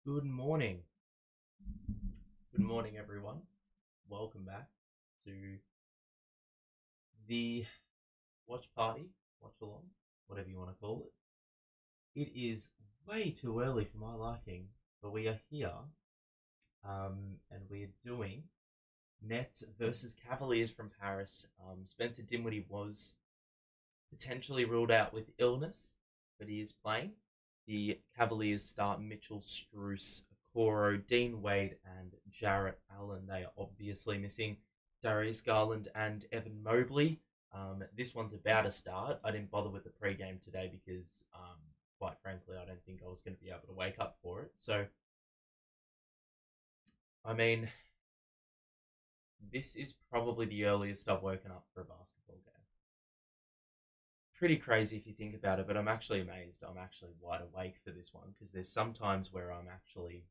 Good morning. Good morning, everyone. Welcome back to the watch party, watch along, whatever you want to call it. It is way too early for my liking, but we are here and we are doing Nets versus Cavaliers from Paris. Spencer Dinwiddie was potentially ruled out with illness, but he is playing. The Cavaliers start Mitchell, Struce, Okoro, Dean Wade, and Jarrett Allen. They are obviously missing Darius Garland and Evan Mobley. This one's about to start. I didn't bother with the pregame today because, quite frankly, I don't think I was going to be able to wake up for it. So, I mean, this is probably the earliest I've woken up for a basketball game. Pretty crazy if you think about it, but I'm actually amazed. I'm actually wide awake for this one because there's some times where I'm actually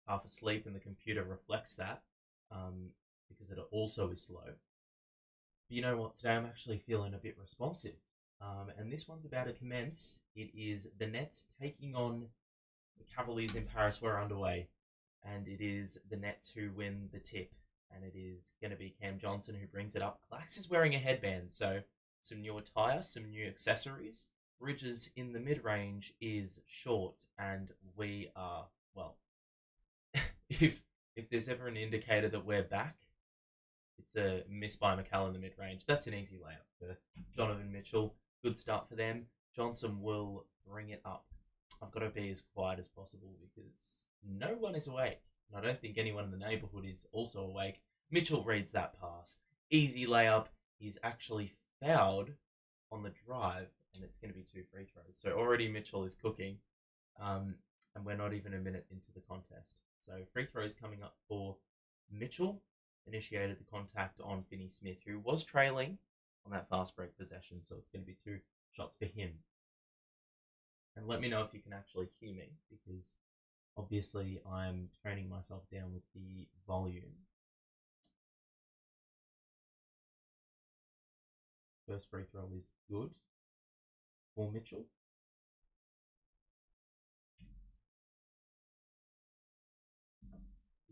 half asleep and the computer reflects that because it also is slow. But you know what? Today I'm actually feeling a bit responsive. And this one's about to commence. It is the Nets taking on the Cavaliers in Paris. We're underway. And it is the Nets who win the tip. And it is going to be Cam Johnson who brings it up. Clax is wearing a headband, so some new attire, some new accessories. Bridges in the mid-range is short, and we are, well, if there's ever an indicator that we're back, it's a miss by Mikal in the mid-range. That's an easy layup for Donovan Mitchell. Good start for them. Johnson will bring it up. I've got to be as quiet as possible because no one is awake. And I don't think anyone in the neighborhood is also awake. Mitchell reads that pass. Easy layup. He's actually fouled on the drive, and it's going to be 2 free throws. So already Mitchell is cooking, and we're not even a minute into the contest. So free throws coming up for Mitchell. Initiated the contact on Finney Smith, who was trailing on that fast break possession. So it's going to be 2 shots for him. And let me know if you can actually hear me, because obviously I'm turning myself down with the volume. First free throw is good for Mitchell.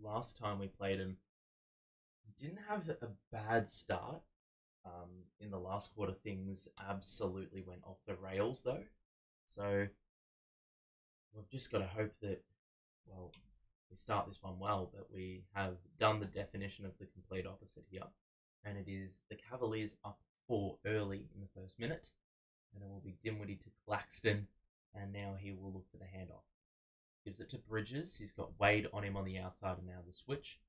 Last time we played him, he didn't have a bad start. In the last quarter, things absolutely went off the rails, though. So we've just got to hope that, well, we start this one well, but we have done the definition of the complete opposite here. And it is the Cavaliers up 4 early in the first minute. And it will be Dinwiddie to Claxton. And now he will look for the handoff. Gives it to Bridges. He's got Wade on him on the outside, and now the switch.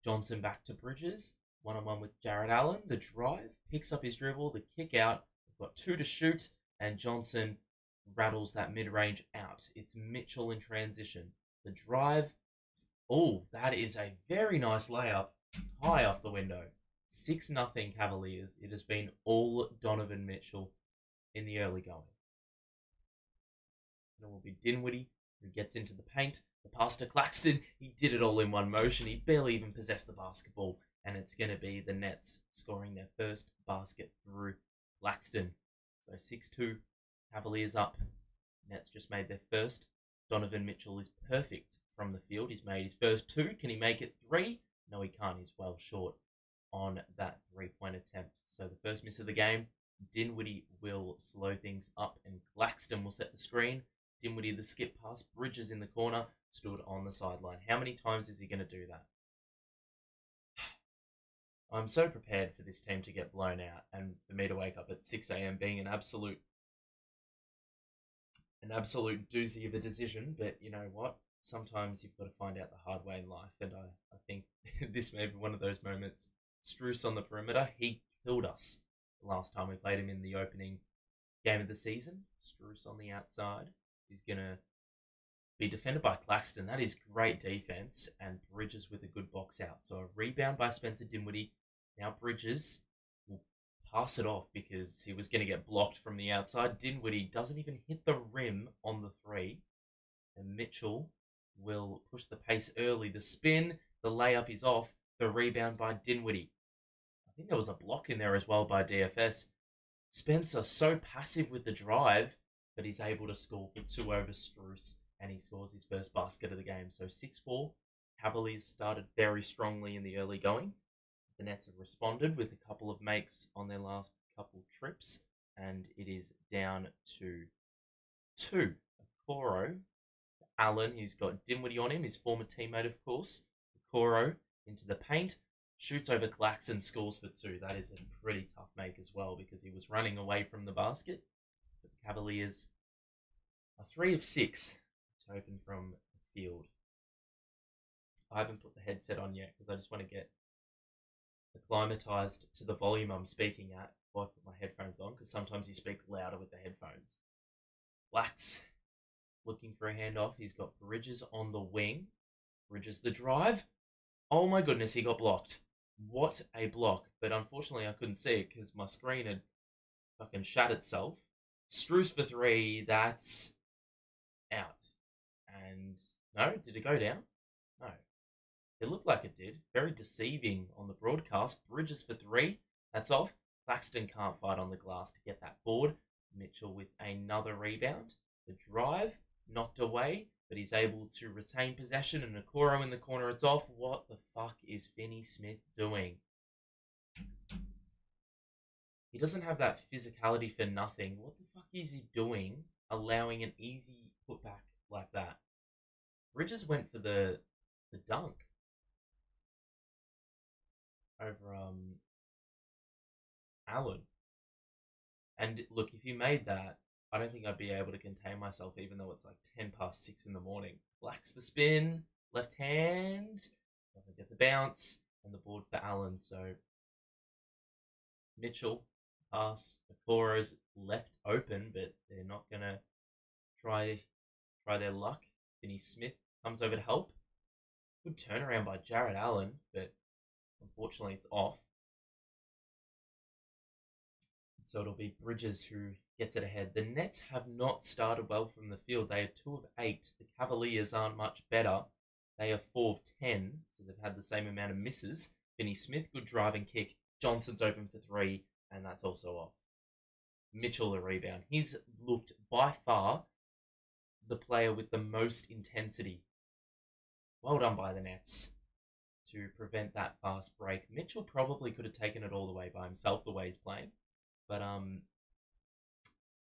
Johnson back to Bridges. 1-on-1 with Jarrett Allen. The drive. Picks up his dribble. The kick out. We've got 2 to shoot. And Johnson rattles that mid-range out. It's Mitchell in transition. The drive. Oh, that is a very nice layup. High off the window. 6-0 Cavaliers. It has been all Donovan Mitchell in the early going. And it will be Dinwiddie who gets into the paint. The pass to Claxton. He did it all in one motion. He barely even possessed the basketball. And it's going to be the Nets scoring their first basket through Claxton. So 6-2. Cavaliers up. Nets just made their first. Donovan Mitchell is perfect from the field. He's made his first 2. Can he make it 3? No, he can't. He's well short on that 3-point attempt. So the first miss of the game. Dinwiddie will slow things up, and Claxton will set the screen. Dinwiddie, the skip pass. Bridges in the corner, stood on the sideline. How many times is he going to do that? I'm so prepared for this team to get blown out, and for me to wake up at 6 a.m. being an absolute doozy of a decision. But you know what? Sometimes you've got to find out the hard way in life, and I think this may be one of those moments. Struce on the perimeter, he killed us last time we played him in the opening game of the season. Struce on the outside. He's going to be defended by Claxton. That is great defense, and Bridges with a good box out. So a rebound by Spencer Dinwiddie. Now Bridges will pass it off because he was going to get blocked from the outside. Dinwiddie doesn't even hit the rim on the 3. And Mitchell will push the pace early. The spin, the layup is off. The rebound by Dinwiddie. I think there was a block in there as well by DFS. Spencer so passive with the drive, but he's able to score for 2 over Struce. and he scores his first basket of the game. So 6-4. Cavaliers started very strongly in the early going. The Nets have responded with a couple of makes on their last couple trips, and it is down to 2. Accor Allen, he's got Dinwiddie on him, his former teammate, of course. Accor into the paint, shoots over Claxton, scores for 2. That is a pretty tough make as well because he was running away from the basket. But the Cavaliers are 3 of 6 to open from the field. I haven't put the headset on yet because I just want to get acclimatized to the volume I'm speaking at before I put my headphones on, because sometimes you speak louder with the headphones. Blacks looking for a handoff. He's got Bridges on the wing. Bridges the drive. Oh my goodness, he got blocked. What a block. But unfortunately I couldn't see it because my screen had fucking shat itself. Struce for 3. That's out. And no, did it go down? No. It looked like it did. Very deceiving on the broadcast. Bridges for 3. That's off. Claxton can't fight on the glass to get that board. Mitchell with another rebound. The drive knocked away, but he's able to retain possession. And Accor in the corner. It's off. What the fuck is Finney Smith doing? He doesn't have that physicality for nothing. What the fuck is he doing allowing an easy putback like that? Bridges went for the dunk over Allen. And look, if you made that, I don't think I'd be able to contain myself, even though it's like 10 past 6 in the morning. Blacks the spin, left hand, doesn't get the bounce, and the board for Allen. So Mitchell pass, Accoro's left open, but they're not gonna try their luck. Finney Smith comes over to help. Good turnaround by Jarrett Allen, but unfortunately it's off. So it'll be Bridges who gets it ahead. The Nets have not started well from the field. They are 2 of 8. The Cavaliers aren't much better. They are 4 of 10, so they've had the same amount of misses. Finney Smith, good driving kick. Johnson's open for 3, and that's also off. Mitchell, a rebound. He's looked by far the player with the most intensity. Well done by the Nets to prevent that fast break. Mitchell probably could have taken it all the way by himself the way he's playing. But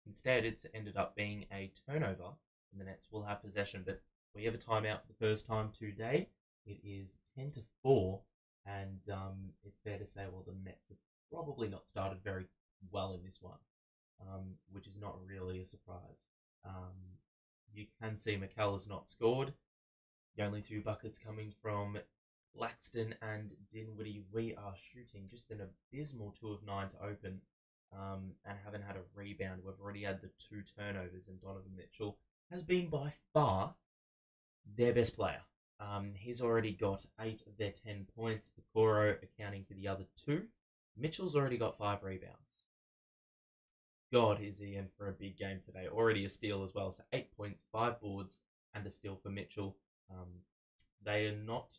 instead, it's ended up being a turnover, and the Nets will have possession. But we have a timeout for the first time today. It is 10-4, and it's fair to say, well, the Nets have probably not started very well in this one, which is not really a surprise. You can see Mikal has not scored. The only 2 buckets coming from Claxton and Dinwiddie. We are shooting just an abysmal 2 of 9 to open. And haven't had a rebound. We've already had the 2 turnovers, and Donovan Mitchell has been by far their best player. He's already got 8 of their 10 points. Accor accounting for the other 2. Mitchell's already got 5 rebounds. God, is he in for a big game today. Already a steal as well. So 8 points, 5 boards, and a steal for Mitchell. They are not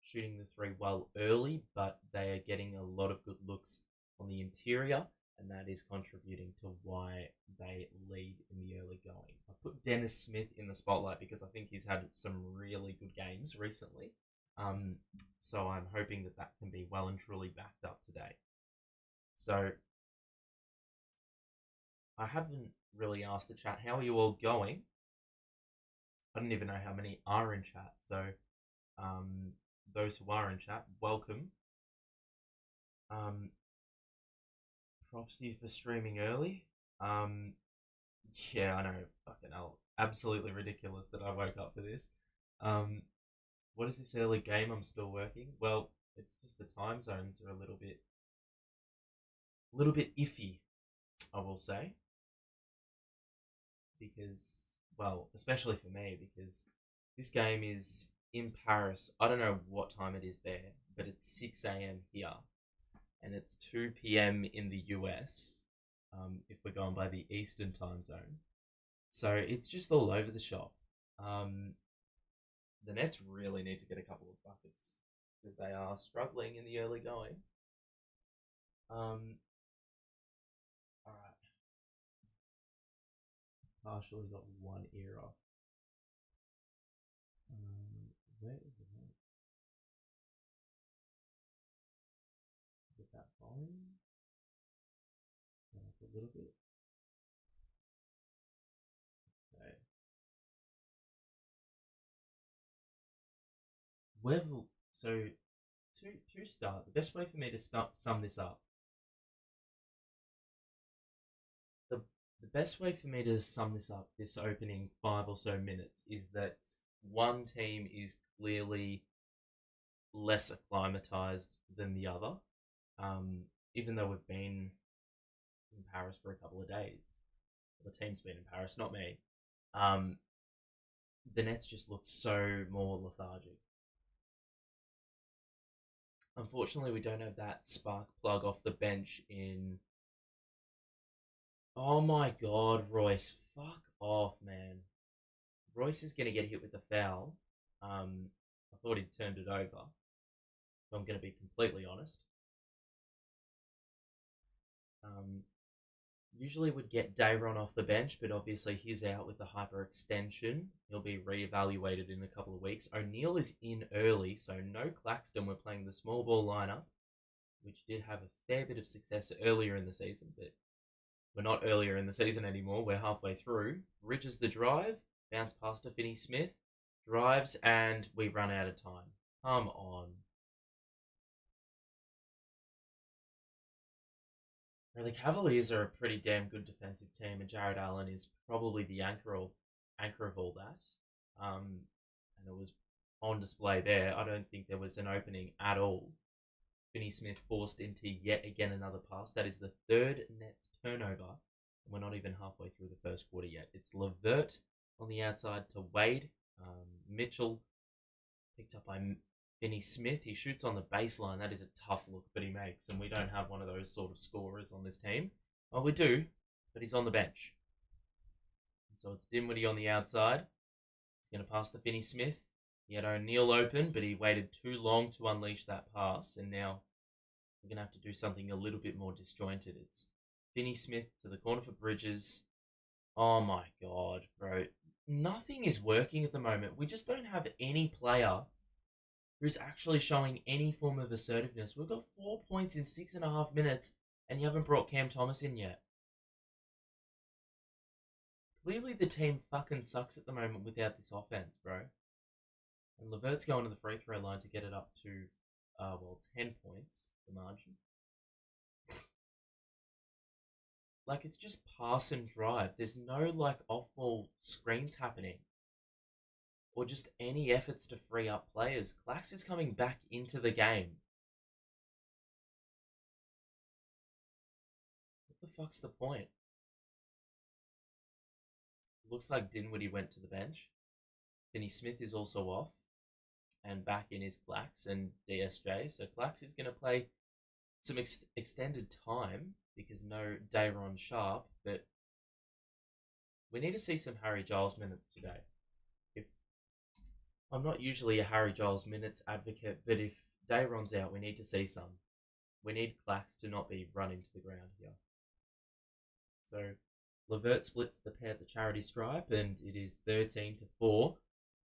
shooting the 3 well early, but they are getting a lot of good looks on the interior, and that is contributing to why they lead in the early going. I put Dennis Smith in the spotlight because I think he's had some really good games recently. So I'm hoping that can be well and truly backed up today. So I haven't really asked the chat, how are you all going? I don't even know how many are in chat. So those who are in chat, welcome. Props to you for streaming early. Yeah, I know, fucking hell, absolutely ridiculous that I woke up for this. What is this early game? I'm still working. Well, it's just the time zones are a little bit iffy, I will say, because, well, especially for me, because this game is in Paris. I don't know what time it is there, but it's 6 a.m. here, and it's 2 p.m. in the US, if we're going by the Eastern time zone. So it's just all over the shop. The Nets really need to get a couple of buckets because they are struggling in the early going. All right. Partially got one ear off. Where is it? Get that volume up a little bit. Okay. So to start, the best way for me to sum this up, the best way for me to sum this up, this opening 5 or so minutes, is that one team is clearly less acclimatized than the other. Even though we've been in Paris for a couple of days, the team's been in Paris, not me. The Nets just look so more lethargic. Unfortunately, we don't have that spark plug off the bench in. Oh my god, Royce. Fuck off, man. Royce is going to get hit with the foul. I thought he'd turned it over, if I'm going to be completely honest. Usually would get Dayron off the bench, but obviously he's out with the hyperextension. He'll be reevaluated in a couple of weeks. O'Neal is in early, so no Claxton. We're playing the small ball lineup, which did have a fair bit of success earlier in the season, but we're not earlier in the season anymore. We're halfway through. Bridges the drive, bounce past to Finney Smith, drives, and we run out of time. Come on. The Cavaliers are a pretty damn good defensive team, and Jarrett Allen is probably the anchor of all that. And it was on display there. I don't think there was an opening at all. Finney Smith forced into yet again another pass. That is the third Nets turnover, and we're not even halfway through the first quarter yet. It's Levert on the outside to Wade. Mitchell picked up by Finney Smith. He shoots on the baseline. That is a tough look, but he makes, and we don't have one of those sort of scorers on this team. Well, we do, but he's on the bench. So it's Dinwiddie on the outside. He's going to pass to Finney Smith. He had O'Neal open, but he waited too long to unleash that pass, and now we're going to have to do something a little bit more disjointed. It's Finney Smith to the corner for Bridges. Oh my god, bro. Nothing is working at the moment. We just don't have any player who's actually showing any form of assertiveness. We've got 4 points in 6.5 minutes, and you haven't brought Cam Thomas in yet. Clearly the team fucking sucks at the moment without this offense, bro. And Levert's going to the free throw line to get it up to, 10 points, the margin. Like, it's just pass and drive. There's no, off-ball screens happening. Or just any efforts to free up players. Clax is coming back into the game. What the fuck's the point? Looks like Dinwiddie went to the bench. Finney Smith is also off. And back in is Clax and DSJ. So Clax is going to play some extended time because no Dayron Sharp. But we need to see some Harry Giles minutes today. I'm not usually a Harry Giles minutes advocate, but if Dayron's out, we need to see some. We need Clax to not be run into the ground here. So Levert splits the pair at the charity stripe, and it is 13-4.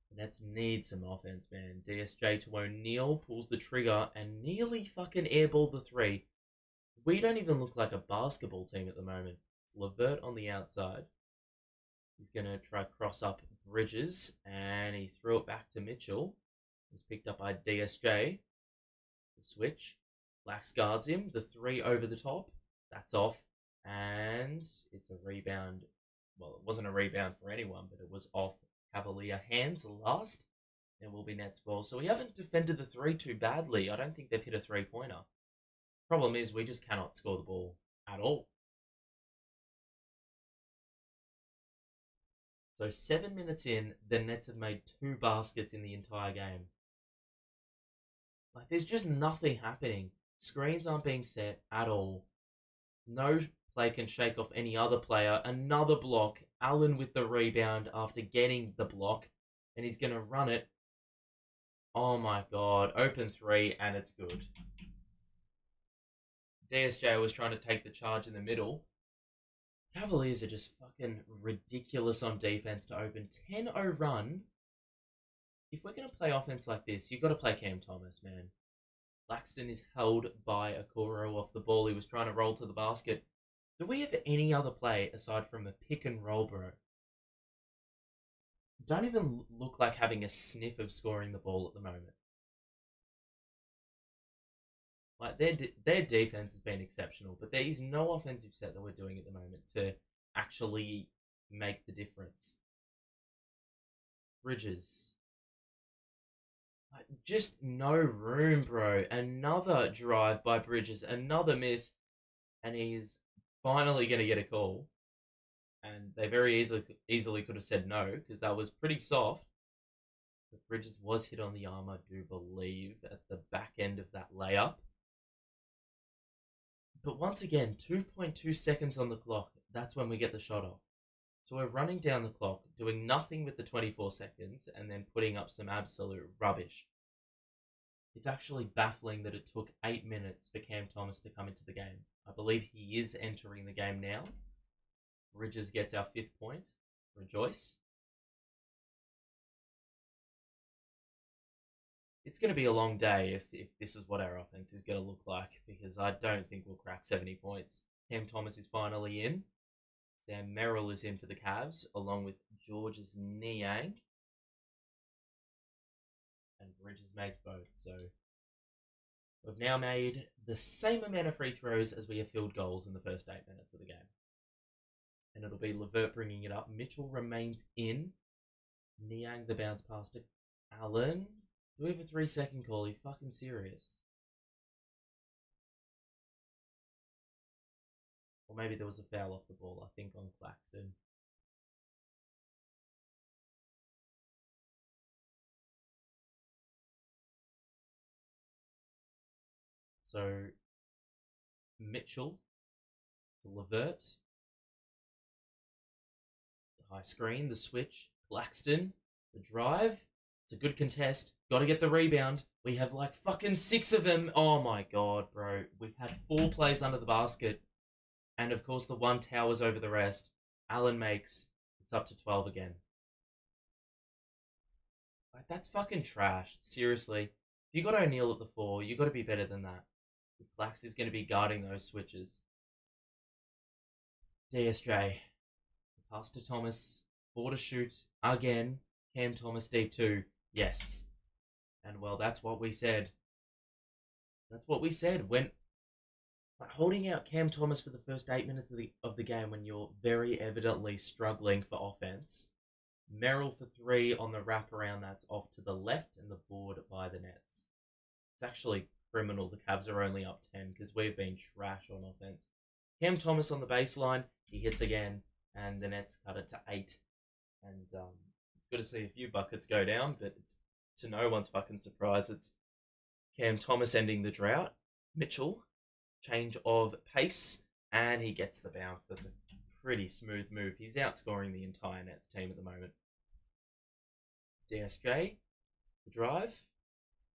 The Nets need some offense, man. DSJ to O'Neal, pulls the trigger, and nearly fucking airballed the three. We don't even look like a basketball team at the moment. It's Levert on the outside. He's going to try cross up Bridges, and he threw it back to Mitchell. He's picked up by DSJ. The switch. Lax guards him. The three over the top. That's off. And it's a rebound. Well, it wasn't a rebound for anyone, but it was off Cavalier hands last. It will be Nets ball. So we haven't defended the three too badly. I don't think they've hit a three-pointer. Problem is, we just cannot score the ball at all. So 7 minutes in, the Nets have made 2 baskets in the entire game. Like, there's just nothing happening. Screens aren't being set at all. No play can shake off any other player. Another block. Allen with the rebound after getting the block. And he's going to run it. Oh my god. Open 3, and it's good. DSJ was trying to take the charge in the middle. Cavaliers are just fucking ridiculous on defense to open 10-0 run if we're going to play offense like this, you've got to play Cam Thomas, man. Claxton is held by Accor off the ball. He was trying to roll to the basket. Do we have any other play aside from a pick and roll, bro? Don't even look like having a sniff of scoring the ball at the moment. Like their defense has been exceptional, but there is no offensive set that we're doing at the moment to actually make the difference. Bridges. Like, just no room, bro. Another drive by Bridges, another miss, and he's finally going to get a call. And they very easily could have said no, because that was pretty soft. But Bridges was hit on the arm, I do believe, at the back end of that layup. But once again, 2.2 seconds on the clock. That's when we get the shot off. So we're running down the clock, doing nothing with the 24 seconds, and then putting up some absolute rubbish. It's actually baffling that it took 8 minutes for Cam Thomas to come into the game. I believe he is entering the game now. Bridges gets our 5th point. Rejoice. It's going to be a long day if this is what our offense is going to look like, because I don't think we'll crack 70 points. Cam Thomas is finally in. Sam Merrill is in for the Cavs, along with George's Niang. And Bridges makes both, so we've now made the same amount of free throws as we have field goals in the first 8 minutes of the game. And it'll be Levert bringing it up. Mitchell remains in. Niang the bounce pass to Allen. Do we have a 3-second call? Are you fucking serious? Or maybe there was a foul off the ball, I think, on Claxton. So, Mitchell to Levert. The high screen, the switch. Claxton, the drive. It's a good contest. Got to get the rebound. We have like fucking 6 of them. Oh my god, bro. We've had 4 plays under the basket. And of course, the one towers over the rest. Allen makes. It's up to 12 again. Like, that's fucking trash. Seriously. If you got O'Neal at the 4, you got to be better than that. Flax is going to be guarding those switches. DSJ. Pass to Thomas. 4 to shoot. Again. Cam Thomas deep 2. Yes. And well, that's what we said. That's what we said. When holding out Cam Thomas for the first 8 minutes of the game when you're very evidently struggling for offense. Merrill for 3 on the wraparound that's off to the left and the board by the Nets. It's actually criminal. The Cavs are only up 10 because we've been trash on offense. Cam Thomas on the baseline. He hits again and the Nets cut it to 8. And it's good to see a few buckets go down, but it's to no one's fucking surprise. It's Cam Thomas ending the drought. Mitchell, change of pace, and he gets the bounce. That's a pretty smooth move. He's outscoring the entire Nets team at the moment. DSJ, the drive.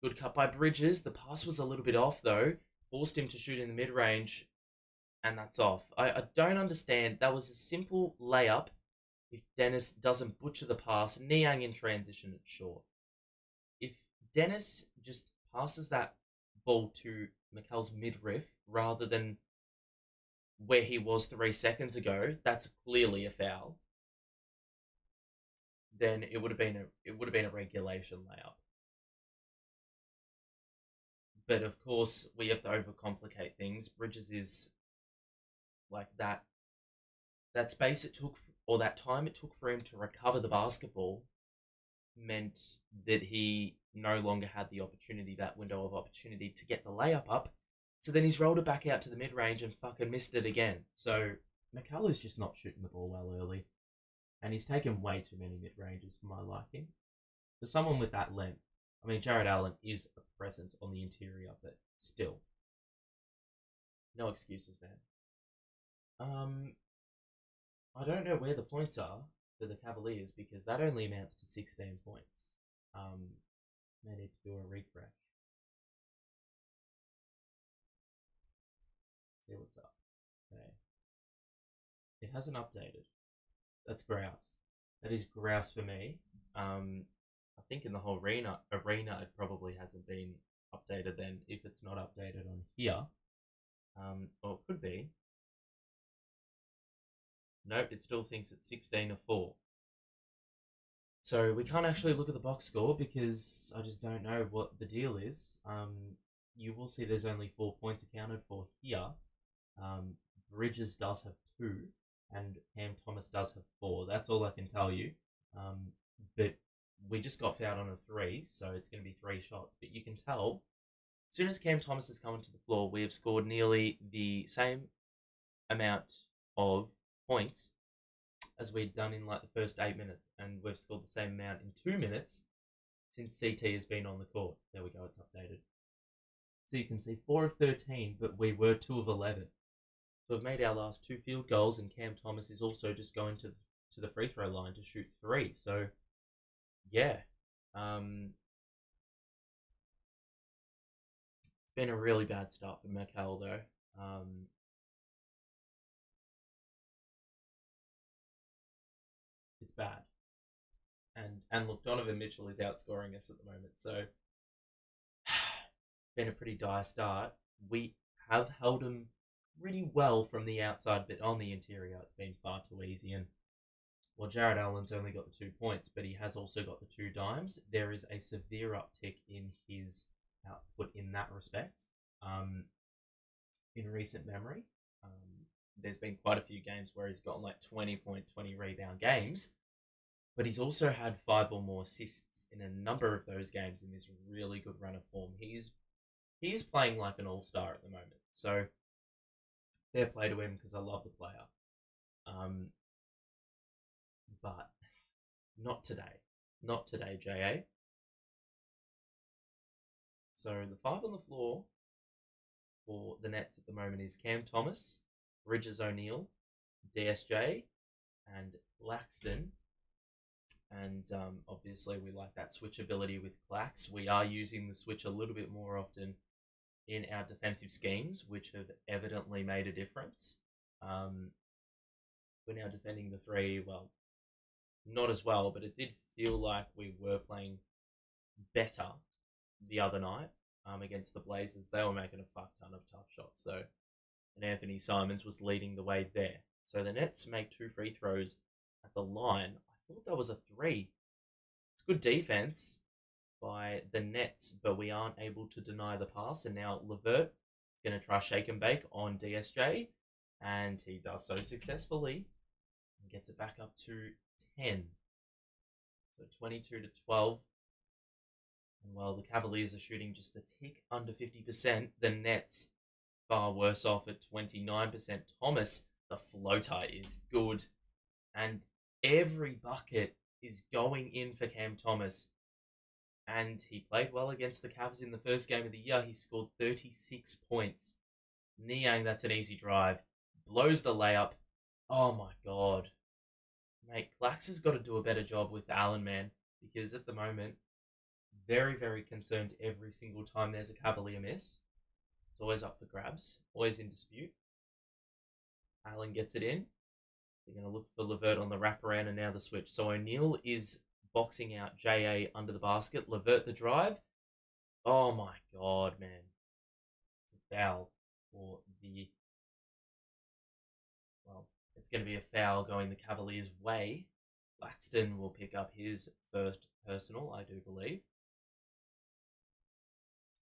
Good cut by Bridges. The pass was a little bit off, though. Forced him to shoot in the mid-range, and that's off. I don't understand. That was a simple layup. If Dennis doesn't butcher the pass, Niang in transition, it's short. If Dennis just passes that ball to Mikal's midriff rather than where he was 3 seconds ago, that's clearly a foul. Then it would have been a regulation layup. But of course, we have to overcomplicate things. Bridges is like that. That space it took, or that time it took for him to recover the basketball, meant that he no longer had the opportunity, that window of opportunity to get the layup up. So then he's rolled it back out to the mid-range and fucking missed it again. So Mikal is just not shooting the ball well early. And he's taken way too many mid-ranges for my liking. For someone with that length, I mean, Jarrett Allen is a presence on the interior, but still. No excuses, man. I don't know where the points are for the Cavaliers because that only amounts to 16 points. May need to do a refresh. See what's up. Okay. It hasn't updated. That's grouse. That is grouse for me. I think in the whole arena it probably hasn't been updated then if it's not updated on here. Or it could be. Nope, it still thinks it's 16-4. So we can't actually look at the box score because I just don't know what the deal is. You will see there's only 4 points accounted for here. Bridges does have 2, and Cam Thomas does have 4. That's all I can tell you. But we just got fouled on a 3, so it's going to be 3 shots. But you can tell, as soon as Cam Thomas has come into the floor, we have scored nearly the same amount of points as we'd done in like the first 8 minutes, and we've scored the same amount in 2 minutes since CT has been on the court. There we go, it's updated. So you can see 4 of 13, but we were 2 of 11. So we've made our last 2 field goals, and Cam Thomas is also just going to the free throw line to shoot 3. So, yeah. It's been a really bad start for Mikal, though. It's bad. And look, Donovan Mitchell is outscoring us at the moment, so been a pretty dire start. We have held him pretty well from the outside, but on the interior, it's been far too easy. And well, Jarrett Allen's only got the 2 points, but he has also got the 2 dimes. There is a severe uptick in his output in that respect. In recent memory, there's been quite a few games where he's gotten like 20 point, 20 rebound games, but he's also had 5 or more assists in a number of those games in this really good run of form. He's playing like an all-star at the moment, so fair play to him because I love the player. But not today. Not today, JA. So the 5 on the floor for the Nets at the moment is Cam Thomas, Bridges O'Neal, DSJ, and Claxton. And obviously we like that switchability with Clax. We are using the switch a little bit more often in our defensive schemes, which have evidently made a difference. We're now defending the 3, well, not as well, but it did feel like we were playing better the other night against the Blazers. They were making a fuck ton of tough shots, though, and Anthony Simons was leading the way there. So the Nets make 2 free throws at the line. I thought that was a 3. It's good defense by the Nets, but we aren't able to deny the pass. And now Levert is going to try shake and bake on DSJ, and he does so successfully and gets it back up to 10. So 22-12. And while the Cavaliers are shooting just a tick under 50%, the Nets far worse off at 29%. Thomas, the floater, is good. And every bucket is going in for Cam Thomas. And he played well against the Cavs in the first game of the year. He scored 36 points. Niang, that's an easy drive. Blows the layup. Oh my god. Mate, Clax has got to do a better job with Allen, man. Because at the moment, very, very concerned every single time there's a Cavalier miss. It's always up for grabs. Always in dispute. Allen gets it in. They're going to look for Levert on the wraparound and now the switch. So O'Neal is boxing out JA under the basket. Levert the drive. Oh my god, man. It's a foul for the... Well, it's going to be a foul going the Cavaliers' way. Claxton will pick up his first personal, I do believe.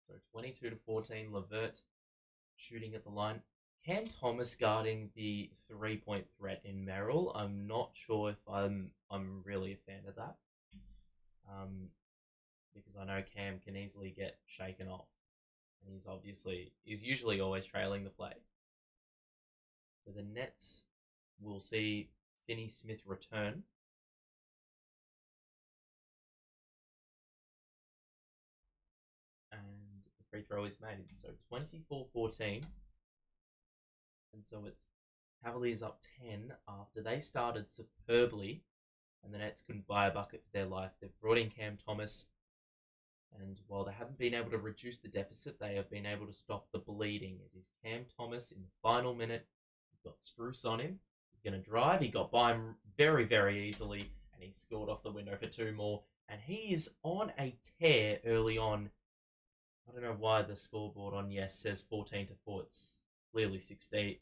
So 22-14, Levert shooting at the line. Cam Thomas guarding the 3-point threat in Merrill. I'm not sure if I'm really a fan of that. Because I know Cam can easily get shaken off. And he's usually always trailing the play. So the Nets will see Finney Smith return. And the free throw is made. So 24-14. And so it's Cavaliers up 10 after they started superbly. And the Nets couldn't buy a bucket for their life. They've brought in Cam Thomas. And while they haven't been able to reduce the deficit, they have been able to stop the bleeding. It is Cam Thomas in the final minute. He's got Spruce on him. He's going to drive. He got by him very, very easily. And he scored off the window for 2 more. and he is on a tear early on. I don't know why the scoreboard on Yes says 14 to 4. It's clearly 16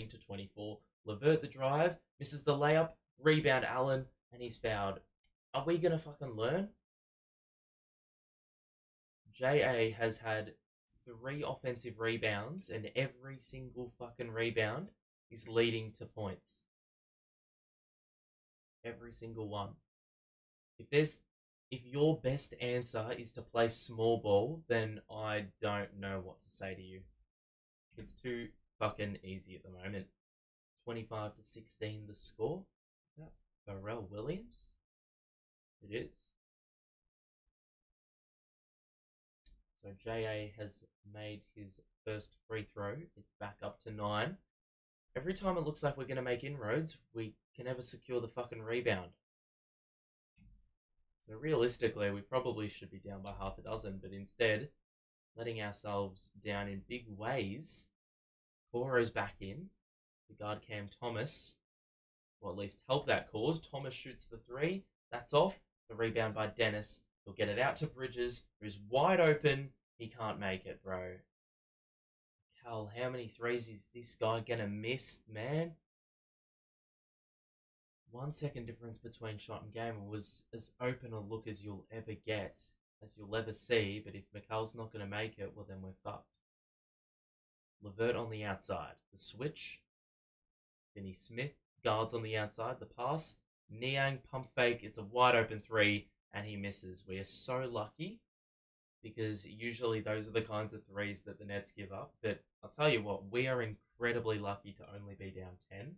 to 24. Levert the drive, misses the layup, rebound Allen, and he's fouled. Are we gonna fucking learn? JA has had 3 offensive rebounds, and every single fucking rebound is leading to points. Every single one. If your best answer is to play small ball, then I don't know what to say to you. It's too fucking easy at the moment. 25 to 16 the score. Is that Pharrell Williams? It is. So JA has made his first free throw. It's back up to 9. Every time it looks like we're going to make inroads, we can never secure the fucking rebound. So realistically, we probably should be down by half a dozen, but instead, letting ourselves down in big ways. Coro's back in. The guard Cam Thomas will at least help that cause. Thomas shoots the 3. That's off. The rebound by Dennis. He'll get it out to Bridges, who's wide open. He can't make it, bro. Cal, how many threes is this guy gonna miss, man? 1 second difference between shot and game. It was as open a look as you'll ever get, as you'll ever see, but if Mikal's not going to make it, well, then we're fucked. Levert on the outside. The switch. Finney Smith guards on the outside. The pass. Niang pump fake. It's a wide open 3, and he misses. We are so lucky, because usually those are the kinds of 3s that the Nets give up. But I'll tell you what, we are incredibly lucky to only be down 10.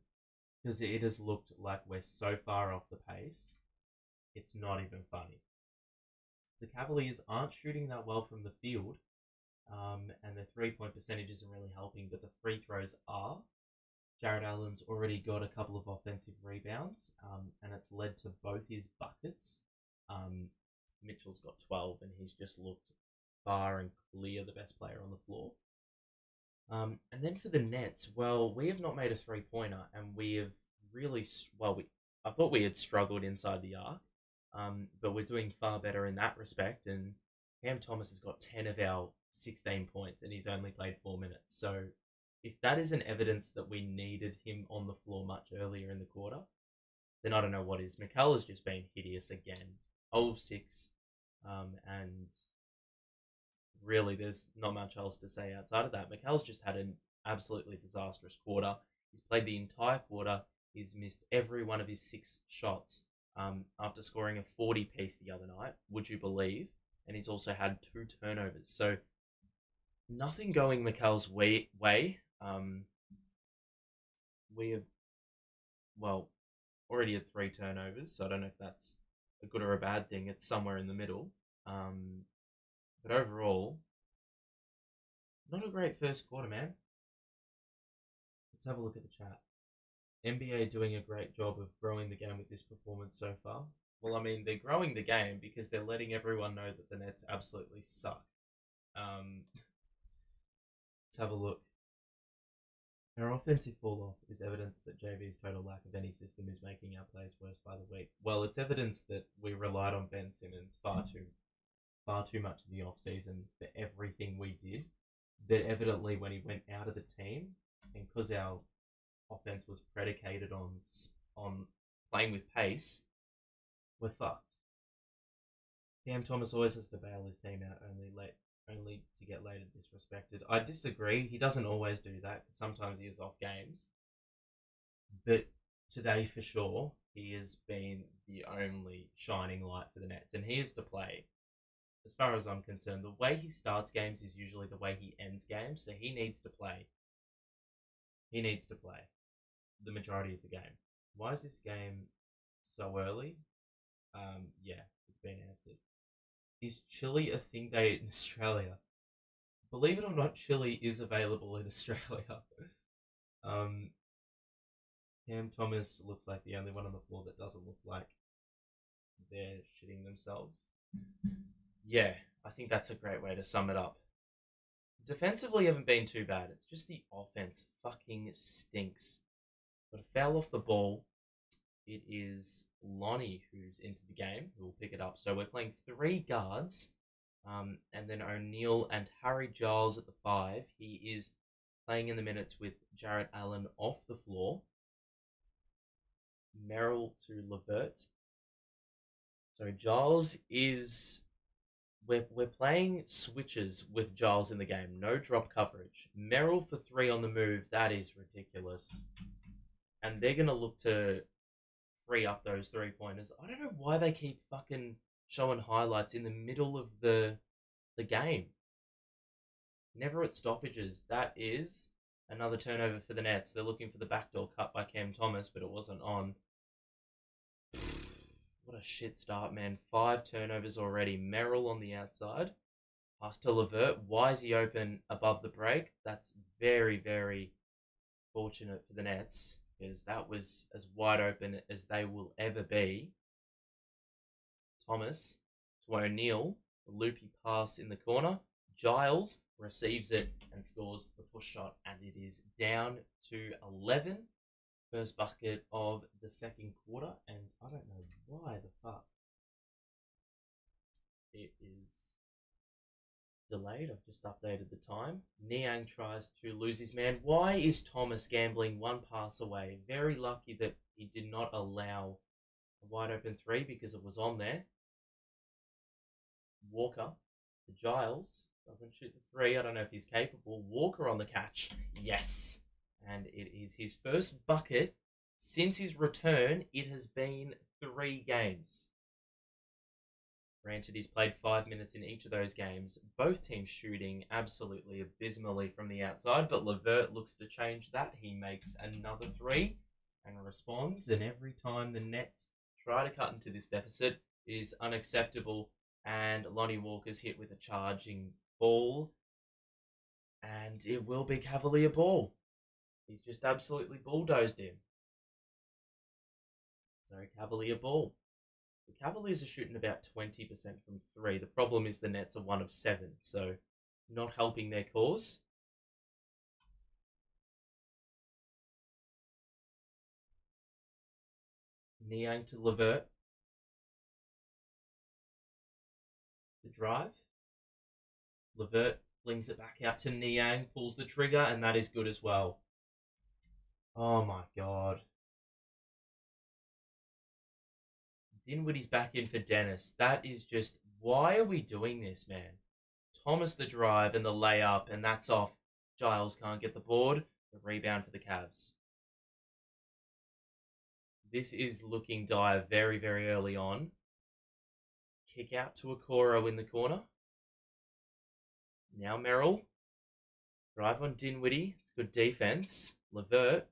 Because it has looked like we're so far off the pace, it's not even funny. The Cavaliers aren't shooting that well from the field, and their 3-point percentage isn't really helping, but the free throws are. Jarrett Allen's already got a couple of offensive rebounds, and it's led to both his buckets. Mitchell's got 12, and he's just looked far and clear the best player on the floor. And then for the Nets, well, we have not made a 3-pointer, and we have really, I thought we had struggled inside the arc, but we're doing far better in that respect, and Cam Thomas has got 10 of our 16 points, and he's only played 4 minutes, so if that isn't evidence that we needed him on the floor much earlier in the quarter, then I don't know what is. Mikal has just been hideous again, 0 of 6, and really, there's not much else to say outside of that. Mikal's just had an absolutely disastrous quarter. He's played the entire quarter. He's missed every one of his 6 shots after scoring a 40-piece the other night, would you believe? And he's also had 2 turnovers. So nothing going Mikal's way. We have, well, already had 3 turnovers, so I don't know if that's a good or a bad thing. It's somewhere in the middle. But overall, not a great first quarter, man. Let's have a look at the chat. NBA doing a great job of growing the game with this performance so far. Well, I mean, they're growing the game because they're letting everyone know that the Nets absolutely suck. Let's have a look. Our offensive fall-off is evidence that JV's total lack of any system is making our plays worse by the week. Well, it's evidence that we relied on Ben Simmons far too much in the off-season for everything we did, that evidently when he went out of the team, and because our offense was predicated on playing with pace, we're fucked. Cam Thomas always has to bail his team out only to get later disrespected. I disagree. He doesn't always do that. Sometimes he is off games. But today, for sure, he has been the only shining light for the Nets, and he is to play. As far as I'm concerned, the way he starts games is usually the way he ends games, so he needs to play. He needs to play the majority of the game. Why is this game so early? Yeah, it's been answered. Is chili a thing they eat in Australia? Believe it or not, chili is available in Australia. Cam Thomas looks like the only one on the floor that doesn't look like they're shitting themselves. Yeah, I think that's a great way to sum it up. Defensively haven't been too bad. It's just the offense fucking stinks. Got a foul off the ball. it is Lonnie who's into the game who will pick it up. So we're playing three guards, and then O'Neal and Harry Giles at the 5. He is playing in the minutes with Jarrett Allen off the floor. Merrill to Levert. So Giles is we're playing switches with Giles in the game. No drop coverage. Merrill for 3 on the move. That is ridiculous. And they're gonna look to free up those 3-pointers. I don't know why they keep fucking showing highlights in the middle of the game. Never at stoppages. That is another turnover for the Nets. They're looking for the backdoor cut by Cam Thomas, but it wasn't on. What a shit start, man. 5 turnovers already. Merrill on the outside. Pass to Levert. Why is he open above the break? That's very, very fortunate for the Nets, because that was as wide open as they will ever be. Thomas to O'Neal. A loopy pass in the corner. Giles receives it and scores the push shot, and it is down to 11. First bucket of the second quarter, and I don't know why the fuck it is delayed. I've just updated the time. Niang tries to lose his man. Why is Thomas gambling one pass away? Very lucky that he did not allow a wide open 3 because it was on there. Walker to Giles. Doesn't shoot the 3. I don't know if he's capable. Walker on the catch. Yes. And it is his first bucket since his return. It has been 3 games. Granted, he's played 5 minutes in each of those games. Both teams shooting absolutely abysmally from the outside, but Levert looks to change that. He makes another 3 and responds, and every time the Nets try to cut into this deficit is unacceptable, and Lonnie Walker's hit with a charging ball, and it will be Cavalier ball. He's just absolutely bulldozed him. So Cavalier ball. The Cavaliers are shooting about 20% from 3. The problem is the Nets are 1 of 7, so not helping their cause. Niang to Levert. The drive. Levert flings it back out to Niang, pulls the trigger, and that is good as well. Oh my god. Dinwiddie's back in for Dennis. That is just... Why are we doing this, man? Thomas the drive and the layup, and that's off. Giles can't get the board. The rebound for the Cavs. This is looking dire very, very early on. Kick out to Accor in the corner. Now Merrill. Drive on Dinwiddie. It's good defense. Levert.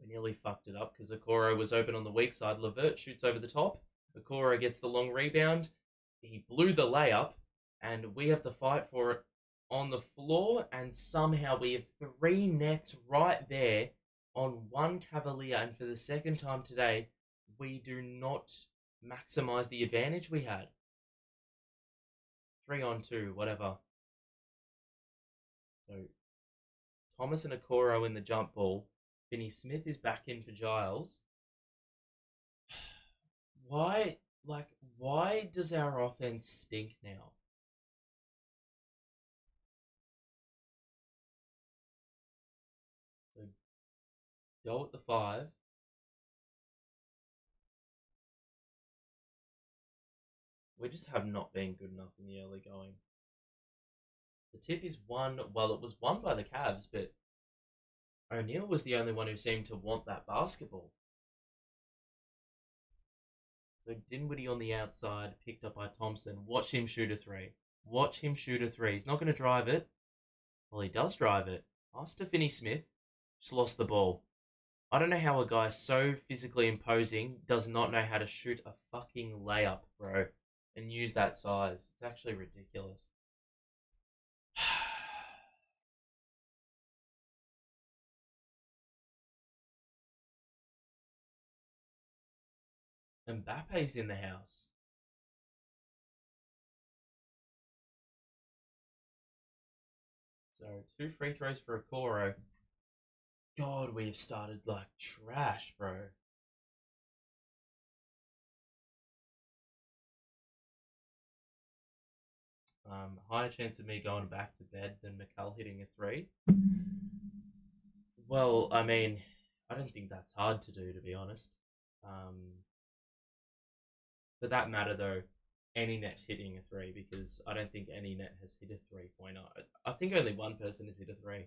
We nearly fucked it up because Accor was open on the weak side. Levert shoots over the top. Accor gets the long rebound. He blew the layup, and we have to fight for it on the floor, and somehow we have 3 Nets right there on 1 Cavalier, and for the second time today, we do not maximize the advantage we had. 3 on 2, whatever. So, Thomas and Accor in the jump ball. Finney Smith is back in for Giles. Why does our offense stink now? So, go at the 5. We just have not been good enough in the early going. The tip is won, well, it was won by the Cavs, but O'Neal was the only one who seemed to want that basketball. So Dinwiddie on the outside, picked up by Thompson. Watch him shoot a 3. Watch him shoot a 3. He's not going to drive it. Well, he does drive it. Pass to Finney Smith. Just lost the ball. I don't know how a guy so physically imposing does not know how to shoot a fucking layup, bro, and use that size. It's actually ridiculous. Mbappe's in the house. So 2 free throws for Accor. God, we've started like trash, bro. Higher chance of me going back to bed than Mikal hitting a three. Well, I mean, I don't think that's hard to do, to be honest. Um, for that matter, though, any net hitting a three, because I don't think any net has hit a 3-pointer. I think only one person has hit a three,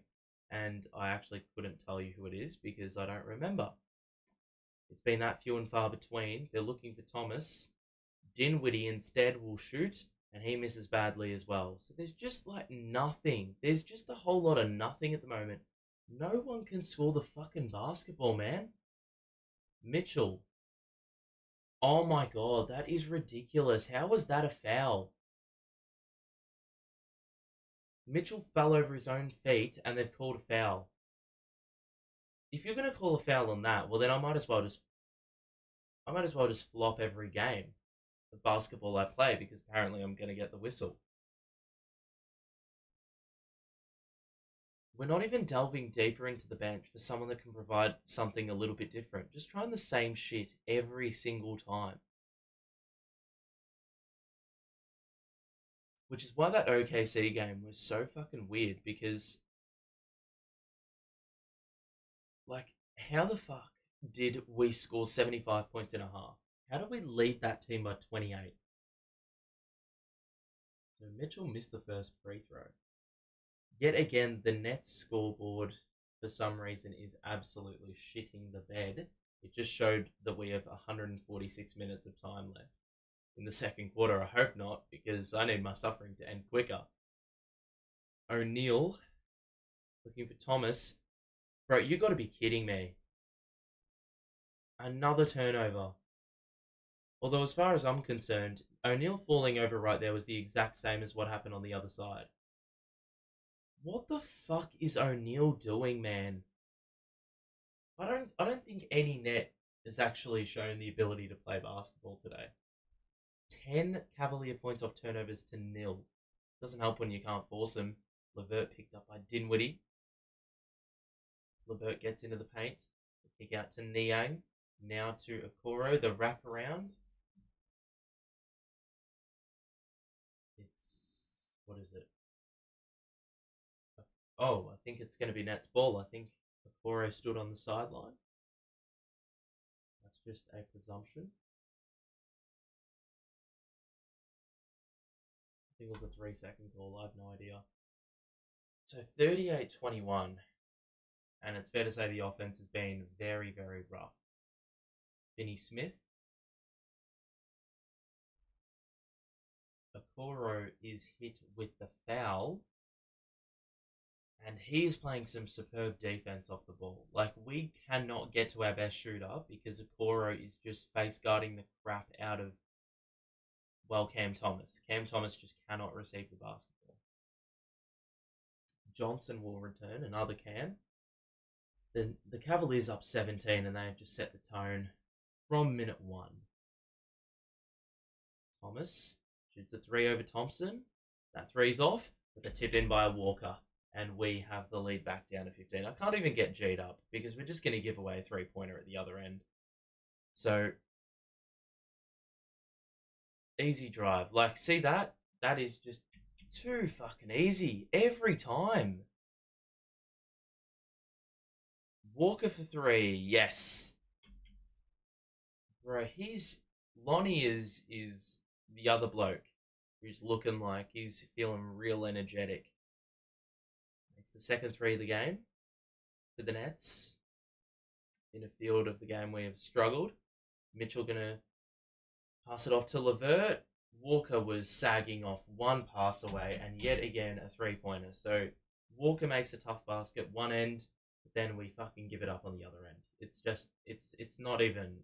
and I actually couldn't tell you who it is because I don't remember. It's been that few and far between. They're looking for Thomas. Dinwiddie instead will shoot, and he misses badly as well. So there's just like nothing. There's just a whole lot of nothing at the moment. No one can score the fucking basketball, man. Mitchell. Oh my god, that is ridiculous. How was that a foul? Mitchell fell over his own feet and they've called a foul. If you're gonna call a foul on that, well then I might as well just flop every game of basketball I play because apparently I'm gonna get the whistle. We're not even delving deeper into the bench for someone that can provide something a little bit different. Just trying the same shit every single time. Which is why that OKC game was so fucking weird because, like, how the fuck did we score 75 points in a half? How did we lead that team by 28? So Mitchell missed the first free throw. Yet again, the Nets scoreboard, for some reason, is absolutely shitting the bed. It just showed that we have 146 minutes of time left in the second quarter. I hope not, because I need my suffering to end quicker. O'Neal looking for Thomas. Bro, you got to be kidding me. Another turnover. Although, as far as I'm concerned, O'Neal falling over right there was the exact same as what happened on the other side. What the fuck is O'Neal doing, man? I don't think any net has actually shown the ability to play basketball today. 10 Cavalier points off turnovers to nil. Doesn't help when you can't force them. Levert picked up by Dinwiddie. Levert gets into the paint. Kick out to Niang. Now to Okoro, the wraparound. What is it? Oh, I think it's going to be Nets ball. I think Accor stood on the sideline. That's just a presumption. I think it was a 3-second call. I have no idea. So 38-21. And it's fair to say the offense has been very, very rough. Finney Smith. Okoro is hit with the foul. And he's playing some superb defense off the ball. Like, we cannot get to our best shooter because Okoro is just face guarding the crap out of, well, Cam Thomas. Cam Thomas just cannot receive the basketball. Johnson will return, another Cam. Then the Cavaliers up 17 and they've just set the tone from minute 1. Thomas shoots a 3 over Thompson. That 3's off, but the tip in by Walker. And we have the lead back down to 15. I can't even get G'd up because we're just going to give away a 3-pointer at the other end. So, easy drive. Like, see that? That is just too fucking easy every time. Walker for 3, yes. Bro, Lonnie is the other bloke who's looking like he's feeling real energetic. Makes the second 3 of the game for the Nets. In a field of the game we have struggled. Mitchell gonna pass it off to Levert. Walker was sagging off one pass away, and yet again a 3-pointer. So Walker makes a tough basket one end, but then we fucking give it up on the other end. It's just it's not even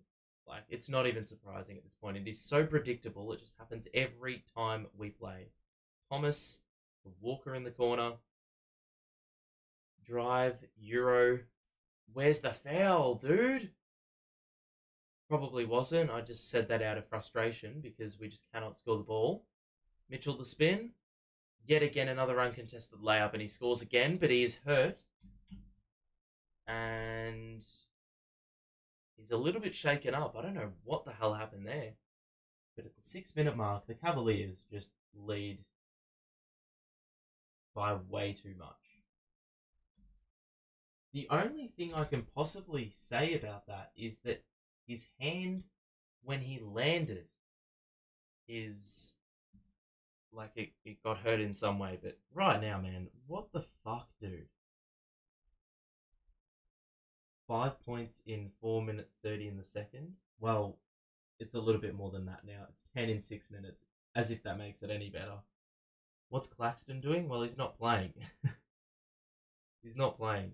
surprising at this point. It is so predictable. It just happens every time we play. Thomas, Walker in the corner. Drive, Euro. Where's the foul, dude? Probably wasn't. I just said that out of frustration because we just cannot score the ball. Mitchell the spin. Yet again another uncontested layup and he scores again, but he is hurt. And he's a little bit shaken up. I don't know what the hell happened there. But at the 6-minute mark, the Cavaliers just lead by way too much. The only thing I can possibly say about that is that his hand, when he landed, is like it got hurt in some way. But right now, man, what the fuck, dude? 5 points in 4 minutes 30 in the second. Well, it's a little bit more than that now. It's 10 in 6 minutes, as if that makes it any better. What's Claxton doing? Well, he's not playing. He's not playing.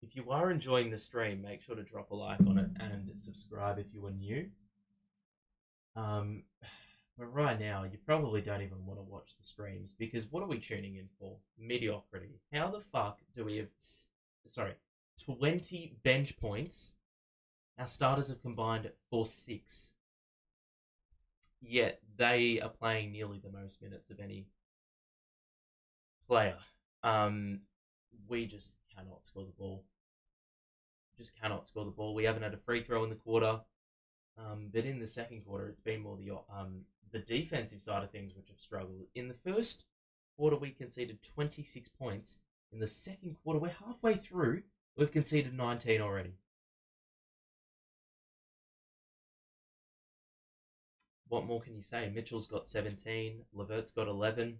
If you are enjoying the stream, make sure to drop a like on it and subscribe if you are new. But right now, you probably don't even want to watch the streams because what are we tuning in for? Mediocrity. How the fuck do we have 20 bench points? Our starters have combined for 6. Yet they are playing nearly the most minutes of any player. We just cannot score the ball. Just cannot score the ball. We haven't had a free throw in the quarter. But in the second quarter, it's been more the defensive side of things which have struggled. In the first quarter, we conceded 26 points. In the second quarter, we're halfway through. We've conceded 19 already. What more can you say? Mitchell's got 17. Levert's got 11.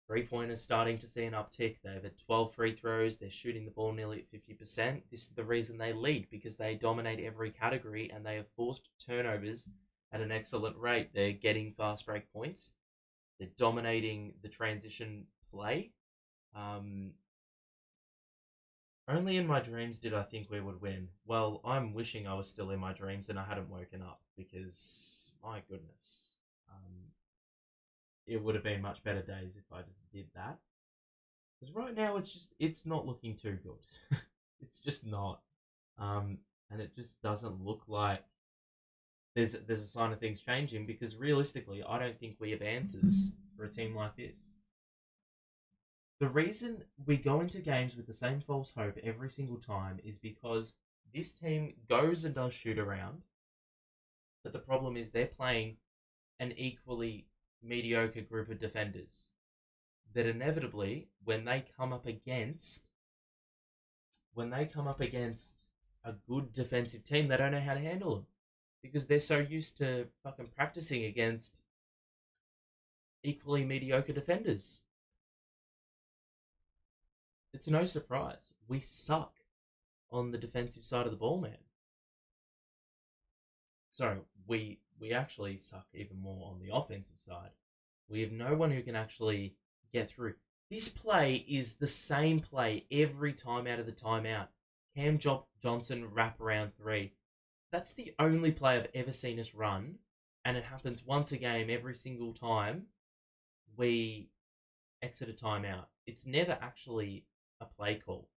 Three-pointers starting to see an uptick. They've had 12 free throws. They're shooting the ball nearly at 50%. This is the reason they lead, because they dominate every category and they have forced turnovers at an excellent rate. They're getting fast break points. They're dominating the transition play. Only in my dreams did I think we would win. Well, I'm wishing I was still in my dreams and I hadn't woken up because, my goodness, it would have been much better days if I just did that. Because right now it's not looking too good. It's just not. And it just doesn't look like there's a sign of things changing because realistically, I don't think we have answers for a team like this. The reason we go into games with the same false hope every single time is because this team goes and does shoot around, but the problem is they're playing an equally mediocre group of defenders that inevitably, when they come up against a good defensive team, they don't know how to handle them because they're so used to fucking practicing against equally mediocre defenders. It's no surprise. We suck on the defensive side of the ball, man. So we actually suck even more on the offensive side. We have no one who can actually get through. This play is the same play every time out of the timeout. Cam Johnson wraparound 3. That's the only play I've ever seen us run, and it happens once a game every single time we exit a timeout. It's never actually a play call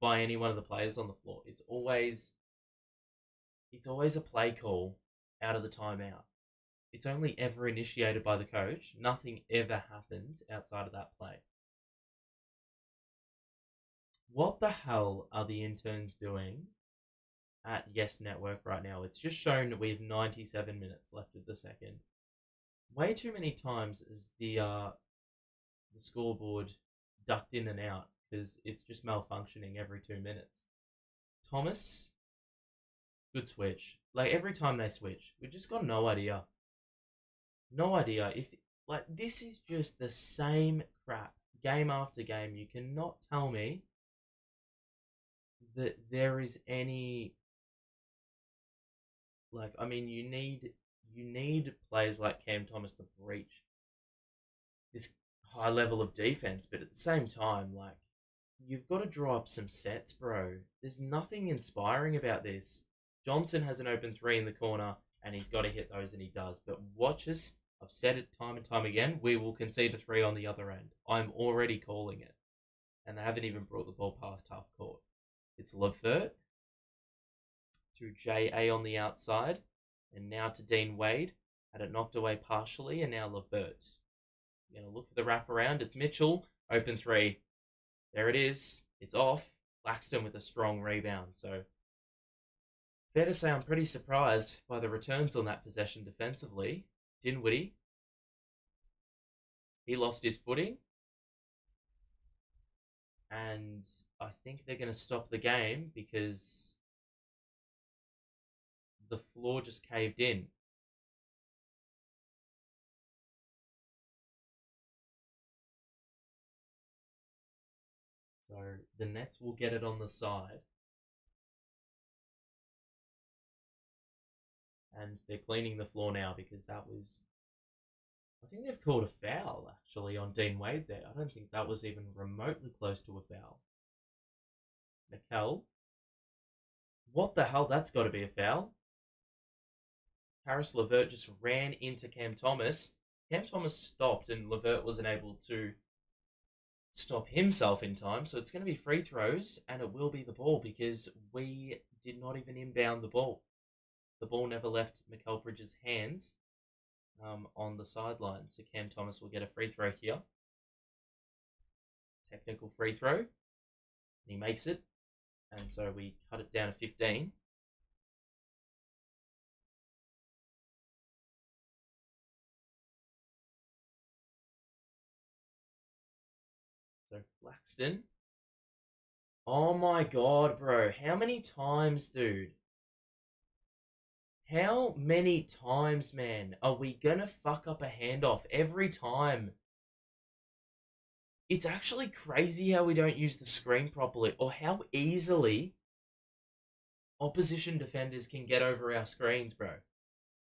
by any one of the players on the floor. It's always a play call out of the timeout. It's only ever initiated by the coach. Nothing ever happens outside of that play. What the hell are the interns doing at Yes Network right now? It's just shown that we have 97 minutes left of the second. Way too many times is the scoreboard ducked in and out because it's just malfunctioning every 2 minutes. Thomas, good switch. Like every time they switch, we just got no idea. No idea if this is just the same crap game after game. You cannot tell me that there is any you need players like Cam Thomas to breach this high level of defense, but at the same time, you've got to draw up some sets, bro. There's nothing inspiring about this. Johnson has an open 3 in the corner, and he's got to hit those, and he does. But watch us. I've said it time and time again. We will concede a 3 on the other end. I'm already calling it. And they haven't even brought the ball past half court. It's Levert through J.A. on the outside, and now to Dean Wade. Had it knocked away partially, and now Levert. You're going to look for the wraparound. It's Mitchell. Open 3. There it is. It's off. Claxton with a strong rebound. So, fair to say I'm pretty surprised by the returns on that possession defensively. Dinwiddie He lost his footing, and I think they're going to stop the game because the floor just caved in. So the Nets will get it on the side. And they're cleaning the floor now because that was. I think they've called a foul actually on Dean Wade there. I don't think that was even remotely close to a foul. Mikal. What the hell? That's got to be a foul. Caris LeVert just ran into Cam Thomas. Cam Thomas stopped and LeVert wasn't able to stop himself in time. So it's going to be free throws and it will be the ball because we did not even inbound the ball. The ball never left Mikal Bridges' hands on the sideline. So Cam Thomas will get a free throw here. Technical free throw. He makes it. And so we cut it down to 15. So Claxton. Oh my god, bro. How many times, dude? How many times, man, are we gonna fuck up a handoff every time? It's actually crazy how we don't use the screen properly or how easily opposition defenders can get over our screens, bro.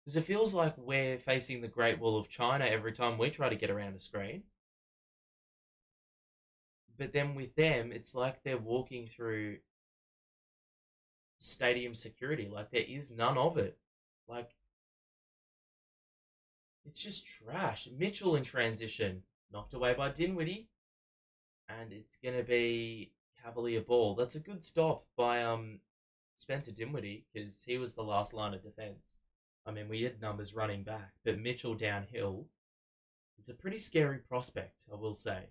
Because it feels like we're facing the Great Wall of China every time we try to get around a screen. But then with them, it's like they're walking through stadium security. Like there is none of it. Like it's just trash. Mitchell in transition, knocked away by Dinwiddie, and it's gonna be Cavalier ball. That's a good stop by Spencer Dinwiddie because he was the last line of defense. I mean, we had numbers running back, but Mitchell downhill is a pretty scary prospect, I will say.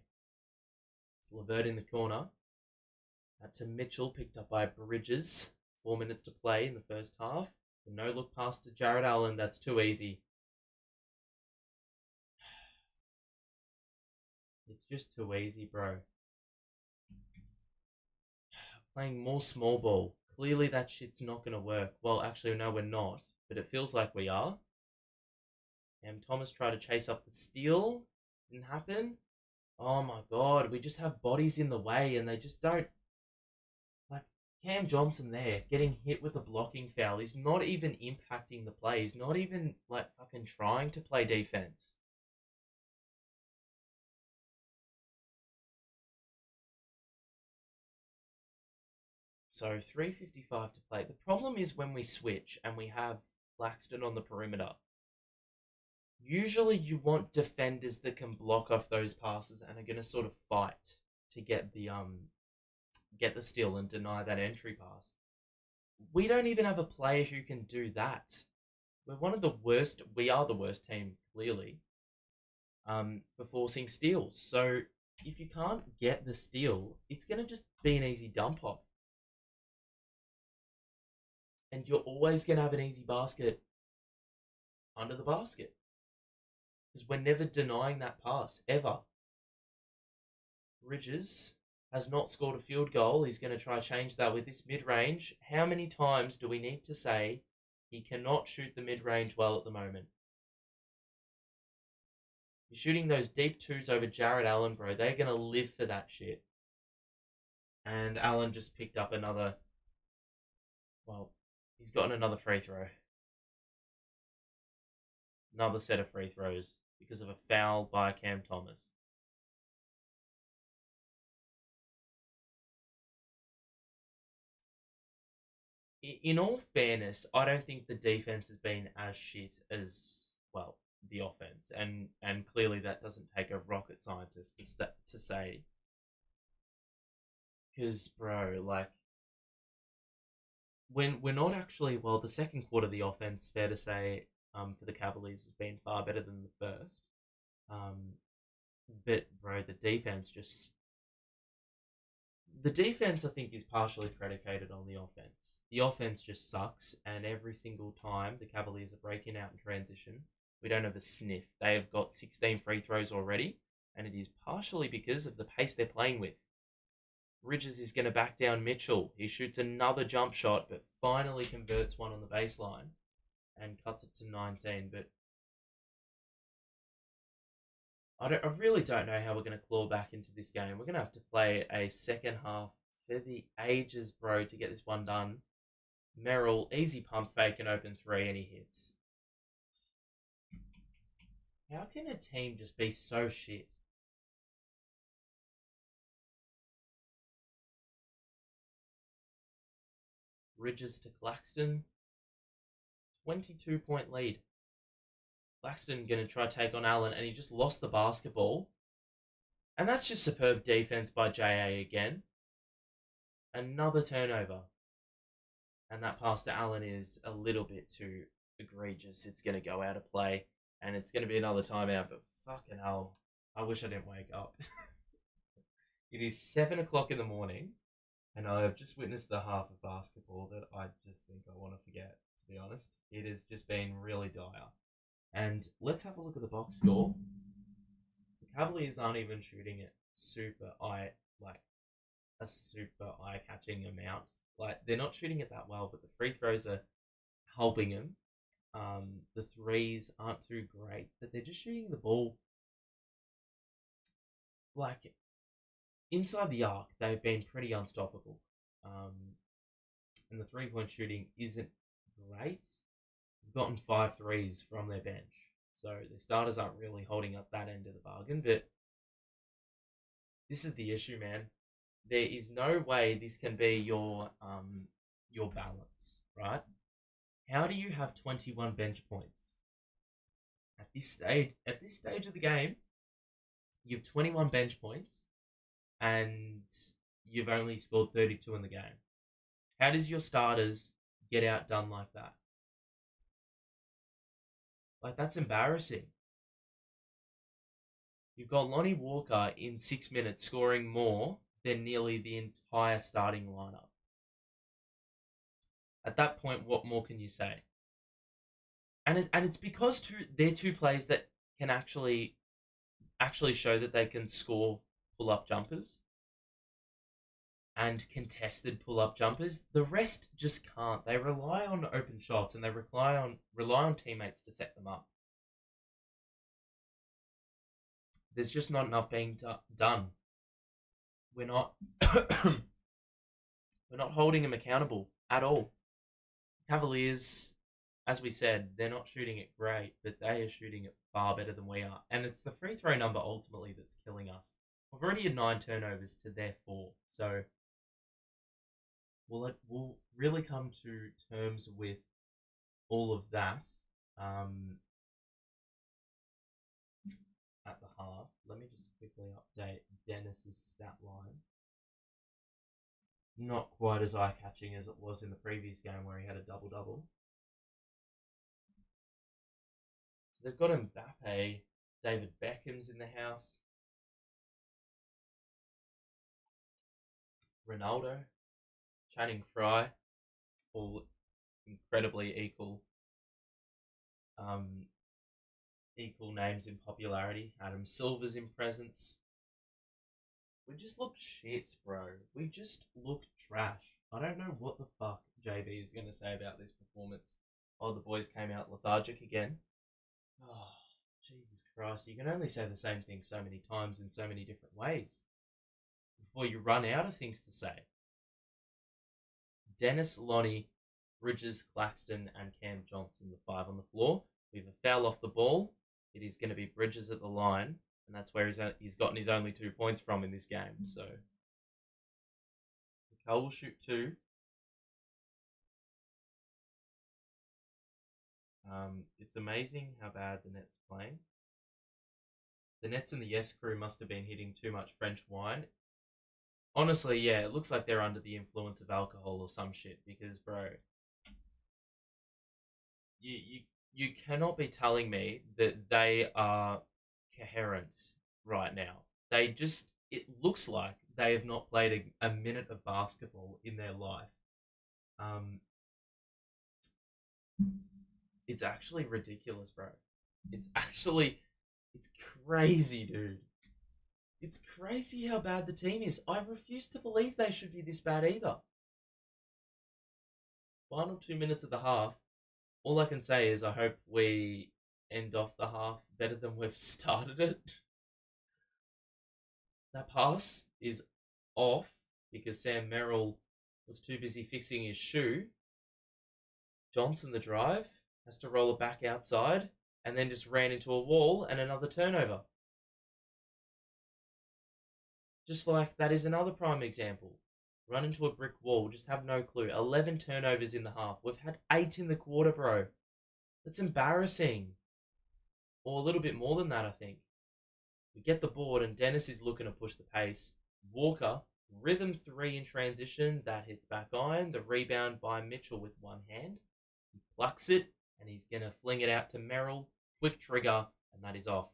It's LeVert in the corner. Out to Mitchell, picked up by Bridges. 4 minutes to play in the first half. The no-look pass to Jarrett Allen. That's too easy. It's just too easy, bro. Playing more small ball. Clearly that shit's not going to work. Well, actually, no, we're not. But it feels like we are. And Thomas tried to chase up the steal. Didn't happen. Oh my god, we just have bodies in the way and they just don't. Like, Cam Johnson there, getting hit with a blocking foul. He's not even impacting the play. He's not even, like, fucking trying to play defense. So 3:55 to play. The problem is when we switch and we have Claxton on the perimeter. Usually you want defenders that can block off those passes and are going to sort of fight to get the steal and deny that entry pass. We don't even have a player who can do that. We're one of the worst. We are the worst team, clearly, for forcing steals. So if you can't get the steal, it's going to just be an easy dump off. And you're always going to have an easy basket under the basket. Because we're never denying that pass, ever. Bridges has not scored a field goal. He's going to try to change that with this mid-range. How many times do we need to say he cannot shoot the mid-range well at the moment? You're shooting those deep twos over Jarrett Allen, bro. They're going to live for that shit. And Allen just picked up another... Well, he's gotten another free throw. Another set of free throws because of a foul by Cam Thomas. In all fairness, I don't think the defense has been as shit as, well, the offense, and clearly that doesn't take a rocket scientist to say. Because, bro, like, when we're not actually, well, the second quarter of the offense, fair to say, for the Cavaliers has been far better than the first. But bro, the defense I think is partially predicated on the offense. The offense just sucks, and every single time the Cavaliers are breaking out in transition, we don't have a sniff. They have got 16 free throws already. and it is partially because of the pace they're playing with. Bridges is going to back down Mitchell. He shoots another jump shot, but finally converts one on the baseline and cuts it to 19. But I really don't know how we're going to claw back into this game. We're going to have to play a second half for the ages, bro, to get this one done. Merrill, easy pump fake and open three, and he hits. How can a team just be so shit? Bridges to Claxton. 22-point lead. Claxton going to try to take on Allen, and he just lost the basketball. And that's just superb defense by JA again. Another turnover. And that pass to Allen is a little bit too egregious. It's going to go out of play, and it's going to be another timeout, but fucking hell, I wish I didn't wake up. It is 7 o'clock in the morning, and I have just witnessed the half of basketball that I just think I want to forget, to be honest. It has just been really dire. And let's have a look at the box score. The Cavaliers aren't even shooting it super eye-catching amount. Like, they're not shooting it that well, but the free throws are helping them. The threes aren't too great, but they're just shooting the ball. Like, inside the arc, they've been pretty unstoppable. And the three-point shooting isn't great. They've gotten 5 threes from their bench. So the starters aren't really holding up that end of the bargain, but this is the issue, man. There is no way this can be your balance, right? How do you have 21 bench points at this stage? At this stage of the game, you have 21 bench points, and you've only scored 32 in the game. How does your starters get outdone like that? Like, that's embarrassing. You've got Lonnie Walker in 6 minutes scoring more than nearly the entire starting lineup. At that point, what more can you say? And it's because they're two players that can actually show that they can score pull-up jumpers and contested pull-up jumpers. The rest just can't. They rely on open shots, and they rely on teammates to set them up. There's just not enough being done. We're not we're not holding them accountable at all. Cavaliers, as we said, they're not shooting it great, but they are shooting it far better than we are. And it's the free throw number ultimately that's killing us. We've already had 9 turnovers to their 4, so we'll really come to terms with all of that at the half. Let me just quickly update Dennis's stat line. Not quite as eye-catching as it was in the previous game where he had a double-double. So they've got Mbappe, David Beckham's in the house, Ronaldo, Channing Frye, all incredibly equal names in popularity. Adam Silver's in presence. We just look shit, bro. We just look trash. I don't know what the fuck JB is going to say about this performance. Oh, the boys came out lethargic again. Oh, Jesus Christ. You can only say the same thing so many times in so many different ways before you run out of things to say. Dennis, Lonnie, Bridges, Claxton, and Cam Johnson, the 5 on the floor. We have a foul off the ball. It is going to be Bridges at the line, and that's where he's gotten his only 2 points from in this game. So Mikal will shoot 2. It's amazing how bad the Nets are playing. The Nets and the Yes crew must have been hitting too much French wine. Honestly, yeah, it looks like they're under the influence of alcohol or some shit, because, bro, you cannot be telling me that they are coherent right now. It looks like they have not played a minute of basketball in their life. It's actually ridiculous, bro. It's crazy, dude. It's crazy how bad the team is. I refuse to believe they should be this bad either. Final 2 minutes of the half. All I can say is I hope we end off the half better than we've started it. That pass is off because Sam Merrill was too busy fixing his shoe. Johnson, the drive, has to roll it back outside and then just ran into a wall and another turnover. Just like that is another prime example. Run into a brick wall, just have no clue. 11 turnovers in the half. We've had 8 in the quarter, bro. That's embarrassing. Or a little bit more than that, I think. We get the board and Dennis is looking to push the pace. Walker, rhythm 3 in transition. That hits back iron. The rebound by Mitchell with one hand. He plucks it and he's going to fling it out to Merrill. Quick trigger and that is off.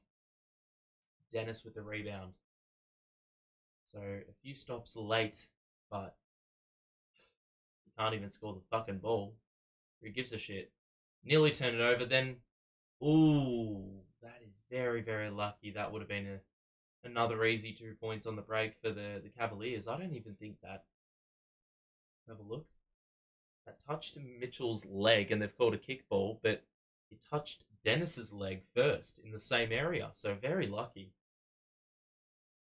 Dennis with the rebound. So a few stops late, but you can't even score the fucking ball. Who gives a shit? Nearly turn it over then. Ooh, that is very, very lucky. That would have been another easy 2 points on the break for the Cavaliers. I don't even think that. Have a look. That touched Mitchell's leg, and they've called a kickball, but it touched Dennis's leg first in the same area. So very lucky.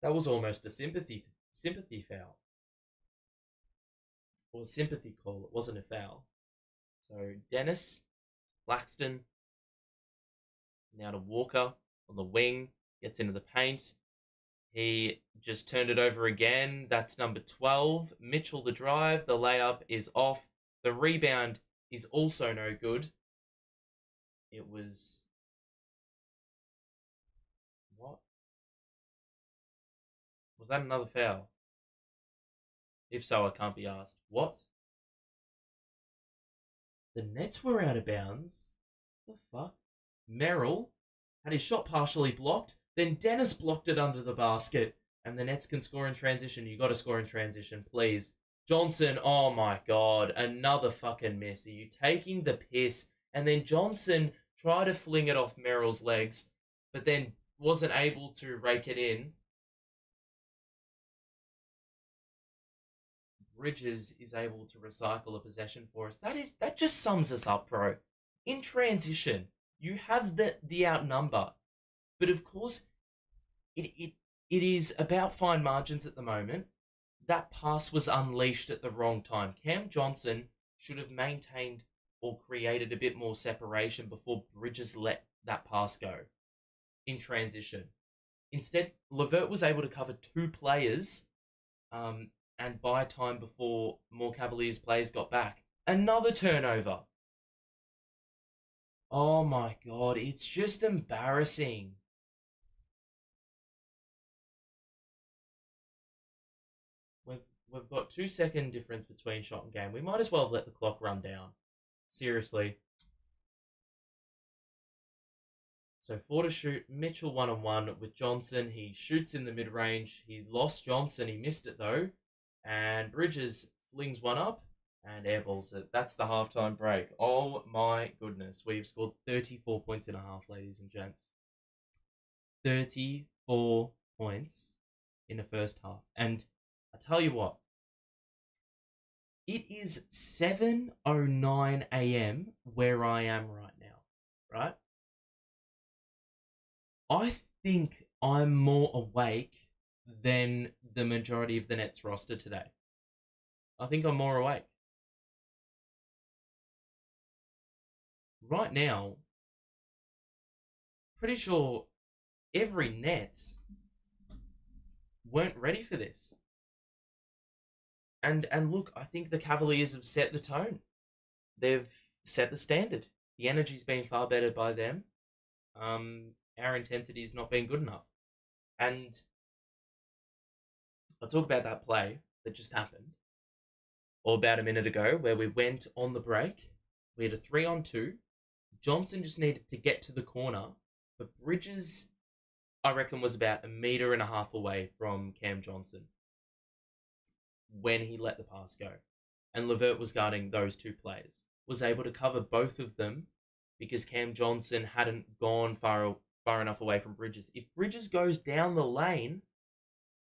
That was almost a sympathy foul. Or sympathy call. It wasn't a foul. So Dennis, Claxton, now to Walker on the wing, gets into the paint. He just turned it over again. That's number 12. Mitchell the drive. The layup is off. The rebound is also no good. It was... What? Was that another foul? If so, I can't be asked. What? The Nets were out of bounds? What the fuck? Merrill had his shot partially blocked, then Dennis blocked it under the basket, and the Nets can score in transition. You got to score in transition, please. Johnson, oh my god, another fucking miss. Are you taking the piss? And then Johnson tried to fling it off Merrill's legs, but then wasn't able to rake it in. Bridges is able to recycle a possession for us. That just sums us up, bro. In transition, you have the outnumber, but of course, it is about fine margins at the moment. That pass was unleashed at the wrong time. Cam Johnson should have maintained or created a bit more separation before Bridges let that pass go in transition. Instead, Levert was able to cover 2 players and buy time before more Cavaliers players got back. Another turnover. Oh my god, it's just embarrassing. We've got 2-second difference between shot and game. We might as well have let the clock run down. Seriously. So 4 to shoot. Mitchell 1-on-1 with Johnson. He shoots in the mid-range. He lost Johnson. He missed it though. And Bridges flings one up and airballs it. That's the halftime break. Oh my goodness. We've scored 34 points in a half, ladies and gents. 34 points in the first half. And I tell you what, it is 7:09 a.m. where I am right now, right? I think I'm more awake than the majority of the Nets roster today. I think I'm more awake. Right now, pretty sure every Net weren't ready for this. And look, I think the Cavaliers have set the tone. They've set the standard. The energy's been far better by them. Our intensity has not been good enough. And I'll talk about that play that just happened, or about a minute ago, where we went on the break. We had a 3-on-2. Johnson just needed to get to the corner, but Bridges, I reckon, was about 1.5 meters away from Cam Johnson when he let the pass go. And Levert was guarding those 2 players. Was able to cover both of them because Cam Johnson hadn't gone far enough away from Bridges. If Bridges goes down the lane,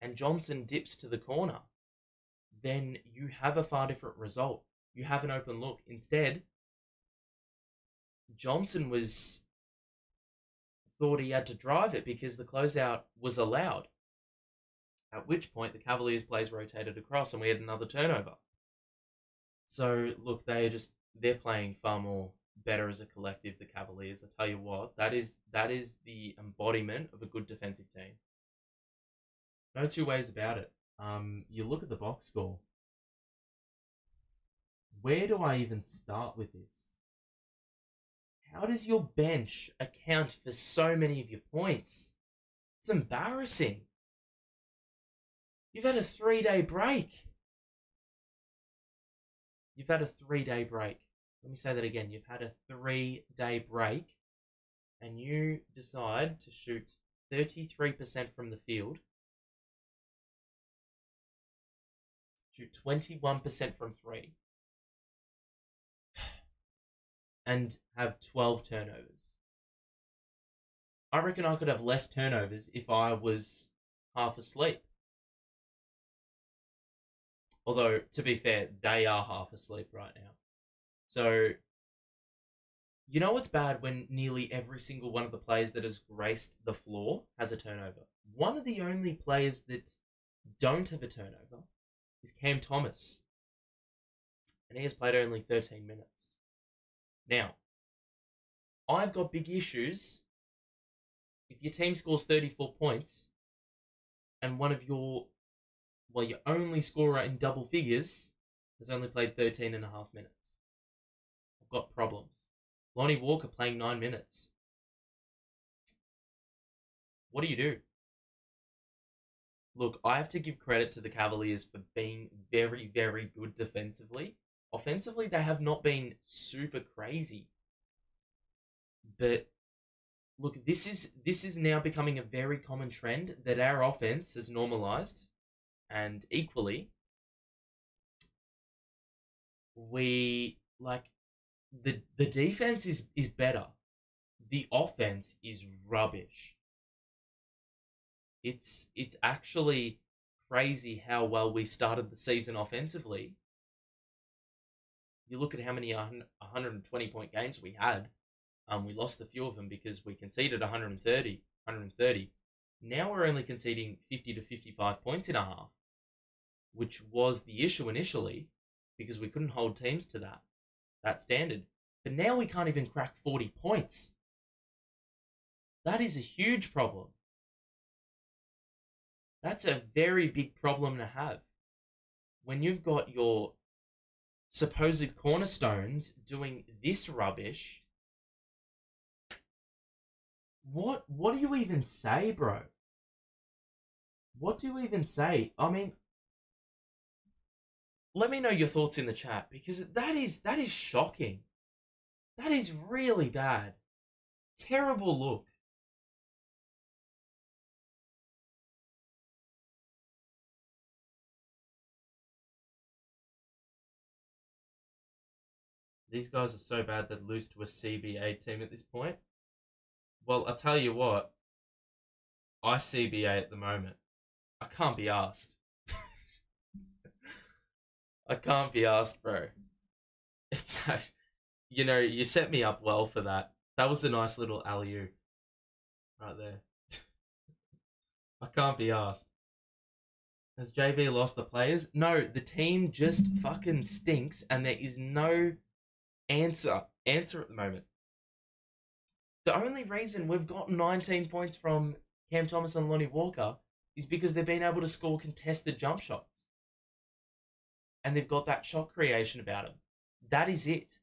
and Johnson dips to the corner, then you have a far different result. You have an open look. Instead, Johnson was thought he had to drive it because the closeout was allowed. At which point, the Cavaliers players rotated across and we had another turnover. So, look, they're playing far more better as a collective, the Cavaliers. I tell you what, that is the embodiment of a good defensive team. No two ways about it. You look at the box score. Where do I even start with this? How does your bench account for so many of your points? It's embarrassing. You've had a 3-day break. You've had a 3-day break. Let me say that again. You've had a 3-day break and you decide to shoot 33% from the field, shoot 21% from 3, and have 12 turnovers. I reckon I could have less turnovers if I was half asleep. Although, to be fair, they are half asleep right now. So, you know what's bad when nearly every single one of the players that has graced the floor has a turnover? One of the only players that don't have a turnover is Cam Thomas. And he has played only 13 minutes. Now, I've got big issues if your team scores 34 points and one of your only scorer in double figures has only played 13 and a half minutes. I've got problems. Lonnie Walker playing 9 minutes. What do? Look, I have to give credit to the Cavaliers for being very, very good defensively. Offensively, they have not been super crazy. But look, this is now becoming a very common trend that our offense has normalized. And equally, we the defense is better. The offense is rubbish. It's actually crazy how well we started the season offensively. You look at how many 120-point games we had. We lost a few of them because we conceded 130. Now we're only conceding 50 to 55 points in a half, which was the issue initially because we couldn't hold teams to that standard. But now we can't even crack 40 points. That is a huge problem. That's a very big problem to have. When you've got your supposed cornerstones doing this rubbish, what do you even say, bro? What do you even say? I mean, let me know your thoughts in the chat because that is shocking. That is really bad. Terrible look. These guys are so bad they'd lose to a CBA team at this point. Well, I'll tell you what. I CBA at the moment. I can't be asked. I can't be asked, bro. It's you set me up well for that. That was a nice little alley-oop right there. I can't be asked. Has JV lost the players? No, the team just fucking stinks and there is no answer at the moment. The only reason we've got 19 points from Cam Thomas and Lonnie Walker is because they've been able to score contested jump shots. And they've got that shot creation about them. That is it.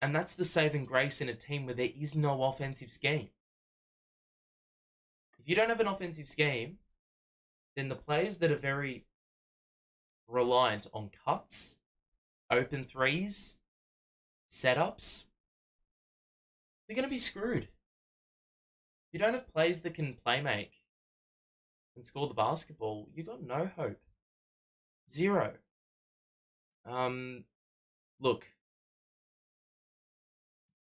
And that's the saving grace in a team where there is no offensive scheme. If you don't have an offensive scheme, then the players that are very reliant on cuts, open threes, setups, they're going to be screwed. If you don't have players that can play make and score the basketball, you got no hope. Zero. Look,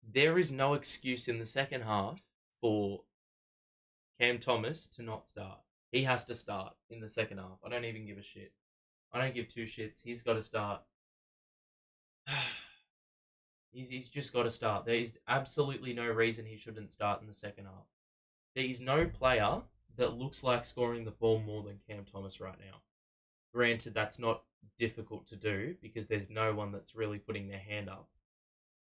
there is no excuse in the second half for Cam Thomas to not start. He has to start in the second half. I don't even give a shit. I don't give two shits. He's got to start. He's just got to start. There is absolutely no reason he shouldn't start in the second half. There is no player that looks like scoring the ball more than Cam Thomas right now. Granted, that's not difficult to do because there's no one that's really putting their hand up.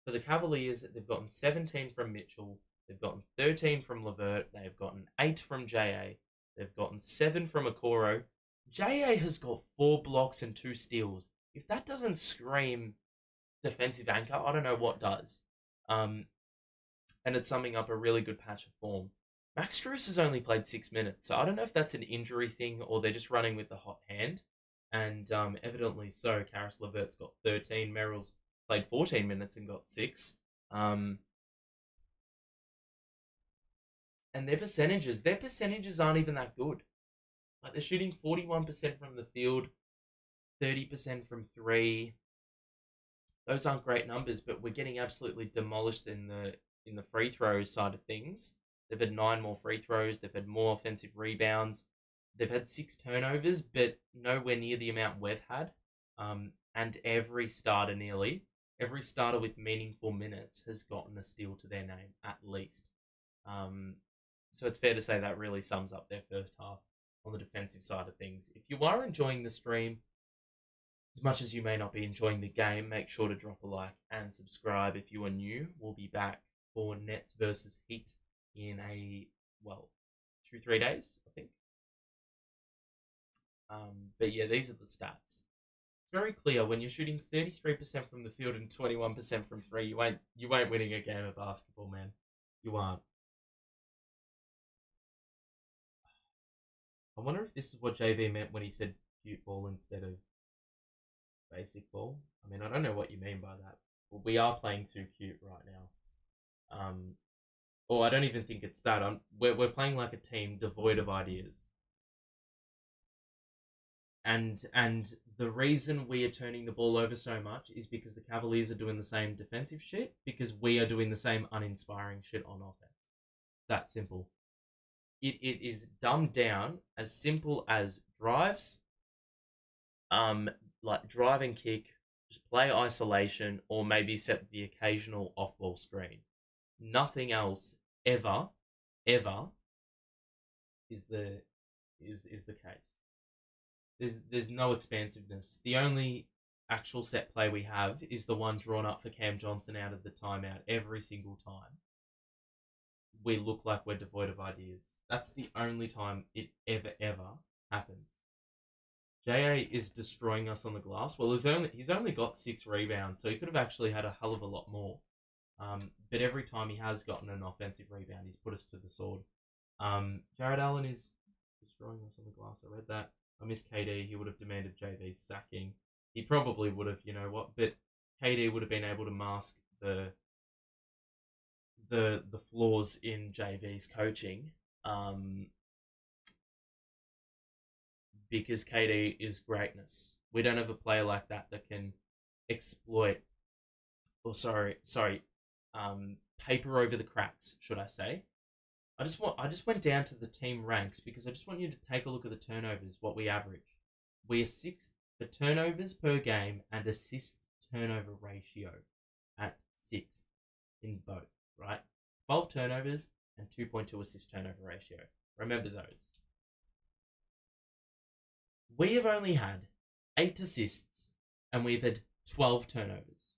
For the Cavaliers, they've gotten 17 from Mitchell, they've gotten 13 from Levert, they've gotten 8 from JA, they've gotten 7 from Okoro. JA has got 4 blocks and 2 steals. If that doesn't scream defensive anchor, I don't know what does. And it's summing up a really good patch of form. Max Strus has only played 6 minutes, so I don't know if that's an injury thing or they're just running with the hot hand. And evidently so. Karis Levert's got 13. Merrill's played 14 minutes and got 6. And their percentages aren't even that good. Like they're shooting 41% from the field, 30% from 3. Those aren't great numbers, but we're getting absolutely demolished in the free throw side of things. They've had 9 more free throws. They've had more offensive rebounds. They've had 6 turnovers, but nowhere near the amount we've had. And every starter with meaningful minutes has gotten a steal to their name, at least. So it's fair to say that really sums up their first half on the defensive side of things. If you are enjoying the stream, as much as you may not be enjoying the game, make sure to drop a like and subscribe if you are new. We'll be back for Nets versus Heat in 2-3 days, I think. But yeah, these are the stats. It's very clear when you're shooting 33% from the field and 21% from 3, you ain't winning a game of basketball, man. You aren't. I wonder if this is what JV meant when he said cute ball instead of basic ball. I mean, I don't know what you mean by that. But we are playing too cute right now. Or I don't even think it's that. We're playing like a team devoid of ideas. And the reason we are turning the ball over so much is because the Cavaliers are doing the same defensive shit, because we are doing the same uninspiring shit on offense. That simple. It is dumbed down as simple as drives, like drive and kick, just play isolation, or maybe set the occasional off-ball screen. Nothing else ever is the case. There's no expansiveness. The only actual set play we have is the one drawn up for Cam Johnson out of the timeout every single time. We look like we're devoid of ideas. That's the only time it ever happens. JA is destroying us on the glass. Well, he's only got 6 rebounds, so he could have actually had a hell of a lot more. But every time he has gotten an offensive rebound, he's put us to the sword. Jarrett Allen is destroying us on the glass. I read that. I miss KD. He would have demanded JV's sacking. He probably would have, you know what? But KD would have been able to mask the flaws in JV's coaching. Because KD is greatness. We don't have a player like that can exploit, paper over the cracks, should I say. I just went down to the team ranks because I just want you to take a look at the turnovers, what we average. We are 6th for turnovers per game and assist turnover ratio at 6th in both, right? 12 turnovers and 2.2 assist turnover ratio. Remember those. We have only had 8 assists and we've had 12 turnovers.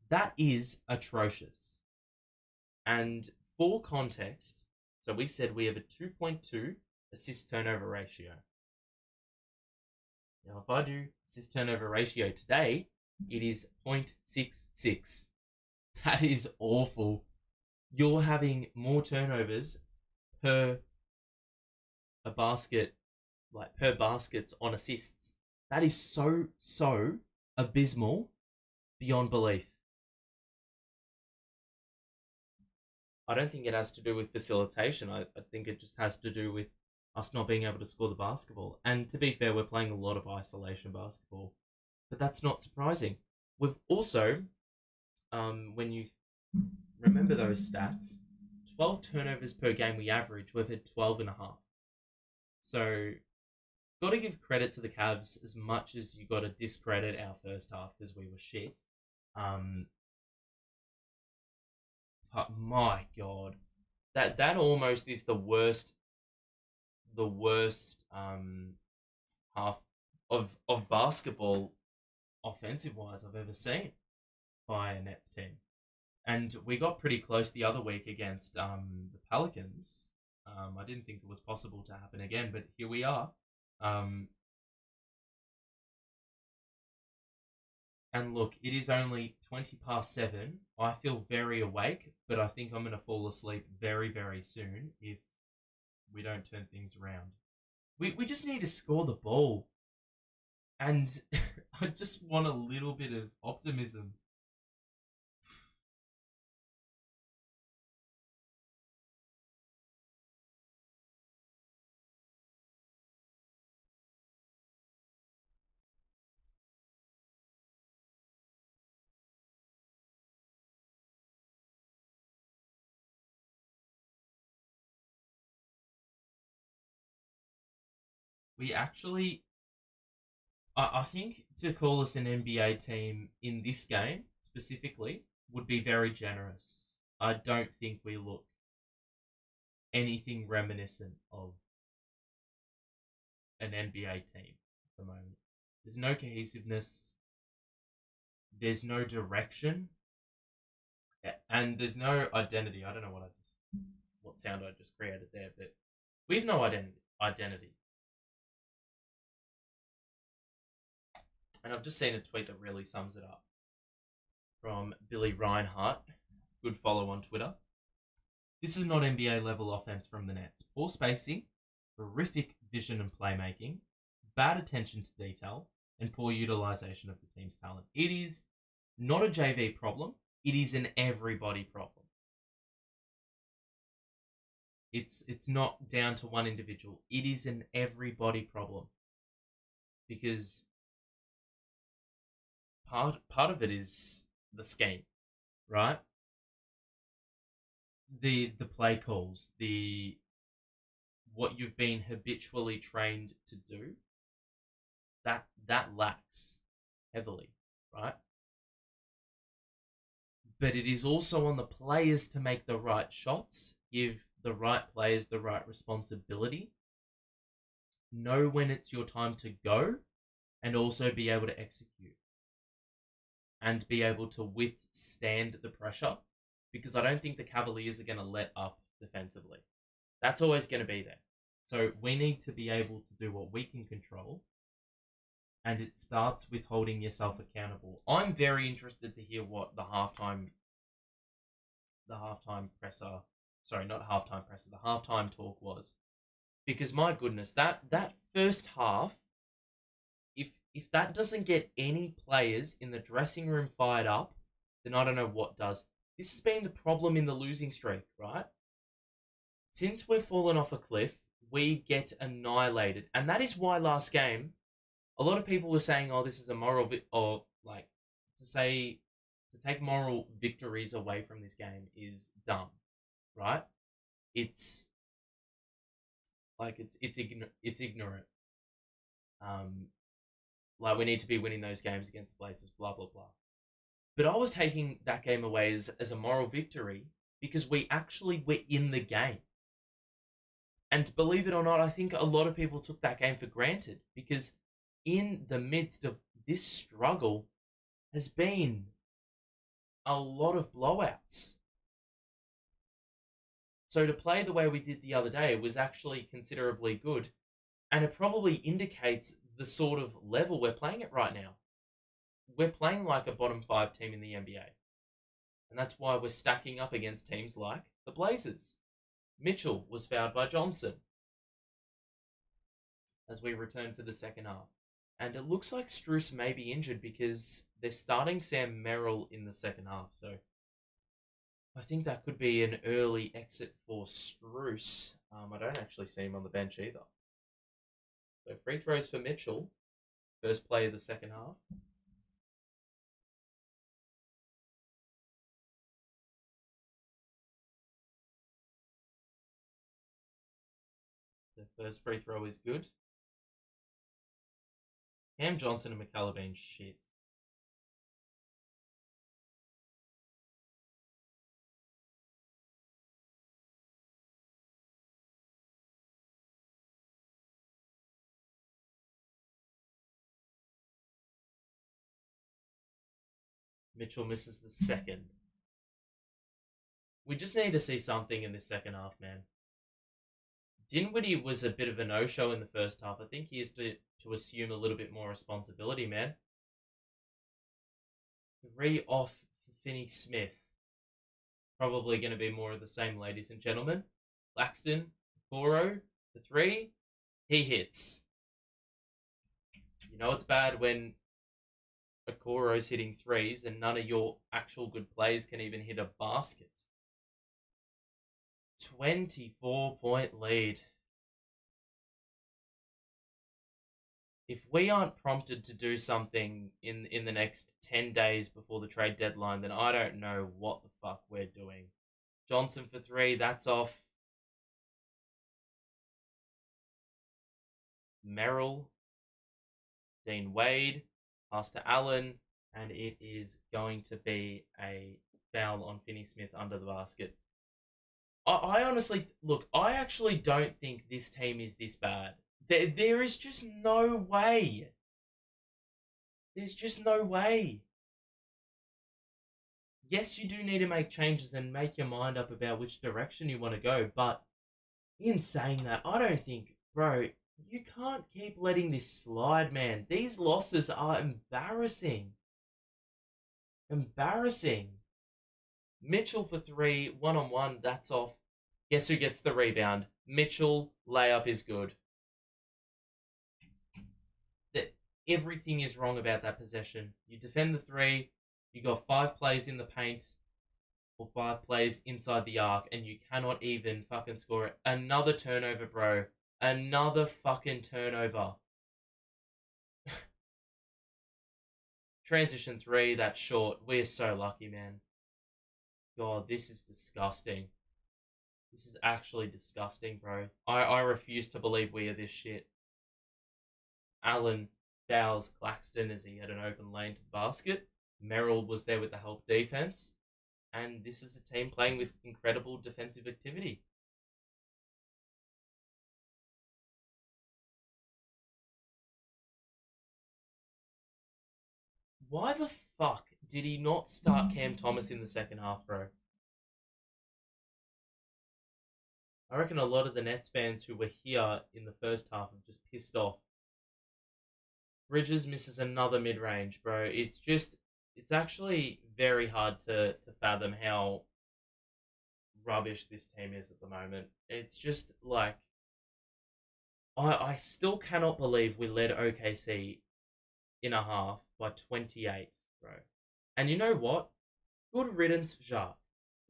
That is atrocious. And for context, so we said we have a 2.2 assist turnover ratio. Now, if I do assist turnover ratio today, it is 0.66. That is awful. You're having more turnovers per a basket, like per baskets on assists. That is so abysmal beyond belief. I don't think it has to do with facilitation. I think it just has to do with us not being able to score the basketball. And to be fair, we're playing a lot of isolation basketball. But that's not surprising. We've also, when you remember those stats, 12 turnovers per game we average, we've had 12 and a half. So, got to give credit to the Cavs as much as you got to discredit our first half because we were shit. But my God, that almost is the worst half of basketball offensive wise I've ever seen by a Nets team. And we got pretty close the other week against the Pelicans. I didn't think it was possible to happen again, but here we are. And look, it is only 20 past 7. I feel very awake, but I think I'm going to fall asleep very, very soon if we don't turn things around. We just need to score the ball. And I just want a little bit of optimism. We actually, I think to call us an NBA team in this game specifically would be very generous. I don't think we look anything reminiscent of an NBA team at the moment. There's no cohesiveness, there's no direction, and there's no identity. I don't know what sound I just created there, but we have no identity. And I've just seen a tweet that really sums it up from Billy Reinhart, good follow on Twitter. This is not NBA level offense from the Nets. Poor spacing, horrific vision and playmaking, bad attention to detail, and poor utilization of the team's talent. It is not a JV problem. It is an everybody problem. It's not down to one individual. It is an everybody problem. Because part of it is the scheme, right? The play calls, the what you've been habitually trained to do, that lacks heavily, right? But it is also on the players to make the right shots, give the right players the right responsibility, know when it's your time to go, and also be able to execute and be able to withstand the pressure, because I don't think the Cavaliers are going to let up defensively. That's always going to be there. So we need to be able to do what we can control, and it starts with holding yourself accountable. I'm very interested to hear what the halftime talk was, because my goodness, that first half, if that doesn't get any players in the dressing room fired up, then I don't know what does. This has been the problem in the losing streak, right? Since we've fallen off a cliff, we get annihilated, and that is why last game, a lot of people were saying, "Oh, this is a moral," or like to take moral victories away from this game is dumb, right? It's it's ignorant. Like we need to be winning those games against the Blazers, blah blah blah. But I was taking that game away as a moral victory because we actually were in the game. And believe it or not, I think a lot of people took that game for granted, because in the midst of this struggle has been a lot of blowouts. So to play the way we did the other day was actually considerably good, and it probably indicates the sort of level we're playing at right now. We're playing like a bottom 5 team in the NBA. And that's why we're stacking up against teams like the Blazers. Mitchell was fouled by Johnson as we return for the second half. And it looks like Strus may be injured because they're starting Sam Merrill in the second half. So I think that could be an early exit for Strus. I don't actually see him on the bench either. So free throws for Mitchell. First play of the second half. First free throw is good. Cam Johnson and Mikal have been shit. Mitchell misses the second. We just need to see something in this second half, man. Dinwiddie was a bit of a no-show in the first half. I think he has to assume a little bit more responsibility, man. 3 off for Finney Smith. Probably going to be more of the same, ladies and gentlemen. Claxton, Accor, the 3. He hits. You know it's bad when Accoro's hitting 3s and none of your actual good players can even hit a basket. 24-point lead. If we aren't prompted to do something in the next 10 days before the trade deadline, then I don't know what the fuck we're doing. Johnson for 3, that's off. Merrill, Dean Wade, pass to Allen, and it is going to be a foul on Finney Smith under the basket. I honestly, look, I actually don't think this team is this bad. There is just no way. There's just no way. Yes, you do need to make changes and make your mind up about which direction you want to go, but in saying that, I don't think, bro, you can't keep letting this slide, man. These losses are embarrassing. Embarrassing. Mitchell for 3, 1-on-1, that's off. Guess who gets the rebound? Mitchell, layup is good. Everything is wrong about that possession. You defend the 3, you got 5 players in the paint, or 5 players inside the arc, and you cannot even fucking score it. Another turnover, bro. Another fucking turnover. Transition 3, that's short. We're so lucky, man. God, this is disgusting. This is actually disgusting, bro. I refuse to believe we are this shit. Allen fouls Claxton as he had an open lane to the basket. Merrill was there with the help defense. And this is a team playing with incredible defensive activity. Why the fuck did he not start Cam Thomas in the second half, bro? I reckon a lot of the Nets fans who were here in the first half have just pissed off. Bridges misses another mid-range, bro. It's actually very hard to fathom how rubbish this team is at the moment. It's just like, I still cannot believe we led OKC in a half by 28, bro. And you know what? Good riddance, Jacques.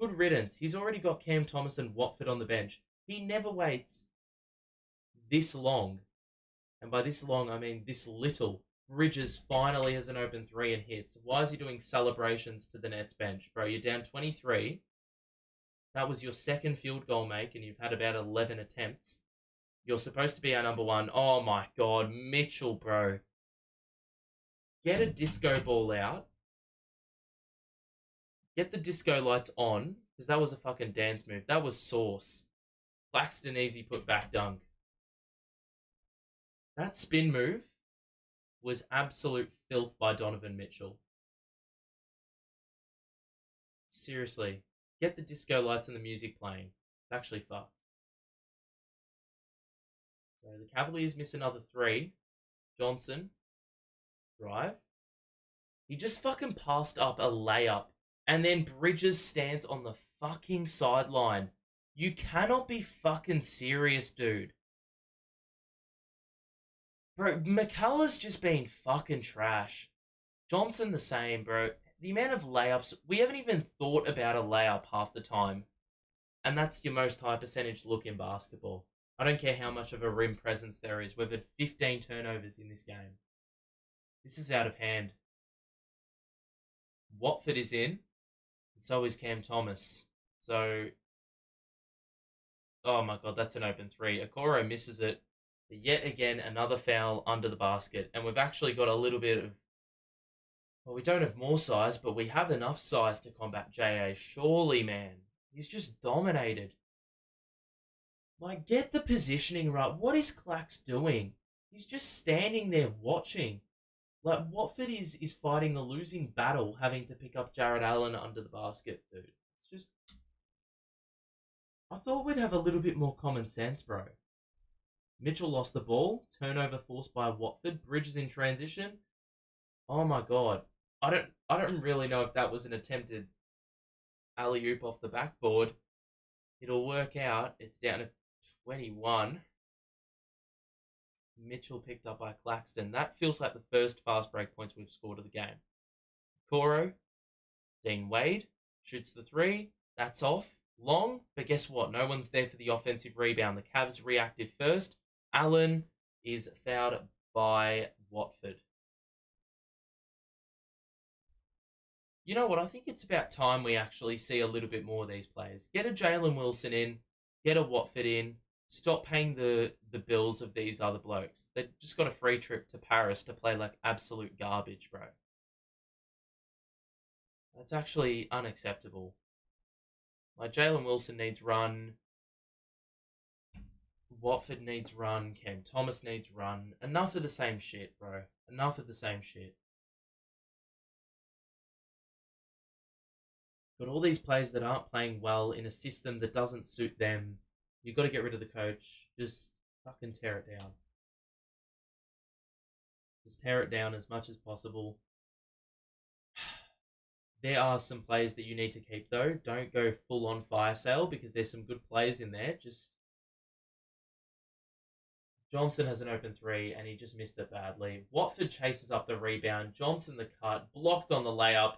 Good riddance. He's already got Cam Thomas and Watford on the bench. He never waits this long. And by this long, I mean this little. Bridges finally has an open 3 and hits. Why is he doing celebrations to the Nets bench? Bro, you're down 23. That was your second field goal make, and you've had about 11 attempts. You're supposed to be our number 1. Oh my god, Mitchell, bro. Get a disco ball out. Get the disco lights on, because that was a fucking dance move. That was sauce. Claxton easy put back dunk. That spin move was absolute filth by Donovan Mitchell. Seriously. Get the disco lights and the music playing. It's actually fucked. So the Cavaliers miss another 3. Johnson. Drive. He just fucking passed up a layup. And then Bridges stands on the fucking sideline. You cannot be fucking serious, dude. Bro, Mikal has just been fucking trash. Johnson the same, bro. The amount of layups, we haven't even thought about a layup half the time. And that's your most high percentage look in basketball. I don't care how much of a rim presence there is. We've had 15 turnovers in this game. This is out of hand. Watford is in. And so is Cam Thomas. So Oh my god, that's an open three. Okoro misses it. Yet again, another foul under the basket. And we've actually got a little bit of. Well, we don't have more size, but we have enough size to combat JA. Surely, man. He's just dominated. Like, get the positioning right. What is Clax doing? He's just standing there watching. Like, Watford is fighting a losing battle having to pick up Jarrett Allen under the basket, dude. It's just. I thought we'd have a little bit more common sense, bro. Mitchell lost the ball. Turnover forced by Watford. Bridges in transition. Oh my god. I don't really know if that was an attempted alley oop off the backboard. It'll work out. It's down to 21. Mitchell picked up by Claxton. That feels like the first fast break points we've scored of the game. Coro, Dean Wade shoots the three. That's off. Long, but guess what? No one's there for the offensive rebound. The Cavs reactive first. Allen is fouled by Watford. You know what? I think it's about time we actually see a little bit more of these players. Get a Jalen Wilson in, get a Watford in. Stop paying the bills of these other blokes. They just got a free trip to Paris to play like absolute garbage, bro. That's actually unacceptable. Like Jalen Wilson needs run. Watford needs run. Cam Thomas needs run. Enough of the same shit, bro. Enough of the same shit. Got all these players that aren't playing well in a system that doesn't suit them. You've got to get rid of the coach. Just fucking tear it down. Just tear it down as much as possible. There are some players that you need to keep though. Don't go full on fire sale because there's some good players in there. Just Johnson has an open three and he just missed it badly. Watford chases up the rebound. Johnson the cut, blocked on the layup,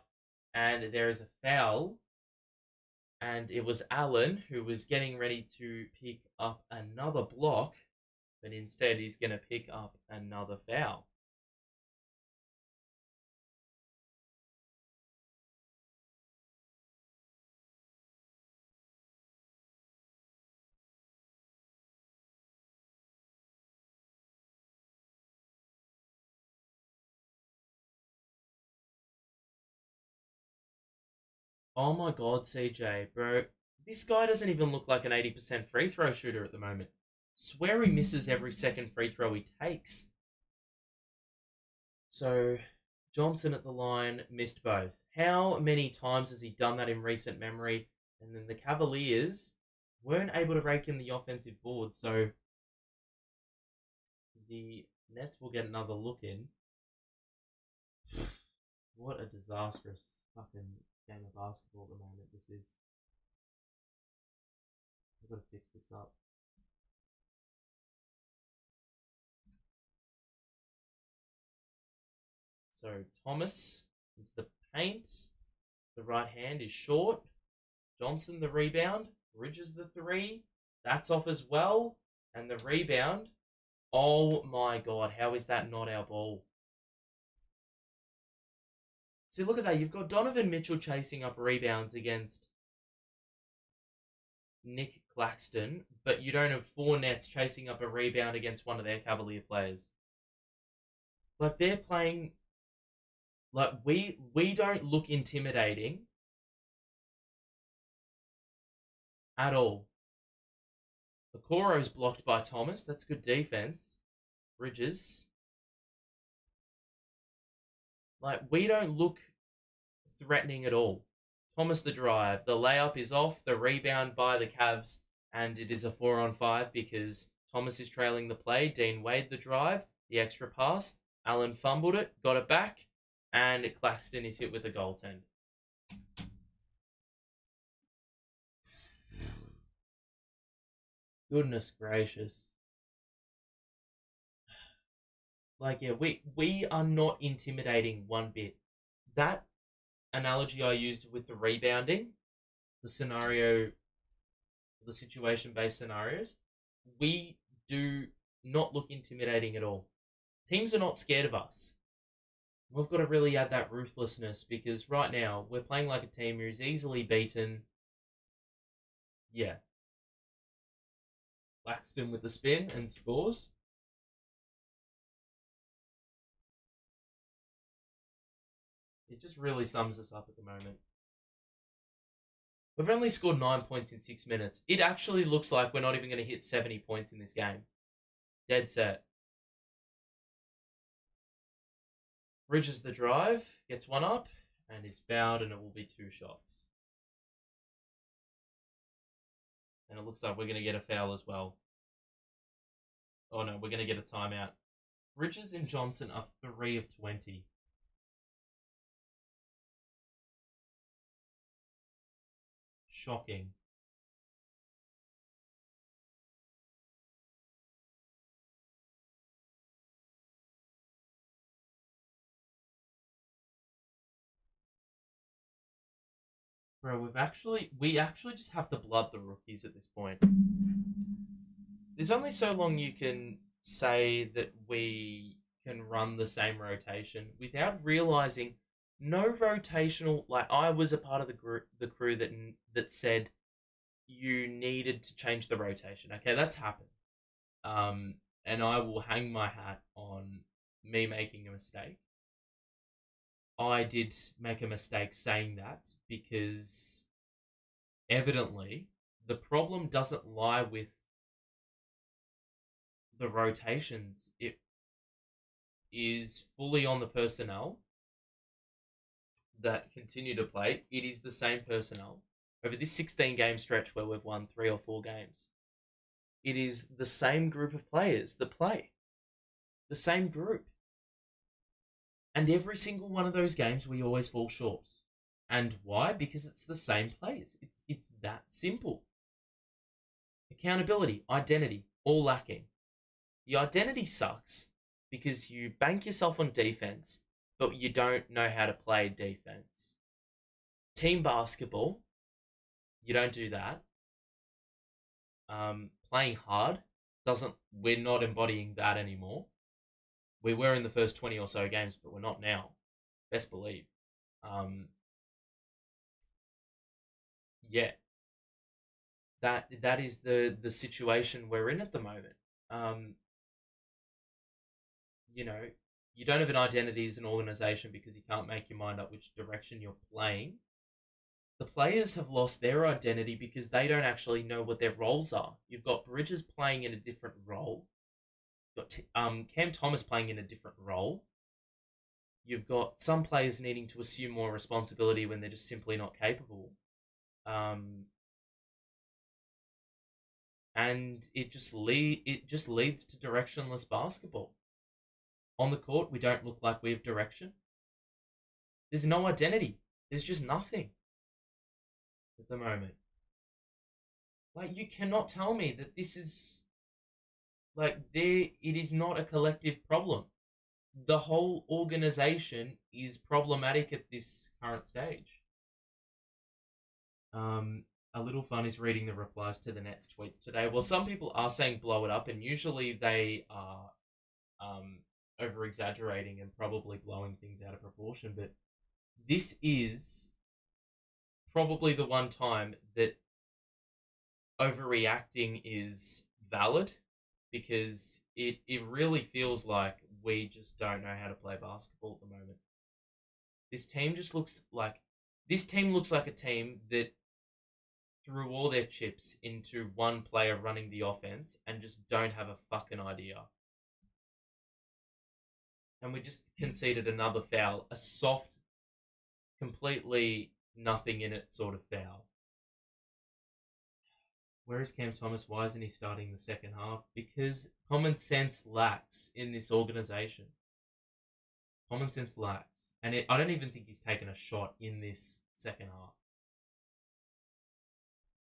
and there is a foul. And it was Allen who was getting ready to pick up another block, but instead he's going to pick up another foul. Oh my god, CJ, bro. This guy doesn't even look like an 80% free throw shooter at the moment. Swear he misses every second free throw he takes. So, Johnson at the line missed both. How many times has he done that in recent memory? And then the Cavaliers weren't able to rake in the offensive board, so the Nets will get another look in. What a disastrous fucking game of basketball at the moment this is. I've got to fix this up. So Thomas into the paint. The right hand is short. Johnson the rebound. Bridges the three. That's off as well. And the rebound. Oh my god, how is that not our ball? See, look at that. You've got Donovan Mitchell chasing up rebounds against Nic Claxton, but you don't have four Nets chasing up a rebound against one of their Cavalier players. Like they're playing like we don't look intimidating at all. Okoro's blocked by Thomas. That's good defense. Bridges. Like we don't look threatening at all. Thomas the drive. The layup is off. The rebound by the Cavs, and it is a 4-on-5 because Thomas is trailing the play. Dean Wade the drive. The extra pass. Allen fumbled it, got it back, and Claxton is hit with a goaltend. Goodness gracious. Like, yeah, we are not intimidating one bit. That analogy I used with the rebounding, the scenario, the situation based scenarios, we do not look intimidating at all. Teams are not scared of us. We've got to really add that ruthlessness because right now we're playing like a team who's easily beaten. Yeah, Claxton with the spin and scores. It just really sums us up at the moment. We've only scored 9 points in 6 minutes. It actually looks like we're not even going to hit 70 points in this game. Dead set. Bridges the drive, gets one up, and is fouled, and it will be 2 shots. And it looks like we're going to get a foul as well. Oh no, we're going to get a timeout. Bridges and Johnson are 3 of 20. Shocking. Bro, we actually just have to blood the rookies at this point. There's only so long you can say that we can run the same rotation without realizing no rotational. Like, I was a part of the crew that said you needed to change the rotation. Okay, that's happened. And I will hang my hat on me making a mistake. I did make a mistake saying that because evidently the problem doesn't lie with the rotations. It is fully on the personnel that continue to play. It is the same personnel over this 16 game stretch where we've won 3 or 4 games. It is the same group of players that play. The same group. And every single one of those games, we always fall short. And why? Because it's the same players. It's that simple. Accountability, identity, all lacking. The identity sucks because you bank yourself on defense, but you don't know how to play defense. Team basketball, you don't do that. Playing hard we're not embodying that anymore. We were in the first 20 or so games, but we're not now. Best believe. Yeah. That is the situation we're in at the moment. You know, you don't have an identity as an organization because you can't make your mind up which direction you're playing. The players have lost their identity because they don't actually know what their roles are. You've got Bridges playing in a different role. You've got Cam Thomas playing in a different role. You've got some players needing to assume more responsibility when they're just simply not capable. And it just leads to directionless basketball. On the court, we don't look like we have direction. There's no identity. There's just nothing at the moment. Like, you cannot tell me that this is it is not a collective problem. The whole organization is problematic at this current stage. A little fun is reading the replies to the Nets tweets today. Well, some people are saying blow it up, and usually they are over exaggerating and probably blowing things out of proportion. But this is probably the one time that overreacting is valid, because it really feels like we just don't know how to play basketball at the moment. This team looks like a team that threw all their chips into one player running the offense and just don't have a fucking idea. And we just conceded another foul, a soft, completely nothing in it sort of foul. Where is Cam Thomas? Why isn't he starting the second half? Because common sense lacks in this organization. Common sense lacks. And I don't even think he's taken a shot in this second half.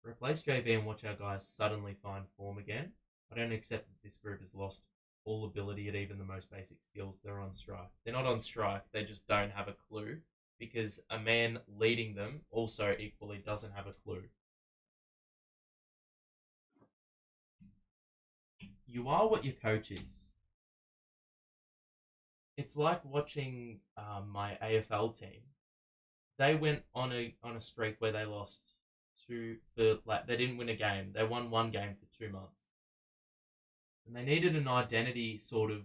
Replace JV and watch our guys suddenly find form again. I don't accept that this group has lost all ability at even the most basic skills. They're on strike. They're not on strike. They just don't have a clue, because a man leading them also equally doesn't have a clue. You are what your coach is. It's like watching my AFL team. They went on a streak where they lost they didn't win a game. They won one game for 2 months. and they needed an identity sort of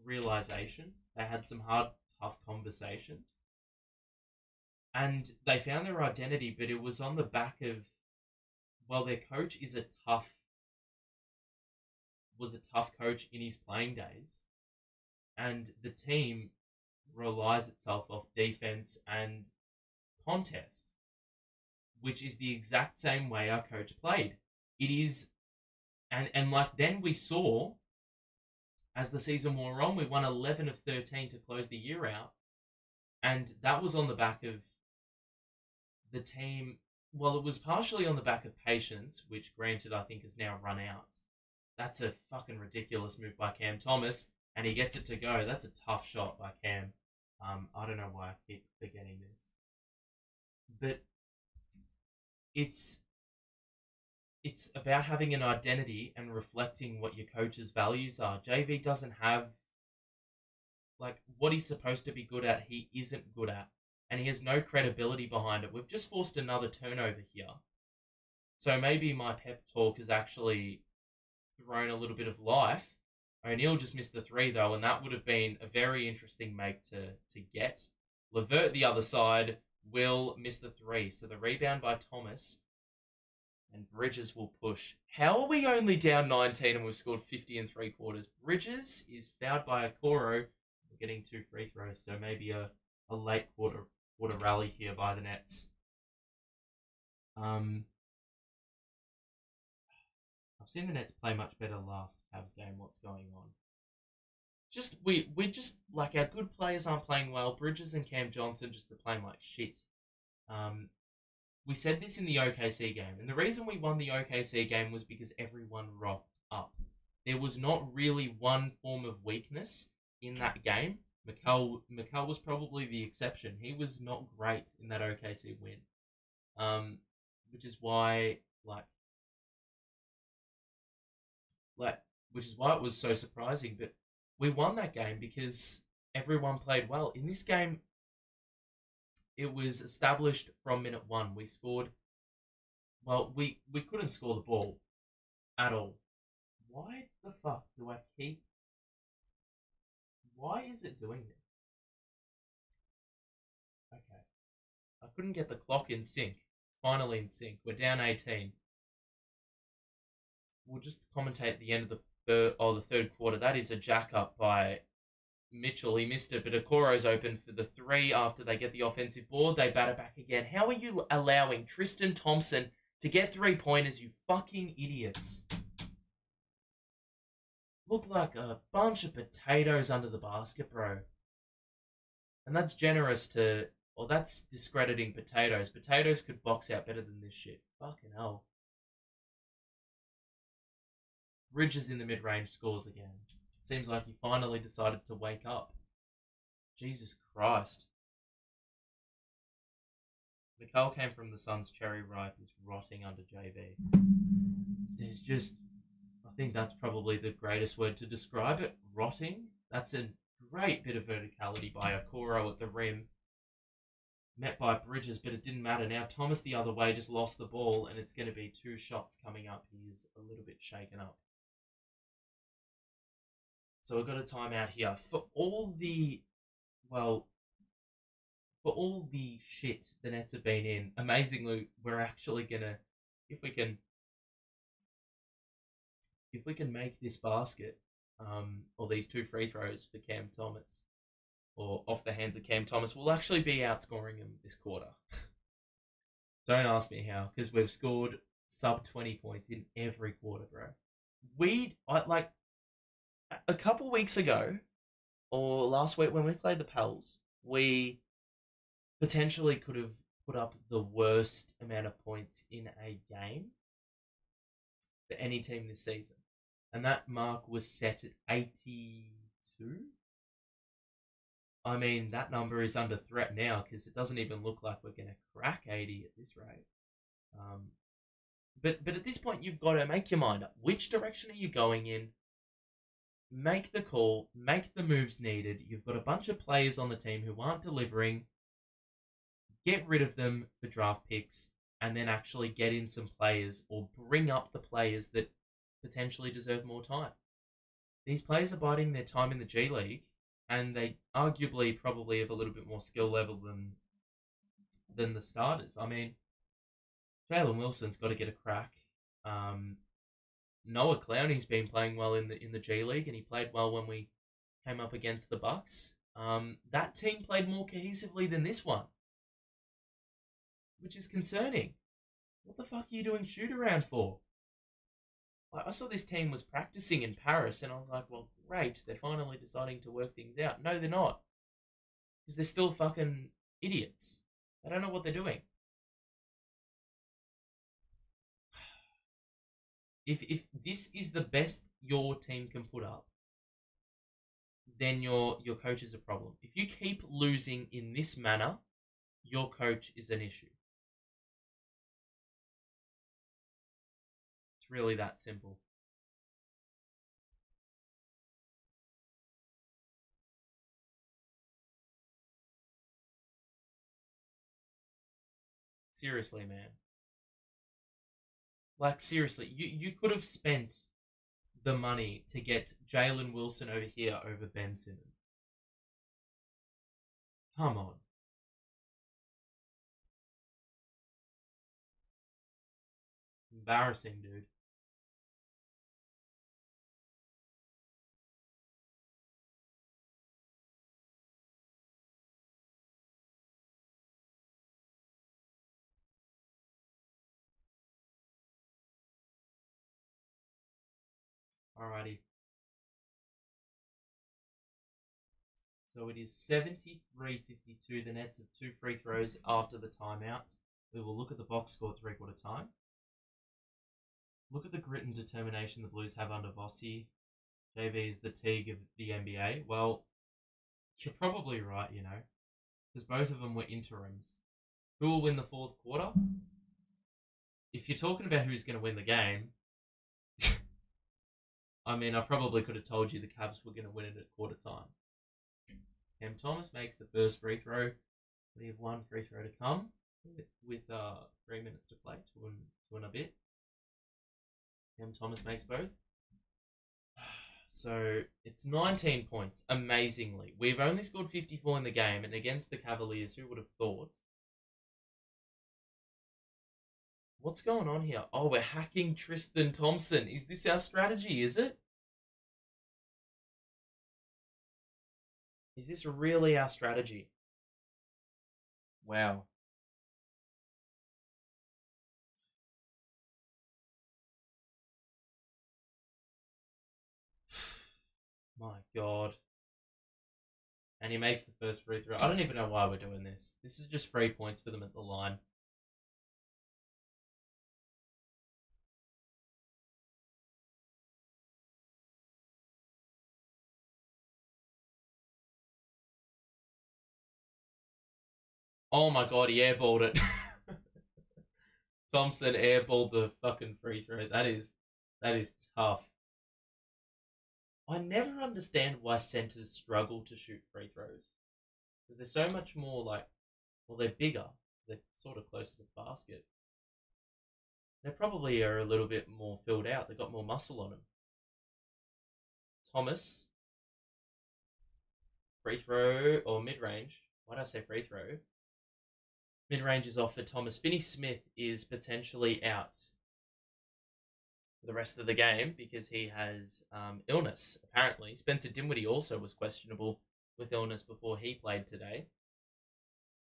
realization. They had some hard, tough conversations, and they found their identity, but it was on the back of, well, their coach was a tough coach in his playing days, and the team relies itself off defense and contest, which is the exact same way our coach played. It is, and like then we saw as the season wore on, we won 11 of 13 to close the year out, and that was on the back of the team. Well, it was partially on the back of patience, which granted I think has now run out. That's a fucking ridiculous move by Cam Thomas, and he gets it to go. That's a tough shot by Cam. I don't know why I keep forgetting this, but it's about having an identity and reflecting what your coach's values are. JV doesn't have, like, what he's supposed to be good at, he isn't good at, and he has no credibility behind it. We've just forced another turnover here, so maybe my pep talk has actually thrown a little bit of life. O'Neal just missed the three, though, and that would have been a very interesting make to get. Levert, the other side, will miss the three. So the rebound by Thomas, and Bridges will push. How are we only down 19 and we've scored 50 in 3/4? Bridges is fouled by Accor. We're getting 2 free throws, so maybe a late quarter rally here by the Nets. I've seen the Nets play much better last Cavs game. What's going on? We're just like, our good players aren't playing well. Bridges and Cam Johnson just are playing like shit. We said this in the OKC game, and the reason we won the OKC game was because everyone rocked up. There was not really one form of weakness in that game. Mikal was probably the exception. He was not great in that OKC win, which is why which is why it was so surprising. But we won that game because everyone played well. In this game, it was established from minute one. We scored. Well, we couldn't score the ball at all. Why the fuck do I keep... Why is it doing this? Okay. I couldn't get the clock in sync. It's finally in sync. We're down 18. We'll just commentate at the end of the third quarter. That is a jack up by Mitchell. He missed it, but Okoro's open for the three after they get the offensive board. They bat it back again. How are you allowing Tristan Thompson to get 3-pointers, you fucking idiots? Look like a bunch of potatoes under the basket, bro. And that's generous to... Or that's discrediting potatoes. Potatoes could box out better than this shit. Fucking hell. Bridges in the mid-range scores again. Seems like he finally decided to wake up. Jesus Christ. Mikal came from the Suns. Cherry Ripe is rotting under JV. There's just... I think that's probably the greatest word to describe it. Rotting. That's a great bit of verticality by Okoro at the rim. Met by Bridges, but it didn't matter. Now Thomas the other way just lost the ball, and it's going to be 2 shots coming up. He is a little bit shaken up. So we've got a timeout here. For all the shit the Nets have been in, amazingly, we're actually going to, if we can make this basket, or these 2 free throws for Cam Thomas, or off the hands of Cam Thomas, we'll actually be outscoring him this quarter. Don't ask me how, because we've scored sub 20 points in every quarter, bro. A couple weeks ago, or last week when we played the Pels, we potentially could have put up the worst amount of points in a game for any team this season. And that mark was set at 82. I mean, that number is under threat now because it doesn't even look like we're going to crack 80 at this rate. But at this point, you've got to make your mind up. Which direction are you going in? Make the call. Make the moves needed. You've got a bunch of players on the team who aren't delivering. Get rid of them for draft picks and then actually get in some players or bring up the players that potentially deserve more time. These players are biding their time in the G League, and they arguably probably have a little bit more skill level than the starters. I mean, Jalen Wilson's got to get a crack. Um, Noah Clowney's been playing well in the G League, and he played well when we came up against the Bucks. That team played more cohesively than this one, which is concerning. What the fuck are you doing shoot around for? I saw this team was practicing in Paris, and I was like, well, great, they're finally deciding to work things out. No, they're not, because they're still fucking idiots. They don't know what they're doing. If this is the best your team can put up, then your coach is a problem. If you keep losing in this manner, your coach is an issue. It's really that simple. Seriously, man. Like seriously, you could have spent the money to get Jalen Wilson over here over Ben Simmons. Come on. Embarrassing, dude. Alrighty. So it is 73-52. The Nets have two free throws after the timeouts. We will look at the box score three-quarter time. Look at the grit and determination the Blues have under Vossi. JV is the Teague of the NBA. Well, you're probably right, because both of them were interims. Who will win the fourth quarter? If you're talking about who's going to win the game, I mean, I probably could have told you the Cavs were going to win it at quarter time. Cam Thomas makes the first free throw. We have one free throw to come with 3 minutes to play, two and a bit. Cam Thomas makes both. So it's 19 points, amazingly. We've only scored 54 in the game, and against the Cavaliers, who would have thought? What's going on here? Oh, we're hacking Tristan Thompson. Is this our strategy, is it? Is this really our strategy? Wow. My God. And he makes the first free throw. I don't even know why we're doing this. This is just 3 points for them at the line. Oh my God, he airballed it. Thompson airballed the fucking free throw. That is tough. I never understand why centers struggle to shoot free throws. Because they're so much more like, well, they're bigger. They're sort of closer to the basket. They probably are a little bit more filled out. They've got more muscle on them. Thomas, free throw or mid range. Why did I say free throw? Mid range is off for Thomas. Finney Smith is potentially out for the rest of the game because he has illness, apparently. Spencer Dinwiddie also was questionable with illness before he played today.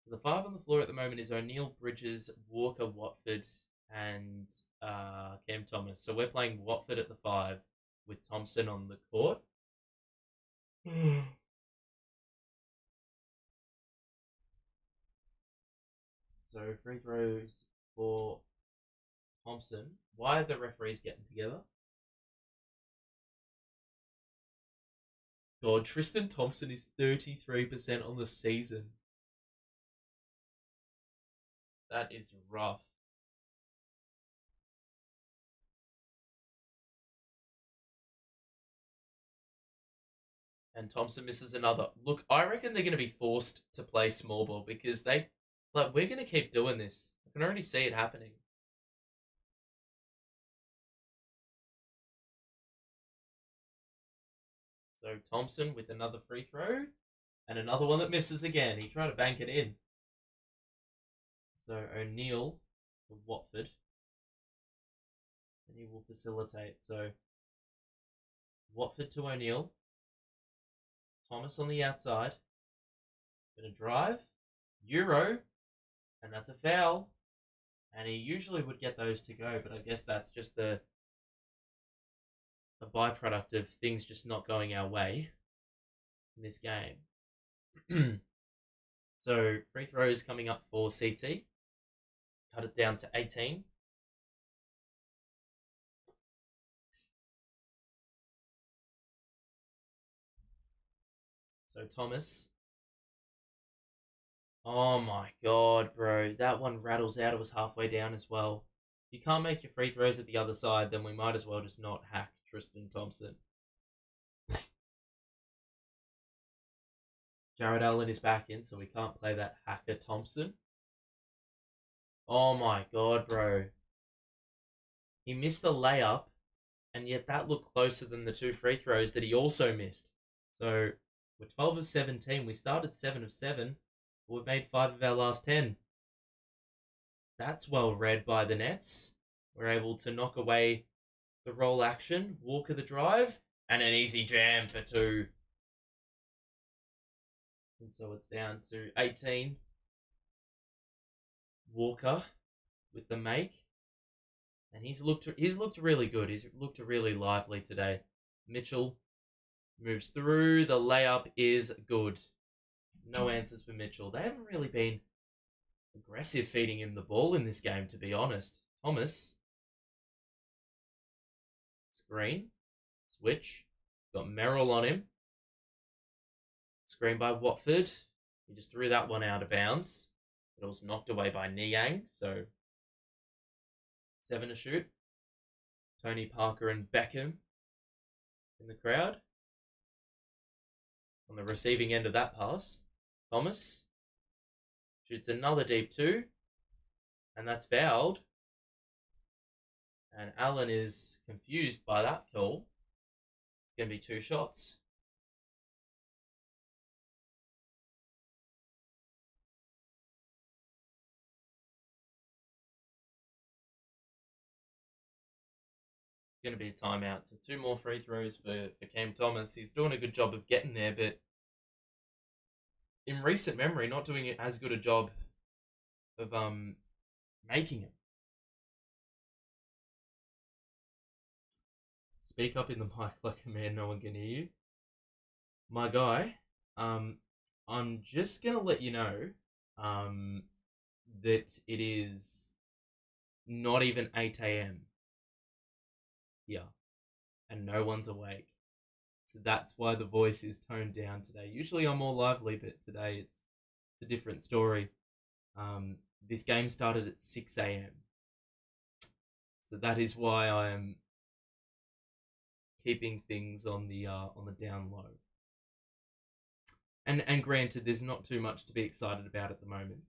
So the five on the floor at the moment is O'Neal, Bridges, Walker, Watford, and Cam Thomas. So we're playing Watford at the five with Thompson on the court. So free throws for Thompson. Why are the referees getting together? God, Tristan Thompson is 33% on the season. That is rough. And Thompson misses another. Look, I reckon they're going to be forced to play small ball because we're going to keep doing this. I can already see it happening. So Thompson with another free throw. And another one that misses again. He tried to bank it in. So O'Neal for Watford. And he will facilitate. So Watford to O'Neal. Thomas on the outside. Gonna drive. Euro. And that's a foul. And he usually would get those to go, but I guess that's just a byproduct of things just not going our way in this game. So free throws coming up for CT. Cut it down to 18. So Thomas. Oh my god, bro. That one rattles out. It was halfway down as well. If you can't make your free throws at the other side, then we might as well just not hack Tristan Thompson. Jarrett Allen is back in, so we can't play that hacker Thompson. Oh my god, bro. He missed the layup, and yet that looked closer than the 2 free throws that he also missed. So we're 12 of 17. We started 7 of 7. But we've made 5 of our last 10. That's well read by the Nets. We're able to knock away the roll action, Walker the drive, and an easy jam for 2. And so it's down to 18. Walker with the make. And he's looked really good. He's looked really lively today. Mitchell moves through. The layup is good. No answers for Mitchell. They haven't really been aggressive feeding him the ball in this game, to be honest. Thomas. Screen. Switch. Got Merrill on him. Screen by Watford. He just threw that one out of bounds. But it was knocked away by Niang. So 7 to shoot. Tony Parker and Beckham in the crowd. On the receiving end of that pass. Thomas shoots another deep 2. And that's fouled. And Allen is confused by that call. It's going to be 2 shots. Going to be a timeout. So 2 more free throws for Cam Thomas. He's doing a good job of getting there, but in recent memory, not doing as good a job of making them. Speak up in the mic like a man, no one can hear you. My guy, I'm just going to let you know that it is not even 8 a.m. here, and no one's awake. So that's why the voice is toned down today. Usually I'm more lively, but today it's a different story. This game started at 6 a.m. So that is why I am keeping things on the down low. And granted, there's not too much to be excited about at the moment.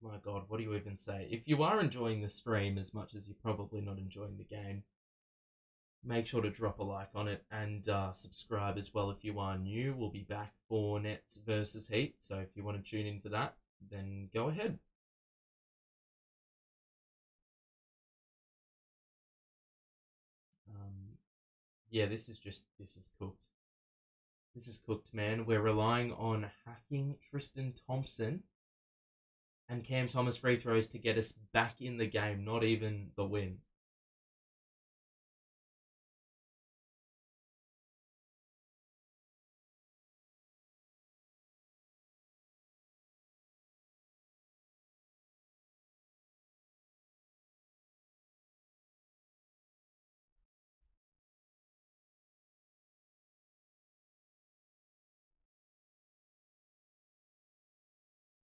My God, what do you even say? If you are enjoying the stream as much as you're probably not enjoying the game, make sure to drop a like on it and subscribe as well if you are new. We'll be back for Nets versus Heat, so if you want to tune in for that, then go ahead. Yeah, this is cooked. This is cooked, man. We're relying on hacking Tristan Thompson and Cam Thomas free throws to get us back in the game, not even the win.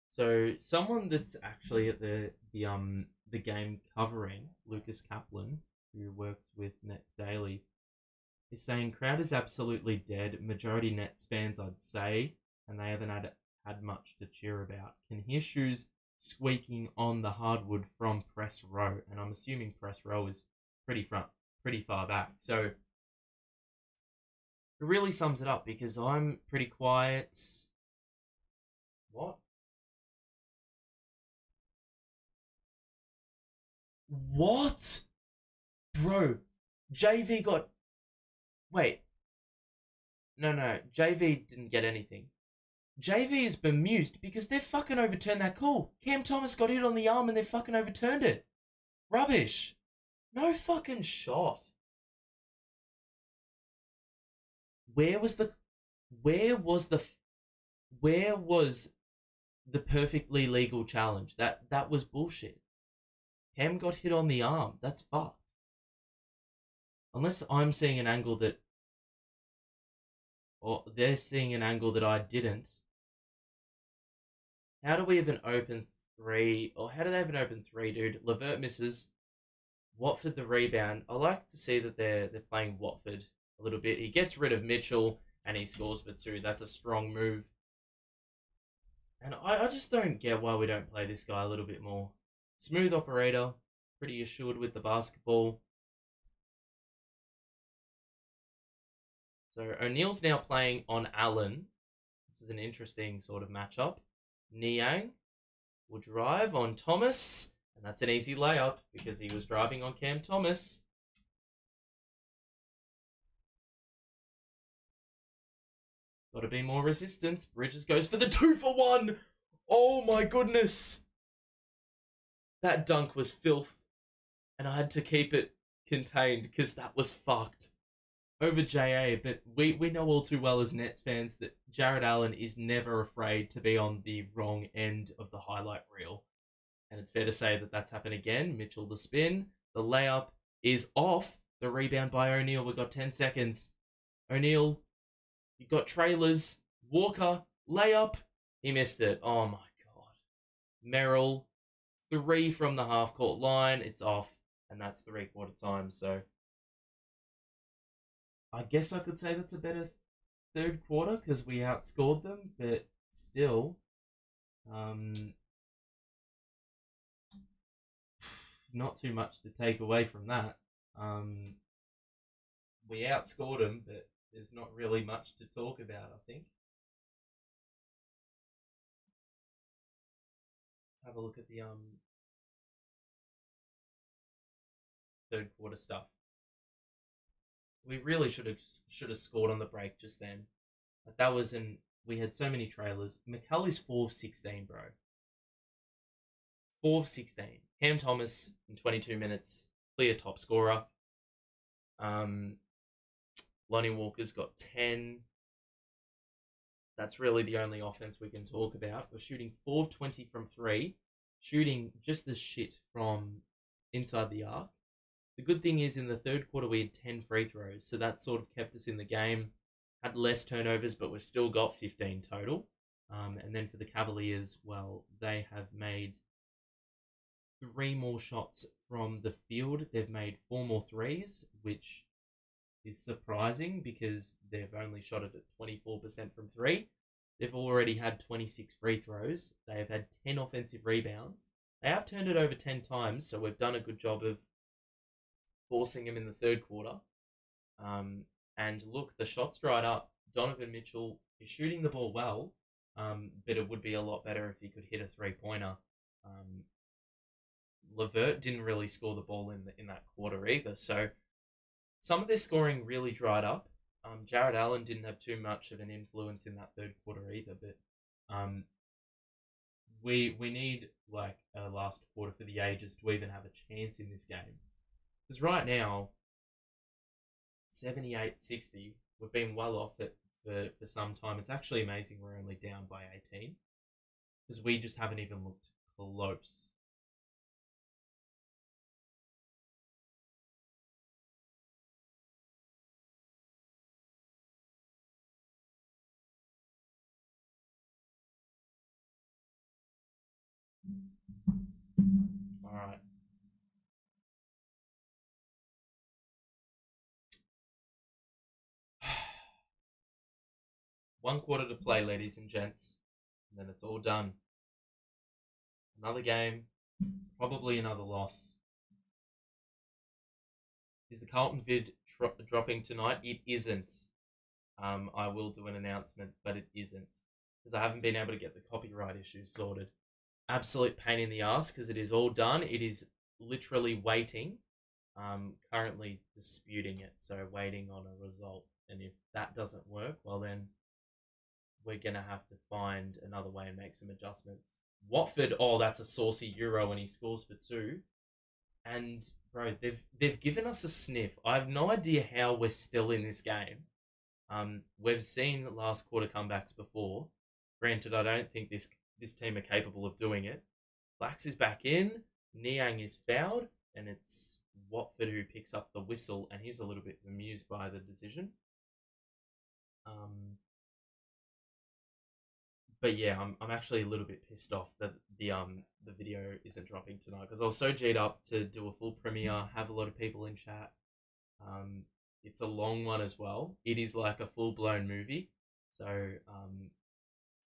So someone that's actually at the game covering, Lucas Kaplan, who works with Nets Daily, is saying crowd is absolutely dead. Majority Nets fans, I'd say, and they haven't had much to cheer about. Can hear shoes squeaking on the hardwood from press row, and I'm assuming press row is pretty far back. So it really sums it up because I'm pretty quiet. What? What? Bro, JV got. Wait. No. JV didn't get anything. JV is bemused because they've fucking overturned that call. Cam Thomas got hit on the arm and they fucking overturned it. Rubbish. No fucking shot. Where was the. Where was the. Where was the perfectly legal challenge? That was bullshit. Cam got hit on the arm. That's fucked. Unless I'm seeing an angle that. Or they're seeing an angle that I didn't. How do we even open three? Or how do they even open three, dude? Levert misses. Watford the rebound. I like to see that they're playing Watford a little bit. He gets rid of Mitchell and he scores for two. That's a strong move. And I just don't get why we don't play this guy a little bit more. Smooth operator, pretty assured with the basketball. So O'Neal's now playing on Allen. This is an interesting sort of matchup. Niang will drive on Thomas, and that's an easy layup because he was driving on Cam Thomas. Got to be more resistance. Bridges goes for the 2-for-1. Oh my goodness. That dunk was filth, and I had to keep it contained because that was fucked. Over JA, but we know all too well as Nets fans that Jarrett Allen is never afraid to be on the wrong end of the highlight reel. And it's fair to say that that's happened again. Mitchell the spin. The layup is off. The rebound by O'Neal. We've got 10 seconds. O'Neal, you've got trailers. Walker, layup. He missed it. Oh my god. Merrill, 3 from the half-court line. It's off. And that's 3/4 time, so... I guess I could say that's a better third quarter because we outscored them, but still, not too much to take away from that. We outscored them, but there's not really much to talk about, I think. Let's have a look at the third quarter stuff. We really should have scored on the break just then. But that was we had so many trailers. Mikal is 4 of 16, bro. 4 of 16. Cam Thomas in 22 minutes, clear top scorer. Lonnie Walker's got 10. That's really the only offense we can talk about. We're shooting 4 of 20 from 3, shooting just the shit from inside the arc. The good thing is in the third quarter we had 10 free throws, so that sort of kept us in the game. Had less turnovers, but we've still got 15 total. And then for the Cavaliers, well, they have made 3 more shots from the field. They've made 4 more threes, which is surprising because they've only shot it at 24% from 3. They've already had 26 free throws. They have had 10 offensive rebounds. They have turned it over 10 times, so we've done a good job of forcing him in the third quarter. And look, the shots dried up. Donovan Mitchell is shooting the ball well, but it would be a lot better if he could hit a 3-pointer. Levert didn't really score the ball in that quarter either, so some of their scoring really dried up. Jarrett Allen didn't have too much of an influence in that third quarter either, but we need like a last quarter for the ages to even have a chance in this game. Because right now, 78-60, we've been well off it for some time. It's actually amazing we're only down by 18. Because we just haven't even looked close. Alright. One quarter to play, ladies and gents. And then it's all done. Another game, probably another loss. Is the Carlton vid dropping tonight? It isn't. I will do an announcement, but it isn't because I haven't been able to get the copyright issues sorted. Absolute pain in the ass because it is all done. It is literally waiting. Currently disputing it, so waiting on a result. And if that doesn't work, well then we're gonna have to find another way and make some adjustments. Watford, oh, that's a saucy Euro, and he scores for two. And bro, they've given us a sniff. I have no idea how we're still in this game. We've seen last quarter comebacks before. Granted, I don't think this team are capable of doing it. Flax is back in. Niang is fouled, and it's Watford who picks up the whistle, and he's a little bit amused by the decision. But yeah, I'm actually a little bit pissed off that the video isn't dropping tonight because I was so G'd up to do a full premiere, have a lot of people in chat. It's a long one as well. It is like a full blown movie, so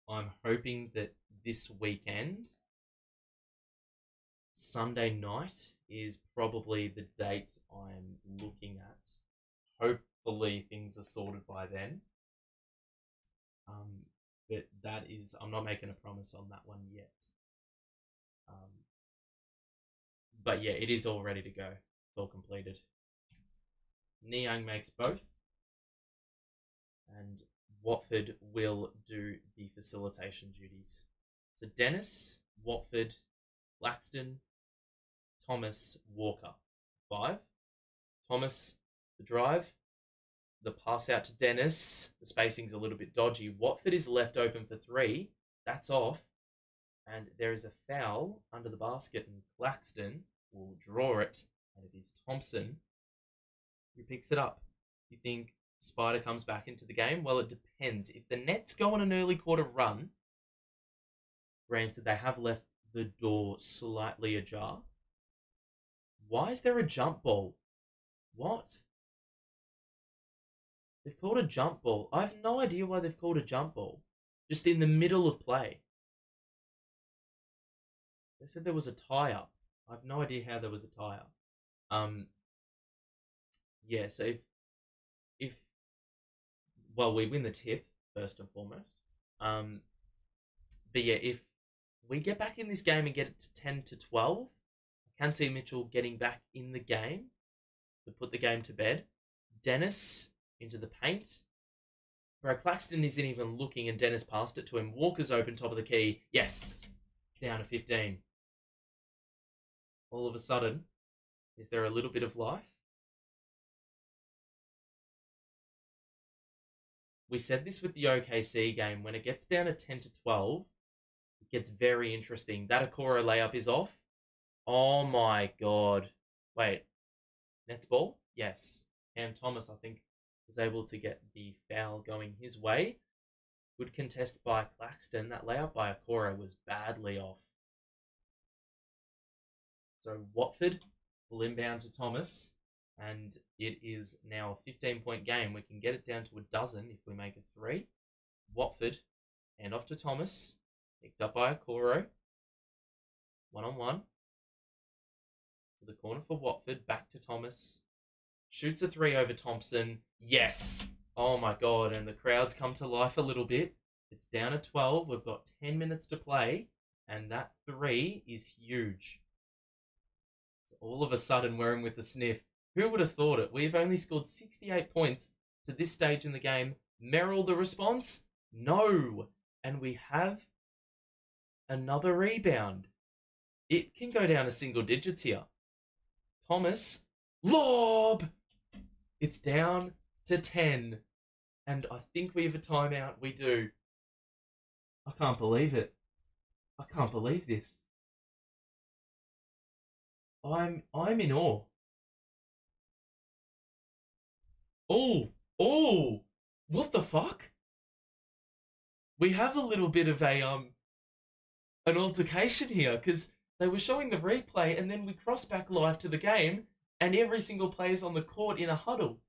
I'm hoping that this weekend, Sunday night, is probably the date I'm looking at. Hopefully things are sorted by then. But that is, I'm not making a promise on that one yet. But yeah, it is all ready to go. It's all completed. Niang makes both, and Watford will do the facilitation duties. So Dennis, Watford, Claxton, Thomas, Walker. 5. Thomas, the drive. The pass out to Dennis. The spacing's a little bit dodgy. Watford is left open for 3. That's off. And there is a foul under the basket, and Claxton will draw it. And it is Thompson who picks it up. You think Spider comes back into the game? Well, it depends. If the Nets go on an early quarter run, granted they have left the door slightly ajar. Why is there a jump ball? What? They've called a jump ball. I have no idea why they've called a jump ball. Just in the middle of play. They said there was a tie-up. I have no idea how there was a tie-up. Yeah, so if well, we win the tip, first and foremost. But yeah, if we get back in this game and get it to 10-12, I can see Mitchell getting back in the game to put the game to bed. Dennis into the paint. Bro, Claxton isn't even looking, and Dennis passed it to him. Walker's open, top of the key. Yes! Down to 15. All of a sudden, is there a little bit of life? We said this with the OKC game. When it gets down to 10-12, it gets very interesting. That Accor layup is off. Oh my god. Wait. Nets ball? Yes. And Thomas, I think, was able to get the foul going his way. Good contest by Claxton. That layup by Accor was badly off. So Watford will inbound to Thomas, and it is now a 15-point game. We can get it down to a dozen if we make a 3. Watford, hand off to Thomas, picked up by Accor. 1-on-1. To the corner for Watford, back to Thomas. Shoots a 3 over Thompson. Yes! Oh my god, and the crowds come to life a little bit. It's down to 12. We've got 10 minutes to play, and that 3 is huge. So all of a sudden, we're in with the sniff. Who would have thought it? We've only scored 68 points to this stage in the game. Merrill the response? No! And we have another rebound. It can go down to single digits here. Thomas, lob! It's down to 10. And I think we have a timeout. We do. I can't believe it. I can't believe this. I'm in awe. Oh, what the fuck? We have a little bit of an altercation here because they were showing the replay and then we cross back live to the game and every single player's on the court in a huddle.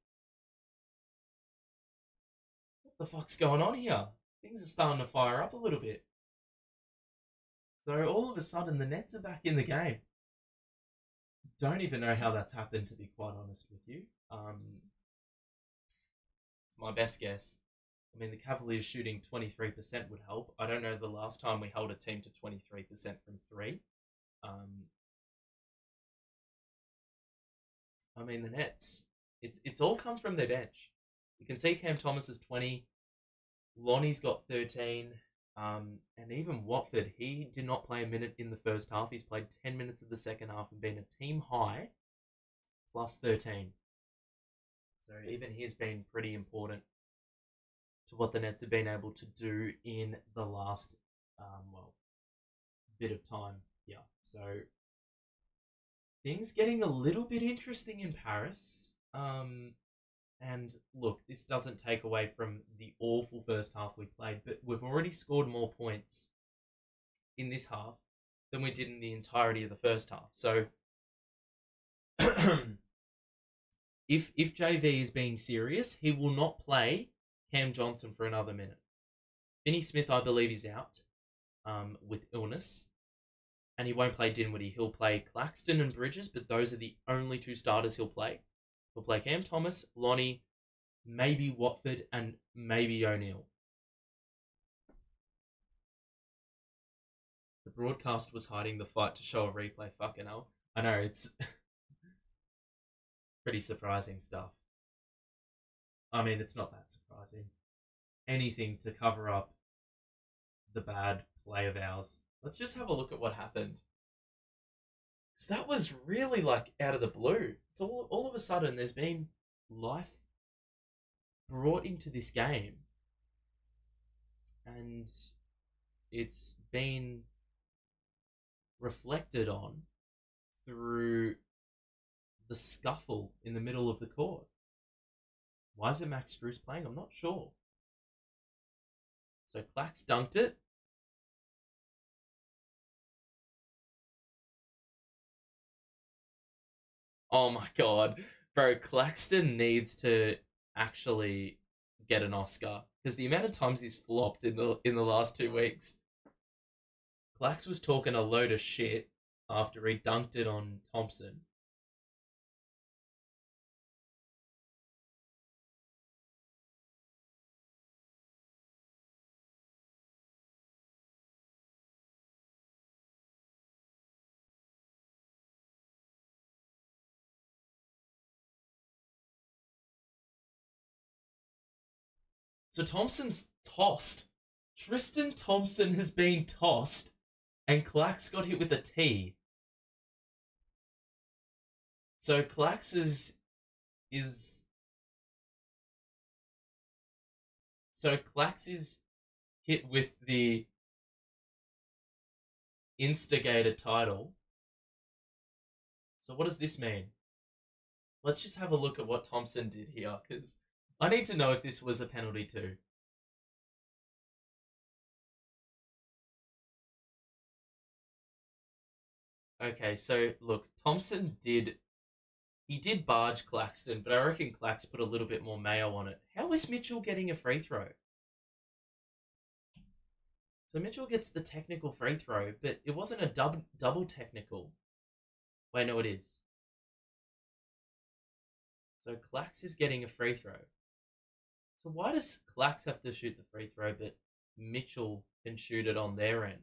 What the fuck's going on here? Things are starting to fire up a little bit. So all of a sudden, the Nets are back in the game. Don't even know how that's happened, to be quite honest with you. It's my best guess. I mean, the Cavaliers shooting 23% would help. I don't know the last time we held a team to 23% from three. I mean, the Nets, it's all come from their bench. You can see Cam Thomas is 20, Lonnie's got 13, and even Watford, he did not play a minute in the first half. He's played 10 minutes of the second half and been a team high plus 13. So even he's been pretty important to what the Nets have been able to do in the last, bit of time here. So things getting a little bit interesting in Paris. And look, this doesn't take away from the awful first half we played, but we've already scored more points in this half than we did in the entirety of the first half. So if JV is being serious, he will not play Cam Johnson for another minute. Finney Smith, I believe, is out with illness, and he won't play Dinwiddie. He'll play Claxton and Bridges, but those are the only two starters he'll play. He'll play Cam Thomas, Lonnie, maybe Watford, and maybe O'Neal. The broadcast was hiding the fight to show a replay. Fucking hell. I know, it's pretty surprising stuff. I mean, it's not that surprising. Anything to cover up the bad play of ours. Let's just have a look at what happened. Because that was really like out of the blue. It's all of a sudden there's been life brought into this game. And it's been reflected on through the scuffle in the middle of the court. Why is it Max Strus playing? I'm not sure. So Clax dunked it. Oh my god. Bro, Claxton needs to actually get an Oscar. Because the amount of times he's flopped in the last 2 weeks. Clax was talking a load of shit after he dunked it on Thompson. So Thompson's tossed. Tristan Thompson has been tossed, and Clax got hit with a T. So Clax is so Clax is hit with the instigator title. So what does this mean? Let's just have a look at what Thompson did here, because I need to know if this was a penalty too. Okay, so look, Thompson did barge Claxton, but I reckon Clax put a little bit more mayo on it. How is Mitchell getting a free throw? So Mitchell gets the technical free throw, but it wasn't a double technical. Wait, no, it is. So Clax is getting a free throw. So why does Clax have to shoot the free throw, but Mitchell can shoot it on their end?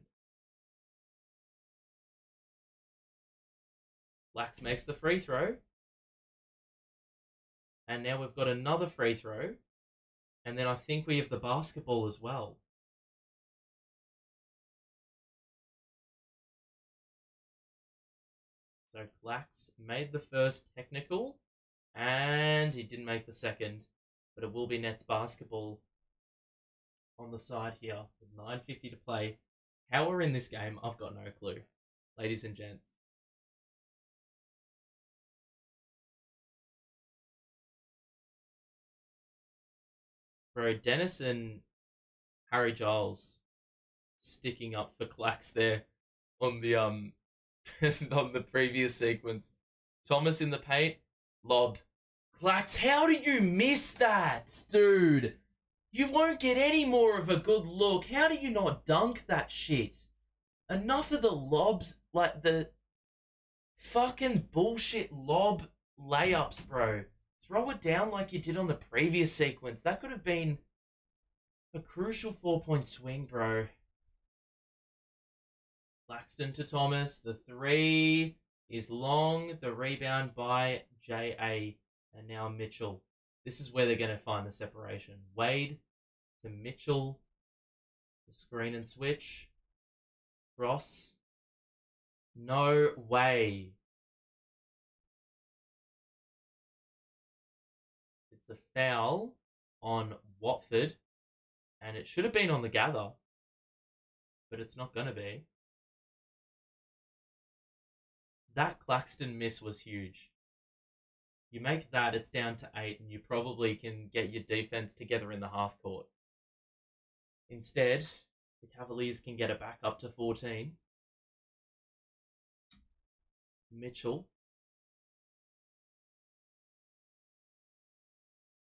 Clax makes the free throw. And now we've got another free throw. And then I think we have the basketball as well. So Clax made the first technical. And he didn't make the second. But it will be Nets basketball on the side here with 9:50 to play. How we're in this game, I've got no clue. Ladies and gents. Bro, Dennis and Harry Giles sticking up for Clax there on the on the previous sequence. Thomas in the paint, lob. Clax, how do you miss that, dude? You won't get any more of a good look. How do you not dunk that shit? Enough of the lobs, like the fucking bullshit lob layups, bro. Throw it down like you did on the previous sequence. That could have been a crucial 4-point swing, bro. Claxton to Thomas. The three is long. The rebound by J.A. And now Mitchell. This is where they're going to find the separation. Wade to Mitchell. The screen and switch. Cross. No way. It's a foul on Watford. And it should have been on the gather. But it's not going to be. That Claxton miss was huge. You make that, it's down to 8, and you probably can get your defense together in the half court. Instead, the Cavaliers can get it back up to 14. Mitchell.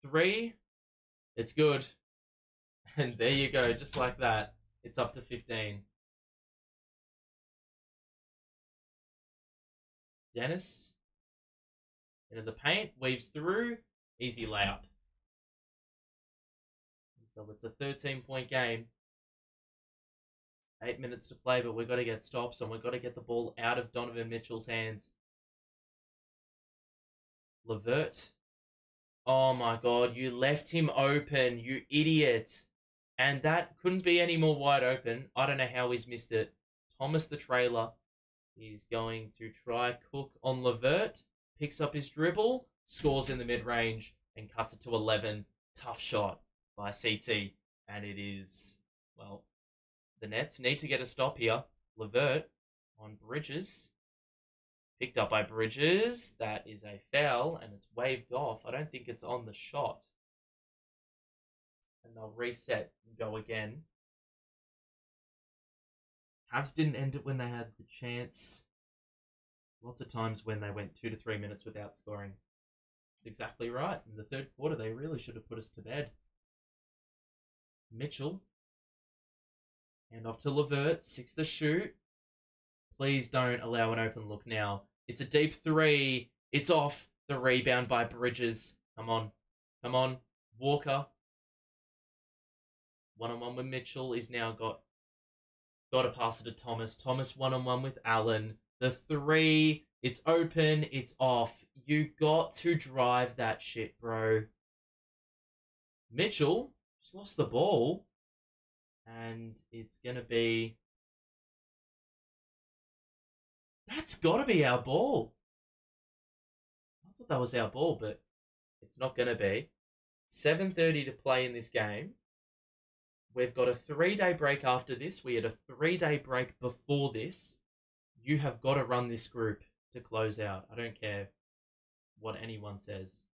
3. It's good. And there you go, just like that. It's up to 15. Dennis. Into the paint, weaves through. Easy layup. So it's a 13-point game. 8 minutes to play, but we've got to get stops and we've got to get the ball out of Donovan Mitchell's hands. Levert. Oh my god, you left him open, you idiot. And that couldn't be any more wide open. I don't know how he's missed it. Thomas the trailer. He's going to try cook on Levert. Picks up his dribble. Scores in the mid-range. And cuts it to 11. Tough shot by CT. And it is, well, the Nets need to get a stop here. Levert on Bridges. Picked up by Bridges. That is a foul. And it's waved off. I don't think it's on the shot. And they'll reset and go again. Cavs didn't end it when they had the chance. Lots of times when they went 2 to 3 minutes without scoring. That's exactly right. In the third quarter, they really should have put us to bed. Mitchell. Hand off to Levert. 6 to shoot. Please don't allow an open look now. It's a deep 3. It's off. The rebound by Bridges. Come on. Come on. Walker. One-on-one with Mitchell. He's now got to pass it to Thomas. Thomas one-on-one with Allen. The 3, it's open, it's off. You got to drive that shit, bro. Mitchell just lost the ball. And it's going to be... That's got to be our ball. I thought that was our ball, but it's not going to be. 7:30 to play in this game. We've got a 3-day break after this. We had a 3-day break before this. You have got to run this group to close out. I don't care what anyone says.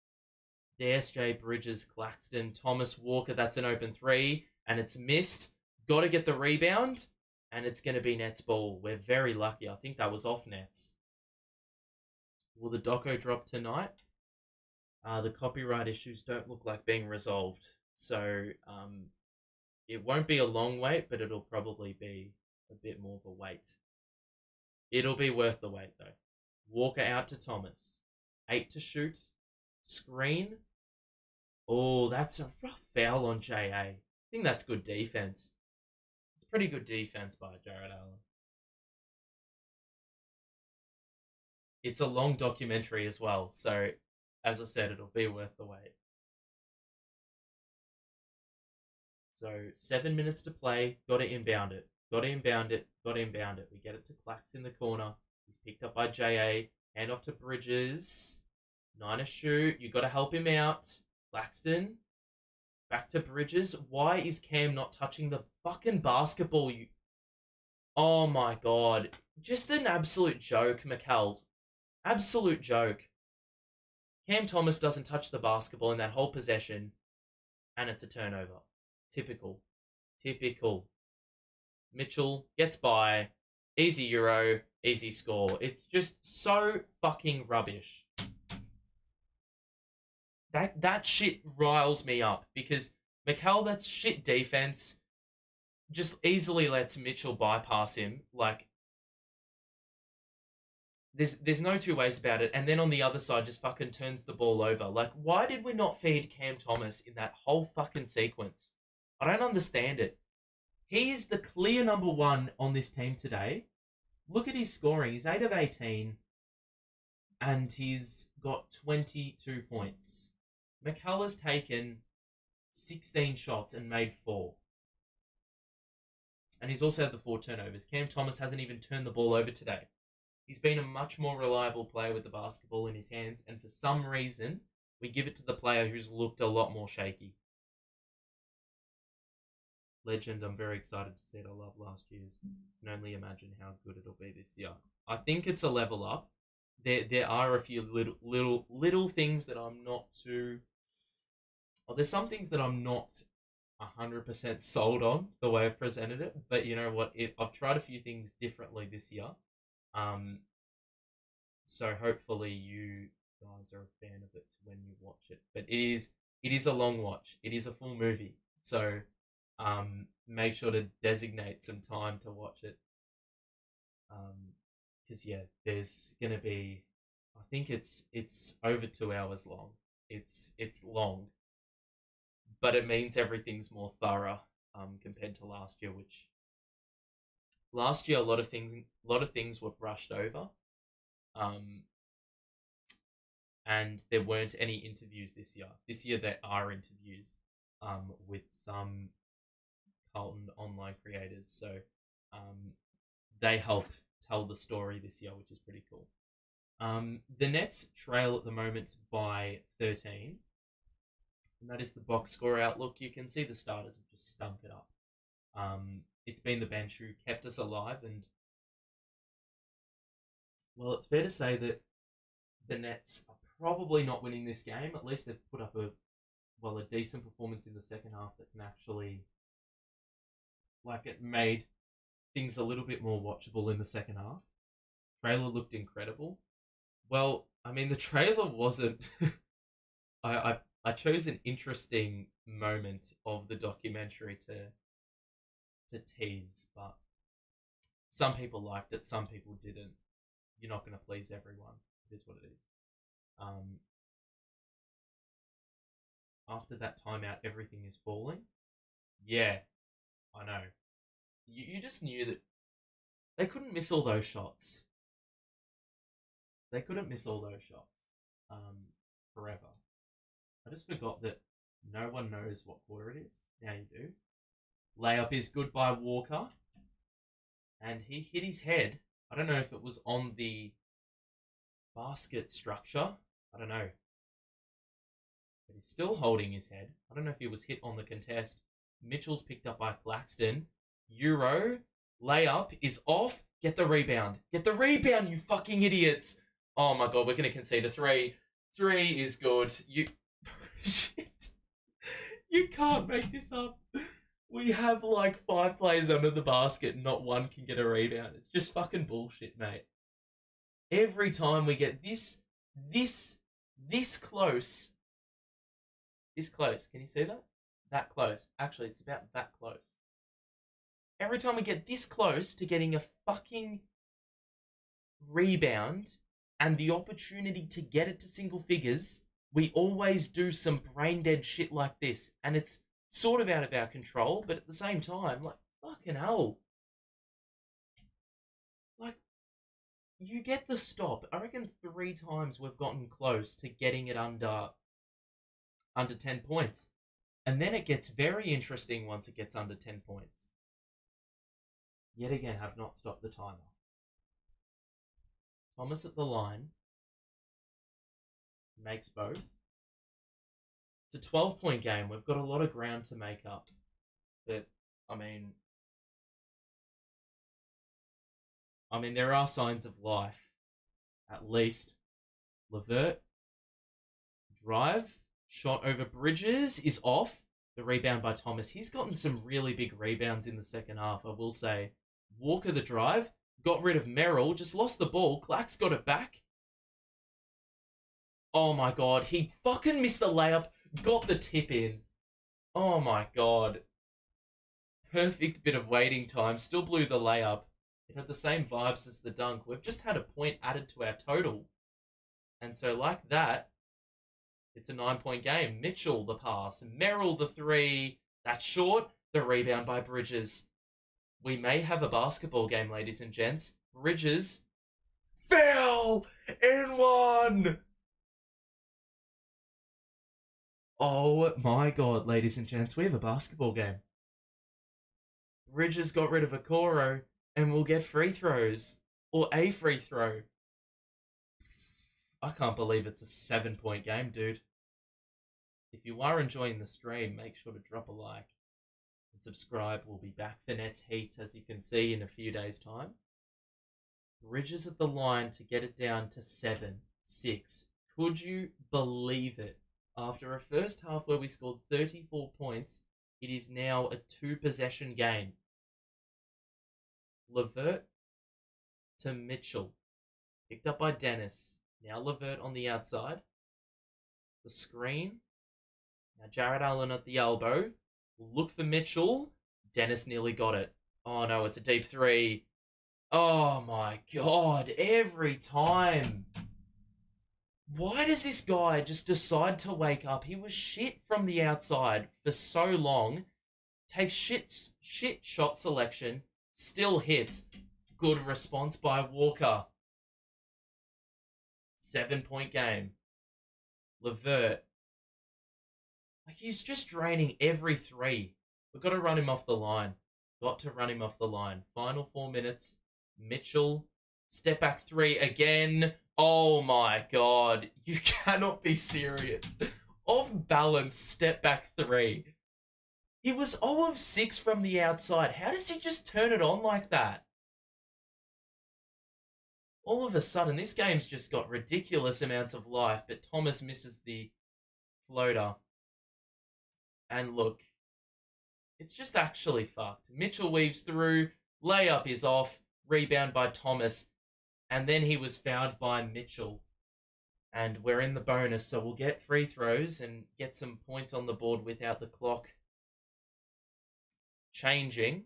DSJ, Bridges, Claxton, Thomas, Walker. That's an open 3. And it's missed. Got to get the rebound. And it's going to be Nets ball. We're very lucky. I think that was off Nets. Will the doco drop tonight? The copyright issues don't look like being resolved. So, it won't be a long wait, but it'll probably be a bit more of a wait. It'll be worth the wait, though. Walker out to Thomas. 8 to shoot. Screen. Oh, that's a rough foul on J.A. I think that's good defense. It's pretty good defense by Jarrett Allen. It's a long documentary as well, so as I said, it'll be worth the wait. So 7 minutes to play. Got to inbound it. Got to inbound it. Got to inbound it. We get it to Clax in the corner. He's picked up by J.A. Hand off to Bridges. 9 to shoot. You got to help him out. Claxton. Back to Bridges. Why is Cam not touching the fucking basketball? Oh my god. Just an absolute joke, Mikal. Absolute joke. Cam Thomas doesn't touch the basketball in that whole possession. And it's a turnover. Typical. Typical. Mitchell gets by. Easy Euro. Easy score. It's just so fucking rubbish. That shit riles me up because Mikal, that's shit defense. just easily lets Mitchell bypass him. Like, there's no two ways about it. And then on the other side, just fucking turns the ball over. Like, why did we not feed Cam Thomas in that whole fucking sequence? I don't understand it. He is the clear number one on this team today. Look at his scoring. He's 8 of 18, and he's got 22 points. Mikal has taken 16 shots and made 4. And he's also had the 4 turnovers. Cam Thomas hasn't even turned the ball over today. He's been a much more reliable player with the basketball in his hands, and for some reason, we give it to the player who's looked a lot more shaky. Legend, I'm very excited to see it. I love last year's. I can only imagine how good it'll be this year. I think it's a level up. There are a few little things that I'm not too... Well, there's some things that I'm not 100% sold on the way I've presented it, but you know what? I've tried a few things differently this year. So hopefully you guys are a fan of it when you watch it. But it is a long watch. It is a full movie. So make sure to designate some time to watch it. Because yeah, there's gonna be, I think it's over 2 hours long. It's long, but it means everything's more thorough compared to last year, which last year a lot of things were brushed over, and there weren't any interviews this year. This year there are interviews with some Carlton online creators, so they help tell the story this year, which is pretty cool. The Nets trail at the moment by 13, and that is the box score outlook. You can see the starters have just stunk it up. It's been the bench who kept us alive, and well, it's fair to say that the Nets are probably not winning this game. At least they've put up a decent performance in the second half that can actually, like, it made things a little bit more watchable in the second half. Trailer looked incredible. Well, I mean, the trailer wasn't. I chose an interesting moment of the documentary to tease, but some people liked it, some people didn't. You're not going to please everyone. It is what it is. After that timeout, everything is falling. Yeah, I know. You just knew that they couldn't miss all those shots. They couldn't miss all those shots forever. I just forgot that no one knows what quarter it is. Now you do. Layup is good by Walker. And he hit his head. I don't know if it was on the basket structure. I don't know. But he's still holding his head. I don't know if he was hit on the contest. Mitchell's picked up by Claxton. Euro. Layup is off. Get the rebound. Get the rebound, you fucking idiots. Oh my god, we're going to concede a 3. 3 is good. Shit. You can't make this up. We have like 5 players under the basket and not one can get a rebound. It's just fucking bullshit, mate. Every time we get this close. This close. Can you see that? That close. Actually, it's about that close. Every time we get this close to getting a fucking rebound and the opportunity to get it to single figures, we always do some brain dead shit like this. And it's sort of out of our control, but at the same time, like, fucking hell. Like, you get the stop. I reckon 3 times we've gotten close to getting it under 10 points. And then it gets very interesting once it gets under 10 points. Yet again, have not stopped the timer. Thomas at the line. Makes both. It's a 12-point game. We've got a lot of ground to make up. But, I mean, there are signs of life. At least. Levert. Drive. Shot over Bridges is off. The rebound by Thomas. He's gotten some really big rebounds in the second half, I will say. Walker the drive. Got rid of Merrill. Just lost the ball. Clax got it back. Oh my god. He fucking missed the layup. Got the tip in. Oh my god. Perfect bit of waiting time. Still blew the layup. It had the same vibes as the dunk. We've just had a point added to our total. And so, like that, it's a 9-point game. Mitchell, the pass. Merrill, the three. That's short. The rebound by Bridges. We may have a basketball game, ladies and gents. Bridges fell in one. Oh my god, ladies and gents, we have a basketball game. Bridges got rid of Accor and we'll get free throws. Or a free throw. I can't believe it's a 7-point game, dude. If you are enjoying the stream, make sure to drop a like and subscribe. We'll be back for Nets Heat, as you can see, in a few days' time. Bridges at the line to get it down to 7-6. Could you believe it? After a first half where we scored 34 points, it is now a 2-possession game. Levert to Mitchell. Picked up by Dennis. Now Levert on the outside. The screen. Now Jarrett Allen at the elbow. Look for Mitchell. Dennis nearly got it. Oh no, it's a deep three. Oh my god, every time. Why does this guy just decide to wake up? He was shit from the outside for so long. Takes shit shot selection. Still hits. Good response by Walker. 7-point game. Levert. Like, he's just draining every three. We've got to run him off the line. Got to run him off the line. Final 4 minutes. Mitchell. Step back three again. Oh my god. You cannot be serious. Off balance, step back three. He was 0 of 6 from the outside. How does he just turn it on like that? All of a sudden, this game's just got ridiculous amounts of life, but Thomas misses the floater. And look, it's just actually fucked. Mitchell weaves through, layup is off, rebound by Thomas, and then he was fouled by Mitchell. And we're in the bonus, so we'll get free throws and get some points on the board without the clock changing.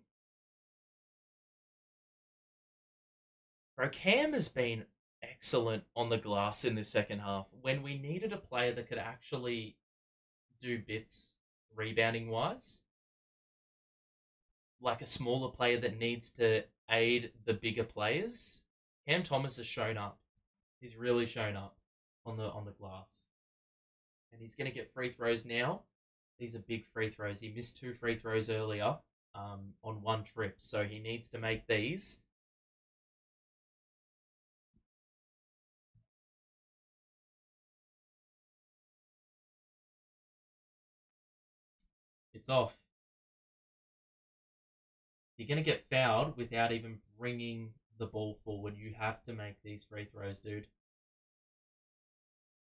Bro, Cam has been excellent on the glass in this second half. When we needed a player that could actually do bits rebounding-wise, like a smaller player that needs to aid the bigger players, Cam Thomas has shown up. He's really shown up on the glass. And he's going to get free throws now. These are big free throws. He missed 2 free throws earlier on one trip, so he needs to make these. It's off. You're going to get fouled without even bringing the ball forward. You have to make these free throws, dude.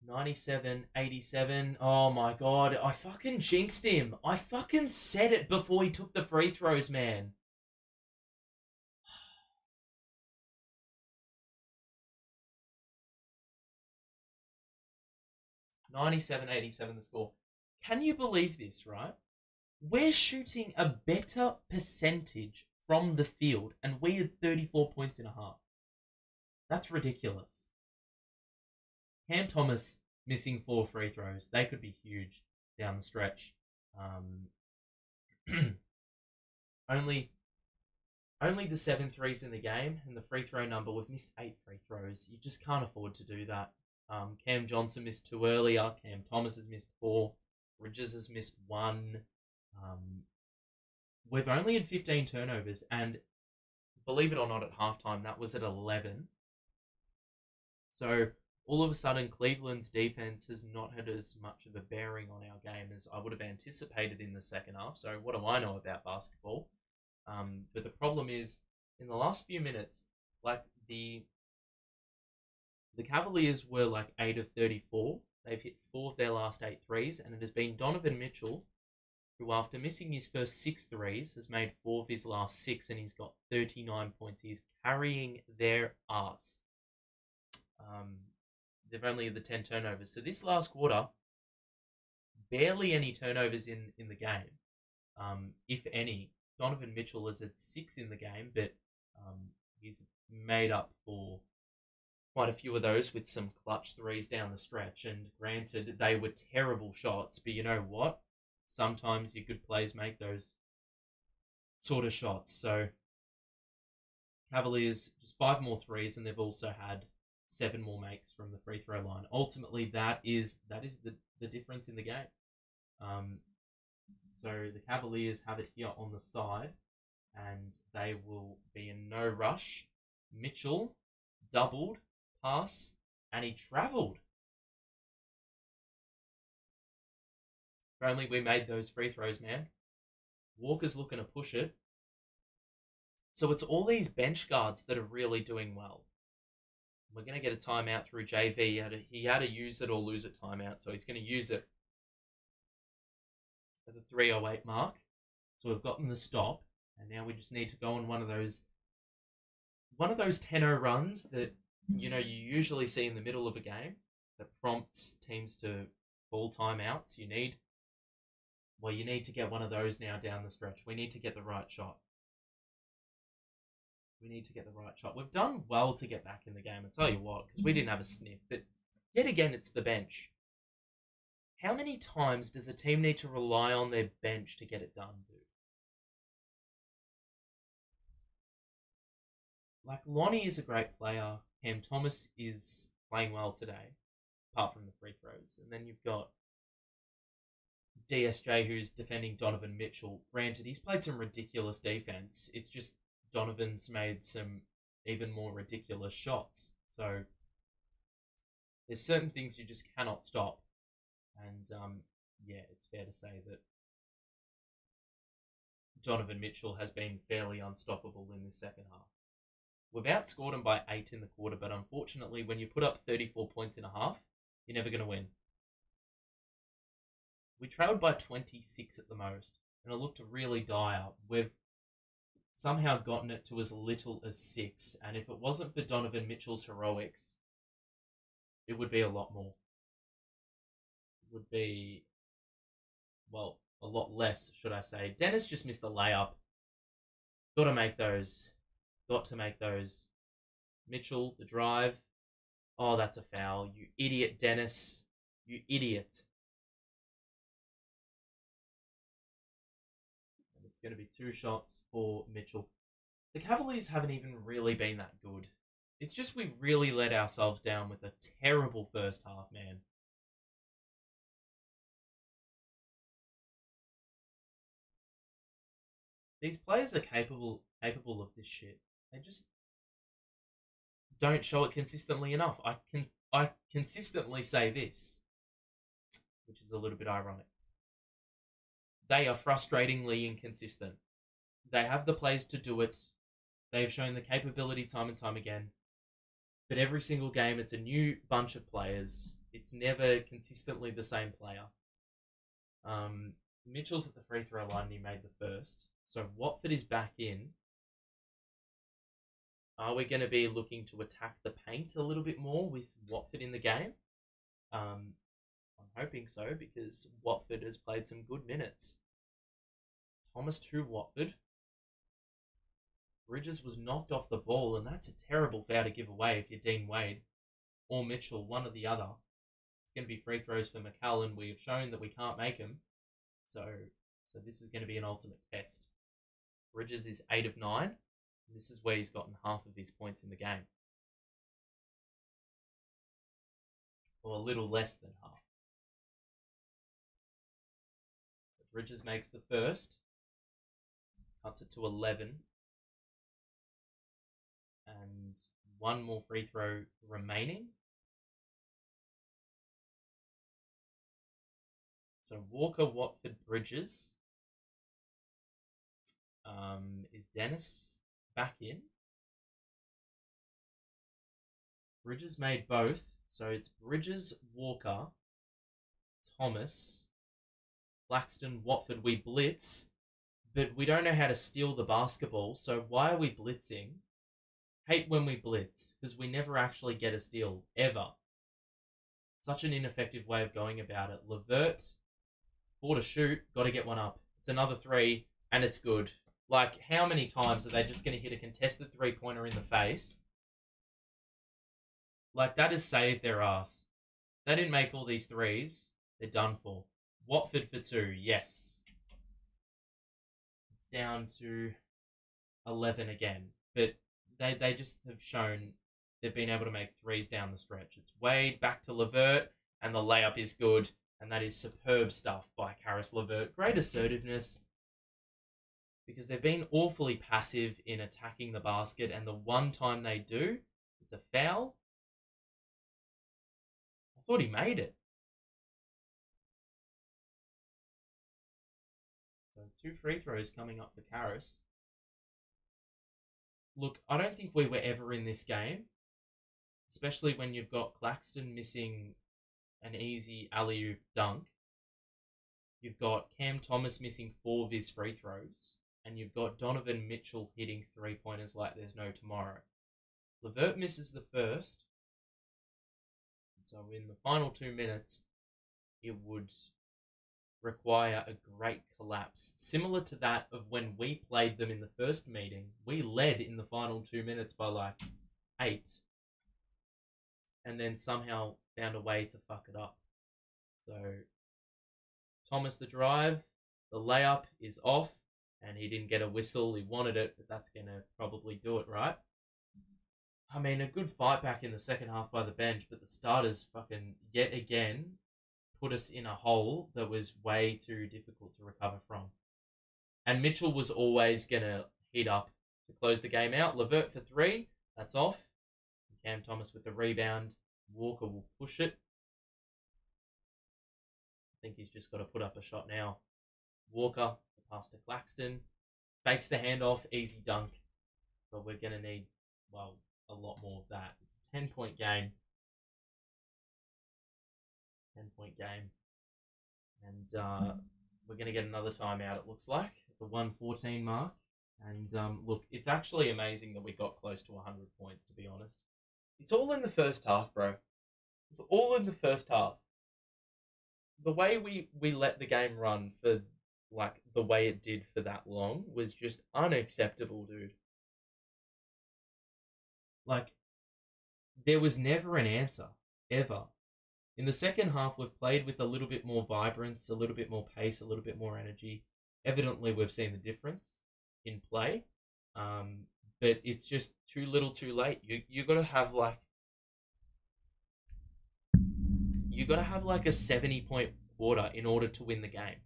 97-87. Oh my god, I fucking jinxed him. I fucking said it before he took the free throws, man. $97-87 the score. Can you believe this, right? We're shooting a better percentage from the field, and we had 34 points in a half. That's ridiculous. Cam Thomas missing 4 free throws. They could be huge down the stretch. Only the 7 threes in the game, and the free throw number, we've missed 8 free throws. You just can't afford to do that. Cam Johnson missed 2 earlier. Cam Thomas has missed 4. Bridges has missed 1. We've only had 15 turnovers, and believe it or not, at halftime, that was at 11. So all of a sudden, Cleveland's defense has not had as much of a bearing on our game as I would have anticipated in the second half. So what do I know about basketball? But the problem is, in the last few minutes, like the Cavaliers were like 8 of 34. They've hit 4 of their last 8 threes, and it has been Donovan Mitchell who, after missing his first 6 threes, has made 4 of his last 6, and he's got 39 points. He's carrying their ass. They've only had the 10 turnovers. So this last quarter, barely any turnovers in the game, if any. Donovan Mitchell is at 6 in the game, but he's made up for quite a few of those with some clutch threes down the stretch. And granted, they were terrible shots, but you know what? Sometimes your good plays make those sort of shots. So Cavaliers just 5 more threes, and they've also had 7 more makes from the free throw line. Ultimately, that is the difference in the game. So the Cavaliers have it here on the side, and they will be in no rush. Mitchell doubled, pass, and he travelled. If only we made those free throws, man. Walker's looking to push it. So it's all these bench guards that are really doing well. We're going to get a timeout through JV. He had to use it or lose a timeout, so he's going to use it at the 3:08 mark. So we've gotten the stop, and now we just need to go on one of those 10-0 runs that you usually see in the middle of a game that prompts teams to call timeouts. You need to get one of those now down the stretch. We need to get the right shot. We've done well to get back in the game. I tell you what, because we didn't have a sniff. But yet again, it's the bench. How many times does a team need to rely on their bench to get it done, dude? Like, Lonnie is a great player. Cam Thomas is playing well today, apart from the free throws. And then you've got DSJ, who's defending Donovan Mitchell. Granted, he's played some ridiculous defense. It's just Donovan's made some even more ridiculous shots. So there's certain things you just cannot stop. And it's fair to say that Donovan Mitchell has been fairly unstoppable in the second half. We've outscored him by 8 in the quarter, but unfortunately, when you put up 34 points in a half, you're never going to win. We trailed by 26 at the most, and it looked really dire. We've somehow gotten it to as little as 6, and if it wasn't for Donovan Mitchell's heroics, it would be a lot more. It would be, well, a lot less, should I say. Dennis just missed the layup. Got to make those. Mitchell, the drive. Oh, that's a foul. You idiot, Dennis. You idiot. And it's going to be 2 shots for Mitchell. The Cavaliers haven't even really been that good. It's just we really let ourselves down with a terrible first half, man. These players are capable of this shit. They just don't show it consistently enough. I consistently say this, which is a little bit ironic. They are frustratingly inconsistent. They have the plays to do it. They have shown the capability time and time again. But every single game, it's a new bunch of players. It's never consistently the same player. Mitchell's at the free throw line and he made the first. So Watford is back in. Are we going to be looking to attack the paint a little bit more with Watford in the game? I'm hoping so, because Watford has played some good minutes. Thomas to Watford. Bridges was knocked off the ball, and that's a terrible foul to give away if you're Dean Wade or Mitchell, one or the other. It's going to be free throws for Mikal, and we have shown that we can't make them. So this is going to be an ultimate test. Bridges is 8 of 9. And this is where he's gotten half of his points in the game. Or a little less than half. So Bridges makes the first. Cuts it to 11. And 1 more free throw remaining. So Walker, Watford, Bridges. Is Dennis back in? Bridges made both. So it's Bridges, Walker, Thomas, Claxton, Watford. We blitz, but we don't know how to steal the basketball. So why are we blitzing? Hate when we blitz, because we never actually get a steal, ever. Such an ineffective way of going about it. Levert, 4 to shoot, got to get one up. It's another 3, and it's good. Like, how many times are they just going to hit a contested three-pointer in the face? Like, that has saved their ass. They didn't make all these threes. They're done for. Watford for 2, yes. It's down to 11 again. But they just have shown they've been able to make threes down the stretch. It's Wade back to Levert, and the layup is good. And that is superb stuff by Caris LeVert. Great assertiveness, because they've been awfully passive in attacking the basket, and the one time they do, it's a foul. I thought he made it. So 2 free throws coming up for Caris. Look, I don't think we were ever in this game, especially when you've got Claxton missing an easy alley-oop dunk. You've got Cam Thomas missing 4 of his free throws. And you've got Donovan Mitchell hitting three-pointers like there's no tomorrow. LeVert misses the first. So in the final 2 minutes, it would require a great collapse. Similar to that of when we played them in the first meeting. We led in the final 2 minutes by like 8. And then somehow found a way to fuck it up. So Thomas the drive, the layup is off. And he didn't get a whistle. He wanted it, but that's going to probably do it, right? I mean, a good fight back in the second half by the bench, but the starters fucking, yet again, put us in a hole that was way too difficult to recover from. And Mitchell was always going to heat up to close the game out. LeVert for 3, that's off. Cam Thomas with the rebound. Walker will push it. I think he's just got to put up a shot now. Walker, the pass to Claxton. Fakes the handoff, easy dunk. But we're going to need, well, a lot more of that. It's a 10-point game. 10-point game. And we're going to get another timeout, it looks like, at the 1:14 mark. And look, it's actually amazing that we got close to 100 points, to be honest. It's all in the first half, bro. It's all in the first half. The way we let the game run for, like, the way it did for that long was just unacceptable, dude. Like, there was never an answer, ever. In the second half, we've played with a little bit more vibrance, a little bit more pace, a little bit more energy. Evidently, we've seen the difference in play. But it's just too little too late. You got to have like a 70-point quarter in order to win the game.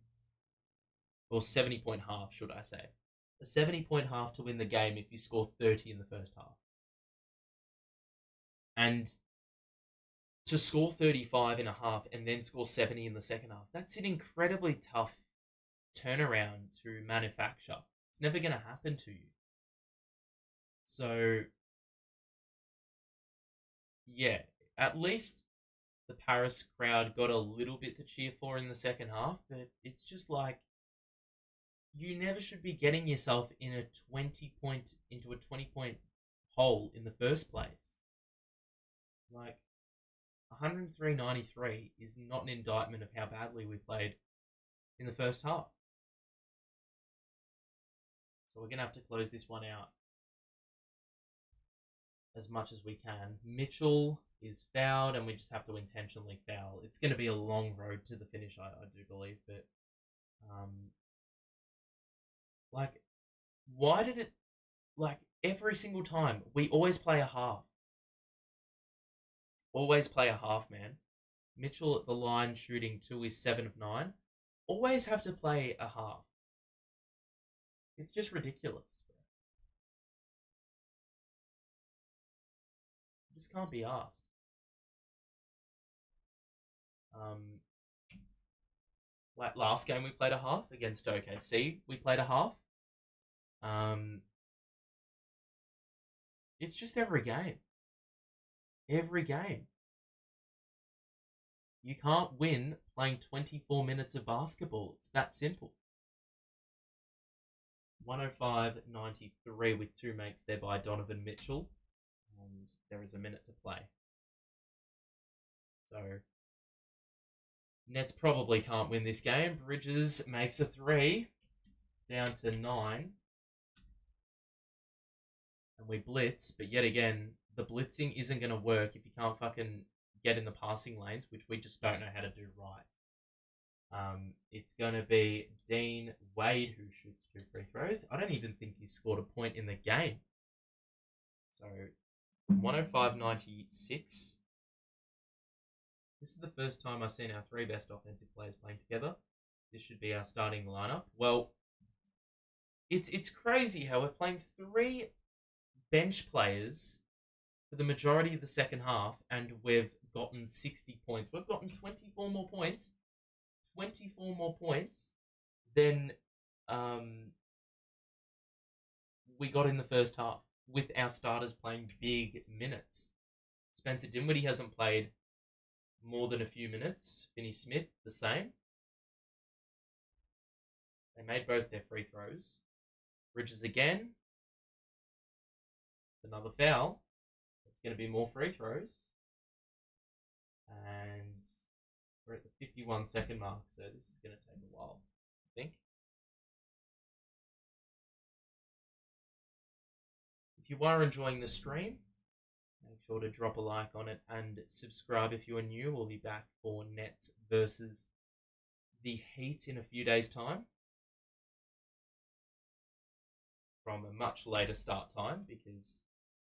Or 70-point half, should I say. A 70-point half to win the game if you score 30 in the first half. And to score 35 in a half and then score 70 in the second half, that's an incredibly tough turnaround to manufacture. It's never going to happen to you. So, yeah, at least the Paris crowd got a little bit to cheer for in the second half, but it's just like, you never should be getting yourself in a 20-point hole in the first place. Like, 103-93 is not an indictment of how badly we played in the first half. So we're going to have to close this one out as much as we can. Mitchell is fouled, and we just have to intentionally foul. It's going to be a long road to the finish, I do believe, but like, why did it, like, every single time, we always play a half. Always play a half, man. Mitchell at the line shooting 2 is 7 of 9. Always have to play a half. It's just ridiculous. Just can't be asked. Like last game we played a half against OKC. We played a half. It's just every game. Every game. You can't win playing 24 minutes of basketball. It's that simple. 105-93 with 2 makes there by Donovan Mitchell. And there is a minute to play. So, Nets probably can't win this game. Bridges makes a 3. Down to 9. and we blitz, but yet again, the blitzing isn't going to work if you can't fucking get in the passing lanes, which we just don't know how to do right. It's going to be Dean Wade who shoots 2 free throws. I don't even think he scored a point in the game. So 105.96. This is the first time I've seen our 3 best offensive players playing together. This should be our starting lineup. Well, it's crazy how we're playing 3 bench players for the majority of the second half, and we've gotten 60 points. We've gotten 24 more points. 24 more points than we got in the first half with our starters playing big minutes. Spencer Dinwiddie hasn't played more than a few minutes. Finney Smith, the same. They made both their free throws. Bridges again. Another foul. It's going to be more free throws. And we're at the 51-second mark, so this is going to take a while, I think. If you are enjoying the stream, make sure to drop a like on it and subscribe if you are new. We'll be back for Nets versus the Heat in a few days' time, from a much later start time because,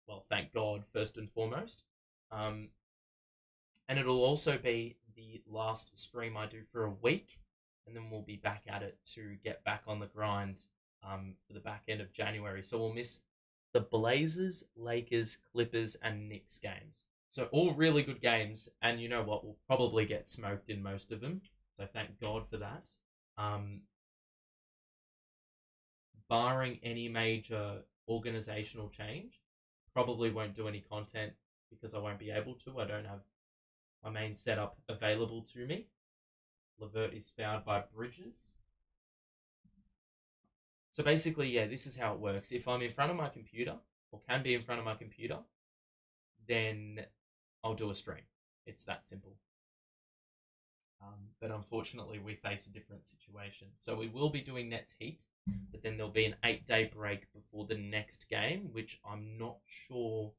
well, thank God, first and foremost. And it'll also be the last stream I do for a week, and then we'll be back at it to get back on the grind for the back end of January. So we'll miss the Blazers, Lakers, Clippers, and Knicks games. So all really good games, and you know what? We'll probably get smoked in most of them. So thank God for that. Barring any major organizational change, probably won't do any content because I won't be able to. I don't have my main setup available to me. Levert is fouled by Bridges. So basically, yeah, this is how it works. If I'm in front of my computer, or can be in front of my computer, then I'll do a stream. It's that simple. But unfortunately, we face a different situation. So we will be doing Nets Heat, but then there'll be an 8-day break before the next game, which I'm not sure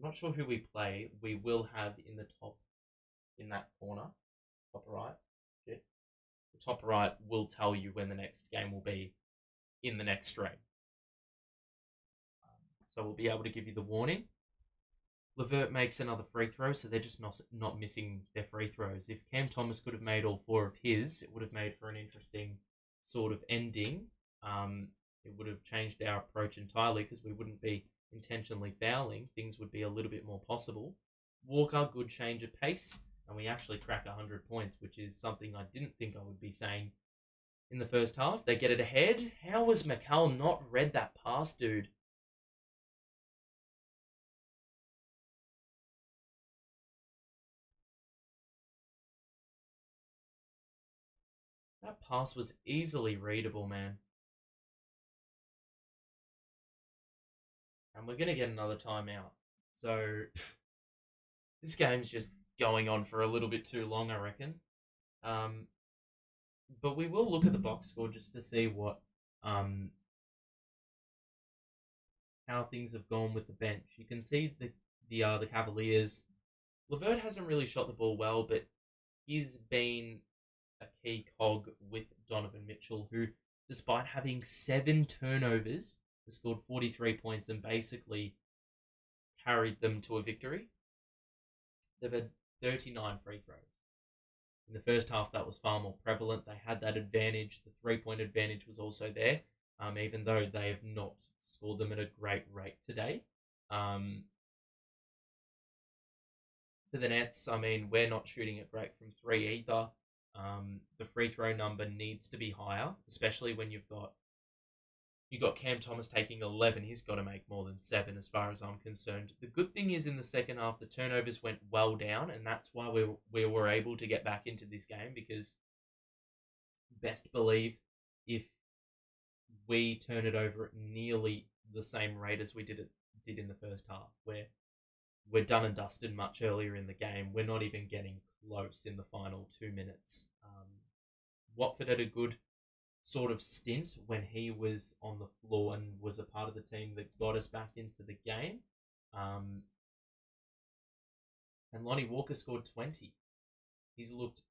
who we play. We will have in the top, in that corner, top right. Shit. The top right will tell you when the next game will be in the next stream. So we'll be able to give you the warning. Levert makes another free throw, so they're just not missing their free throws. If Cam Thomas could have made all 4 of his, it would have made for an interesting sort of ending. It would have changed our approach entirely because we wouldn't be intentionally fouling. Things would be a little bit more possible. Walker, good change of pace, and we actually crack 100 points, which is something I didn't think I would be saying in the first half. They get it ahead. How was Mikal not read that pass, dude? That pass was easily readable, man. And we're going to get another timeout. So this game's just going on for a little bit too long, I reckon. But we will look at the box score just to see what how things have gone with the bench. You can see the Cavaliers. Levert hasn't really shot the ball well, but he's been a key cog with Donovan Mitchell, who, despite having 7 turnovers, has scored 43 points and basically carried them to a victory. They've had 39 free throws. In the first half, that was far more prevalent. They had that advantage. The 3-point advantage was also there, even though they have not scored them at a great rate today. For the Nets, I mean, we're not shooting it great from 3 either. The free throw number needs to be higher, especially when you've got Cam Thomas taking 11. He's got to make more than 7 as far as I'm concerned. The good thing is in the second half, the turnovers went well down, and that's why we were able to get back into this game, because best believe if we turn it over at nearly the same rate as we did in the first half, where we're done and dusted much earlier in the game. We're not even getting close in the final 2 minutes. Watford had a good sort of stint when he was on the floor and was a part of the team that got us back into the game. Um, and Lonnie Walker scored 20. He's looked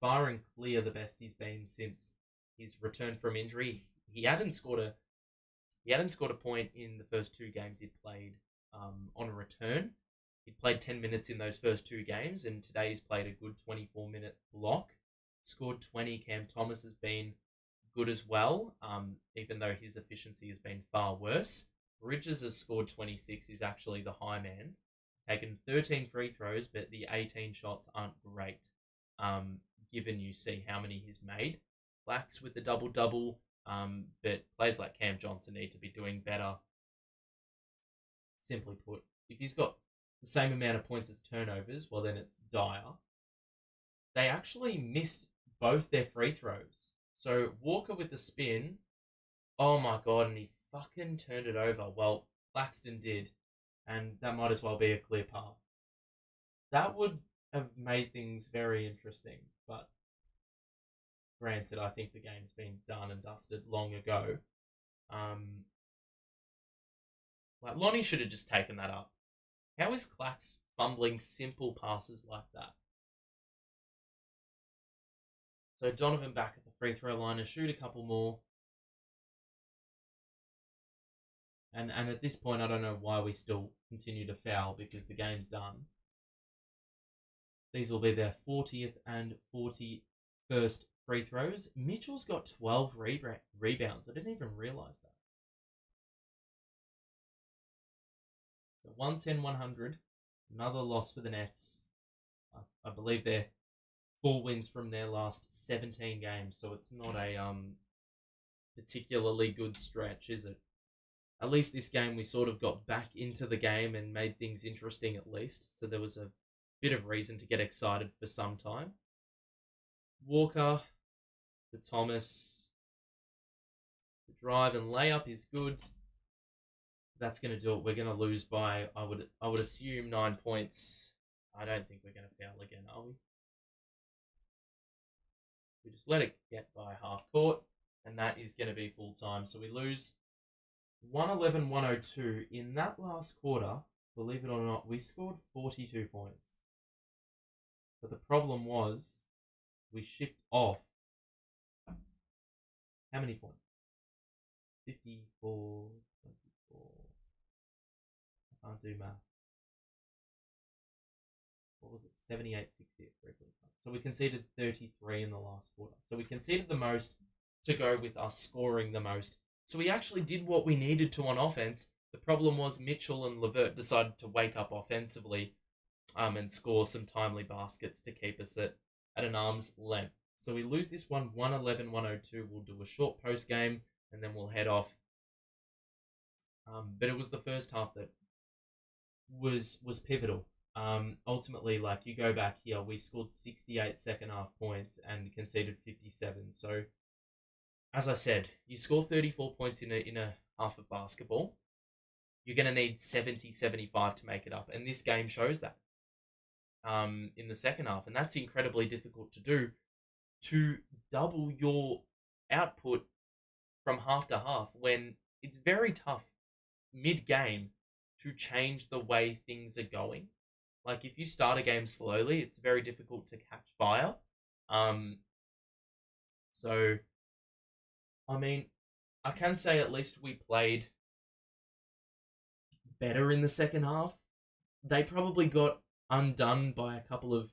far and clear the best he's been since his return from injury. He hadn't scored a point in the first two games he'd played on a return. He'd played 10 minutes in those first two games, and today he's played a good 24-minute block. Scored 20. Cam Thomas has been good as well, even though his efficiency has been far worse. Bridges has scored 26. He's actually the high man. Taken 13 free throws, but the 18 shots aren't great, given you see how many he's made. Clax with the double-double, but players like Cam Johnson need to be doing better. Simply put, if he's got the same amount of points as turnovers, well, then it's dire. They actually missed both their free throws. So Walker with the spin, oh my god, and he fucking turned it over. Well, Claxton did, and that might as well be a clear path. That would have made things very interesting, but granted, I think the game's been done and dusted long ago. Like, Lonnie should have just taken that up. How is Clax fumbling simple passes like that? So Donovan back at the free throw line and shoot a couple more. And at this point, I don't know why we still continue to foul, because the game's done. These will be their 40th and 41st free throws. Mitchell's got 12 rebounds. I didn't even realise that. So 110-100. Another loss for the Nets. I believe they're 4 wins from their last 17 games, so it's not a particularly good stretch, is it? At least this game we sort of got back into the game and made things interesting at least, so there was a bit of reason to get excited for some time. Walker, the Thomas, the drive and layup is good. That's going to do it. We're going to lose by, I would assume, 9 points. I don't think we're going to foul again, are we? We just let it get by half court, and that is going to be full time. So we lose 111-102. In that last quarter, believe it or not, we scored 42 points. But the problem was we shipped off how many points? 54, 24. I can't do math. What was it? 78, 60 at 3 quarter time. So we conceded 33 in the last quarter. So we conceded the most to go with us scoring the most. So we actually did what we needed to on offense. The problem was Mitchell and Levert decided to wake up offensively and score some timely baskets to keep us at an arm's length. So we lose this one 111-102. We'll do a short post game and then we'll head off. But it was the first half that was pivotal. Ultimately, like, you go back here, we scored 68 second half points and conceded 57. So, as I said, you score 34 points in a half of basketball, you're going to need 70, 75 to make it up. And this game shows that in the second half. And that's incredibly difficult to do. To double your output from half to half when it's very tough mid-game to change the way things are going. Like, if you start a game slowly, it's very difficult to catch fire. So, I mean, I can say at least we played better in the second half. They probably got undone by a couple of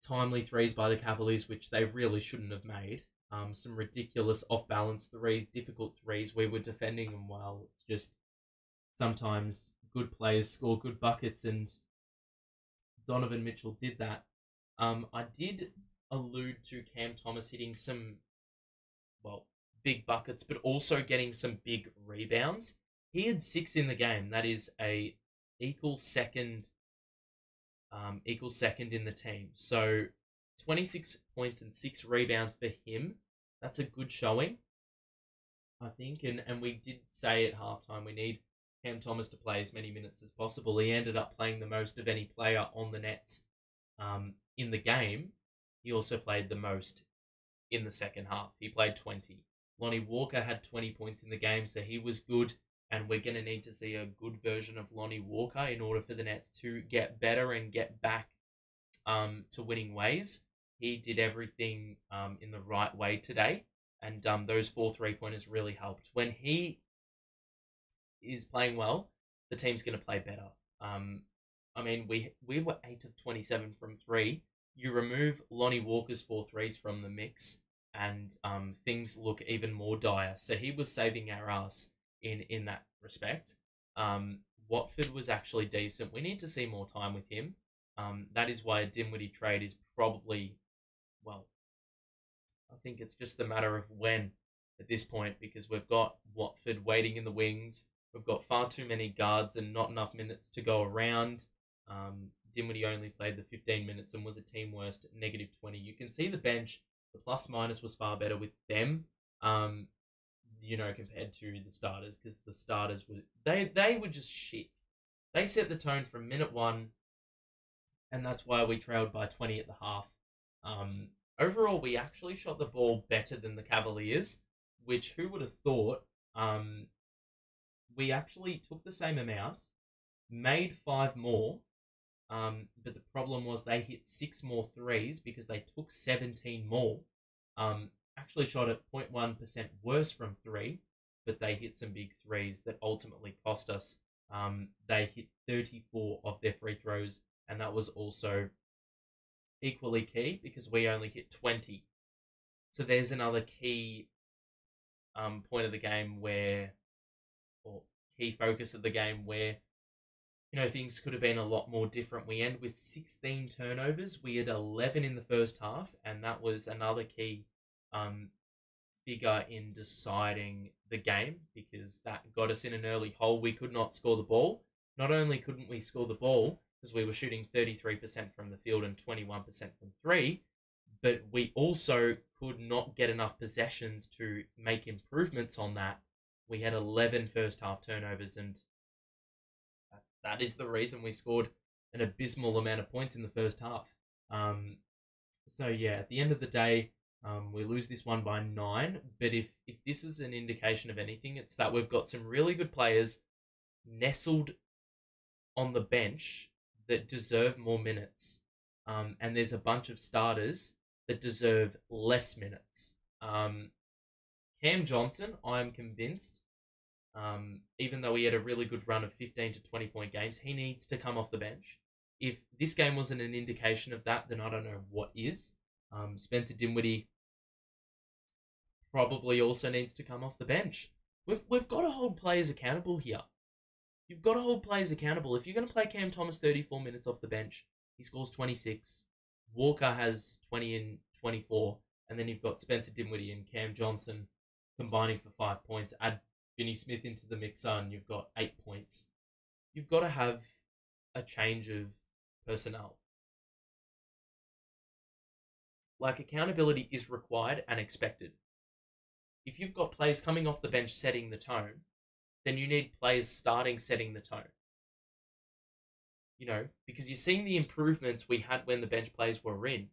timely threes by the Cavaliers, which they really shouldn't have made. Some ridiculous off-balance threes, difficult threes. We were defending them well. It's just sometimes good players score good buckets, and Donovan Mitchell did that. I did allude to Cam Thomas hitting some, big buckets, but also getting some big rebounds. He had 6 in the game. That is a equal second in the team. So 26 points and 6 rebounds for him. That's a good showing, I think. And we did say at halftime we need Cam Thomas to play as many minutes as possible. He ended up playing the most of any player on the Nets in the game. He also played the most in the second half. He played 20. Lonnie Walker had 20 points in the game, so he was good. And we're going to need to see a good version of Lonnie Walker in order for the Nets to get better and get back to winning ways. He did everything in the right way today, and those 4 3-pointers really helped. When he is playing well, the team's going to play better. I mean, we were 8 of 27 from 3. You remove Lonnie Walker's 4 threes from the mix, and things look even more dire. So he was saving our ass in that respect. Watford was actually decent. We need to see more time with him. That is why a Dinwiddie trade is probably, well, I think it's just a matter of when at this point, because we've got Watford waiting in the wings. We've got far too many guards and not enough minutes to go around. Dinwiddie only played the 15 minutes and was a team worst -20. You can see the bench, the plus minus was far better with them, compared to the starters, because the starters were they were just shit. They set the tone from minute 1, and that's why we trailed by 20 at the half. Overall, we actually shot the ball better than the Cavaliers, which who would have thought? We actually took the same amount, made 5 more, but the problem was they hit 6 more threes because they took 17 more. Actually shot at 0.1% worse from 3, but they hit some big threes that ultimately cost us. They hit 34 of their free throws, and that was also equally key because we only hit 20. So there's another key point of the game or key focus of the game where, things could have been a lot more different. We end with 16 turnovers. We had 11 in the first half, and that was another key figure in deciding the game because that got us in an early hole. We could not score the ball. Not only couldn't we score the ball because we were shooting 33% from the field and 21% from 3, but we also could not get enough possessions to make improvements on that. We had 11 first half turnovers, and that is the reason we scored an abysmal amount of points in the first half. So yeah, at the end of the day, we lose this one by 9. But if this is an indication of anything, it's that we've got some really good players nestled on the bench that deserve more minutes. And there's a bunch of starters that deserve less minutes. Cam Johnson, I'm convinced, even though he had a really good run of 15 to 20 point games, he needs to come off the bench. If this game wasn't an indication of that, then I don't know what is. Spencer Dinwiddie probably also needs to come off the bench. We've got to hold players accountable here. You've got to hold players accountable. If you're going to play Cam Thomas 34 minutes off the bench, he scores 26. Walker has 20 and 24. And then you've got Spencer Dinwiddie and Cam Johnson combining for 5 points. Add Finney Smith into the mixer and you've got 8 points. You've got to have a change of personnel. Like, accountability is required and expected. If you've got players coming off the bench setting the tone, then you need players starting setting the tone. Because you're seeing the improvements we had when the bench players were in.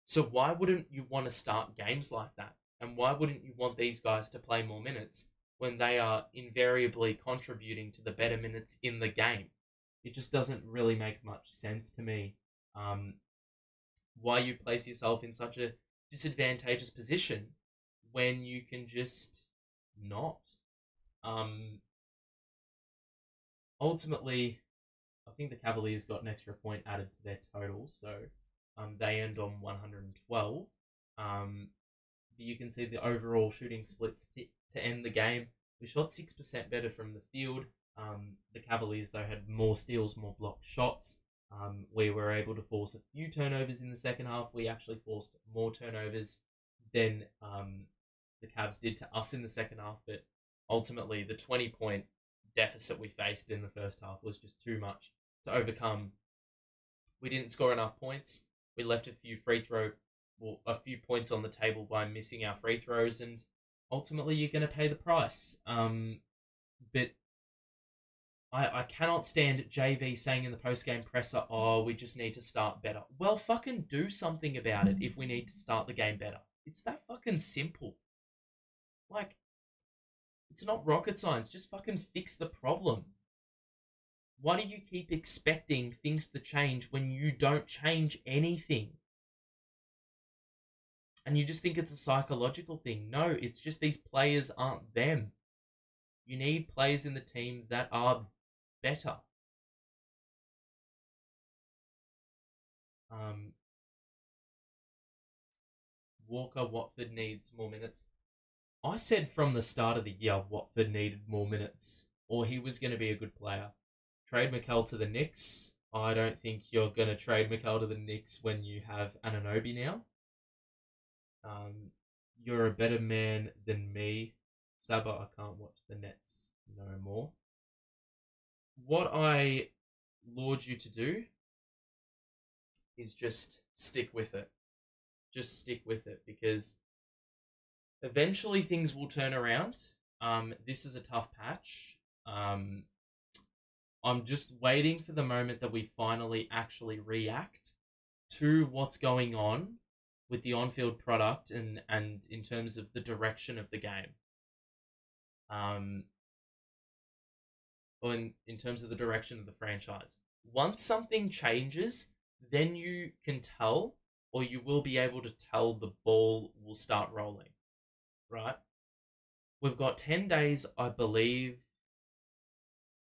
So why wouldn't you want to start games like that? And why wouldn't you want these guys to play more minutes when they are invariably contributing to the better minutes in the game? It just doesn't really make much sense to me why you place yourself in such a disadvantageous position when you can just not. Ultimately, I think the Cavaliers got an extra point added to their total, so they end on 112. You can see the overall shooting splits to end the game. We shot 6% better from the field. The Cavaliers, though, had more steals, more blocked shots. We were able to force a few turnovers in the second half. We actually forced more turnovers than the Cavs did to us in the second half, but ultimately the 20-point deficit we faced in the first half was just too much to overcome. We didn't score enough points. We left a few points on the table by missing our free throws, and ultimately you're going to pay the price. But I cannot stand JV saying in the post-game presser, we just need to start better. Well, fucking do something about it if we need to start the game better. It's that fucking simple. Like, it's not rocket science. Just fucking fix the problem. Why do you keep expecting things to change when you don't change anything? And you just think it's a psychological thing. No, it's just these players aren't them. You need players in the team that are better. Um, Walker Watford needs more minutes. I said from the start of the year Watford needed more minutes, or he was going to be a good player. Trade Mikal to the Knicks. I don't think you're going to trade Mikal to the Knicks when you have Anunoby now. You're a better man than me. Saba, I can't watch the Nets no more. What I laud you to do is just stick with it. Just stick with it, because eventually things will turn around. This is a tough patch. I'm just waiting for the moment that we finally actually react to what's going on with the on-field product and in terms of the direction of the game. Or in terms of the direction of the franchise. Once something changes, then you can tell, or you will be able to tell the ball will start rolling, right? We've got 10 days, I believe.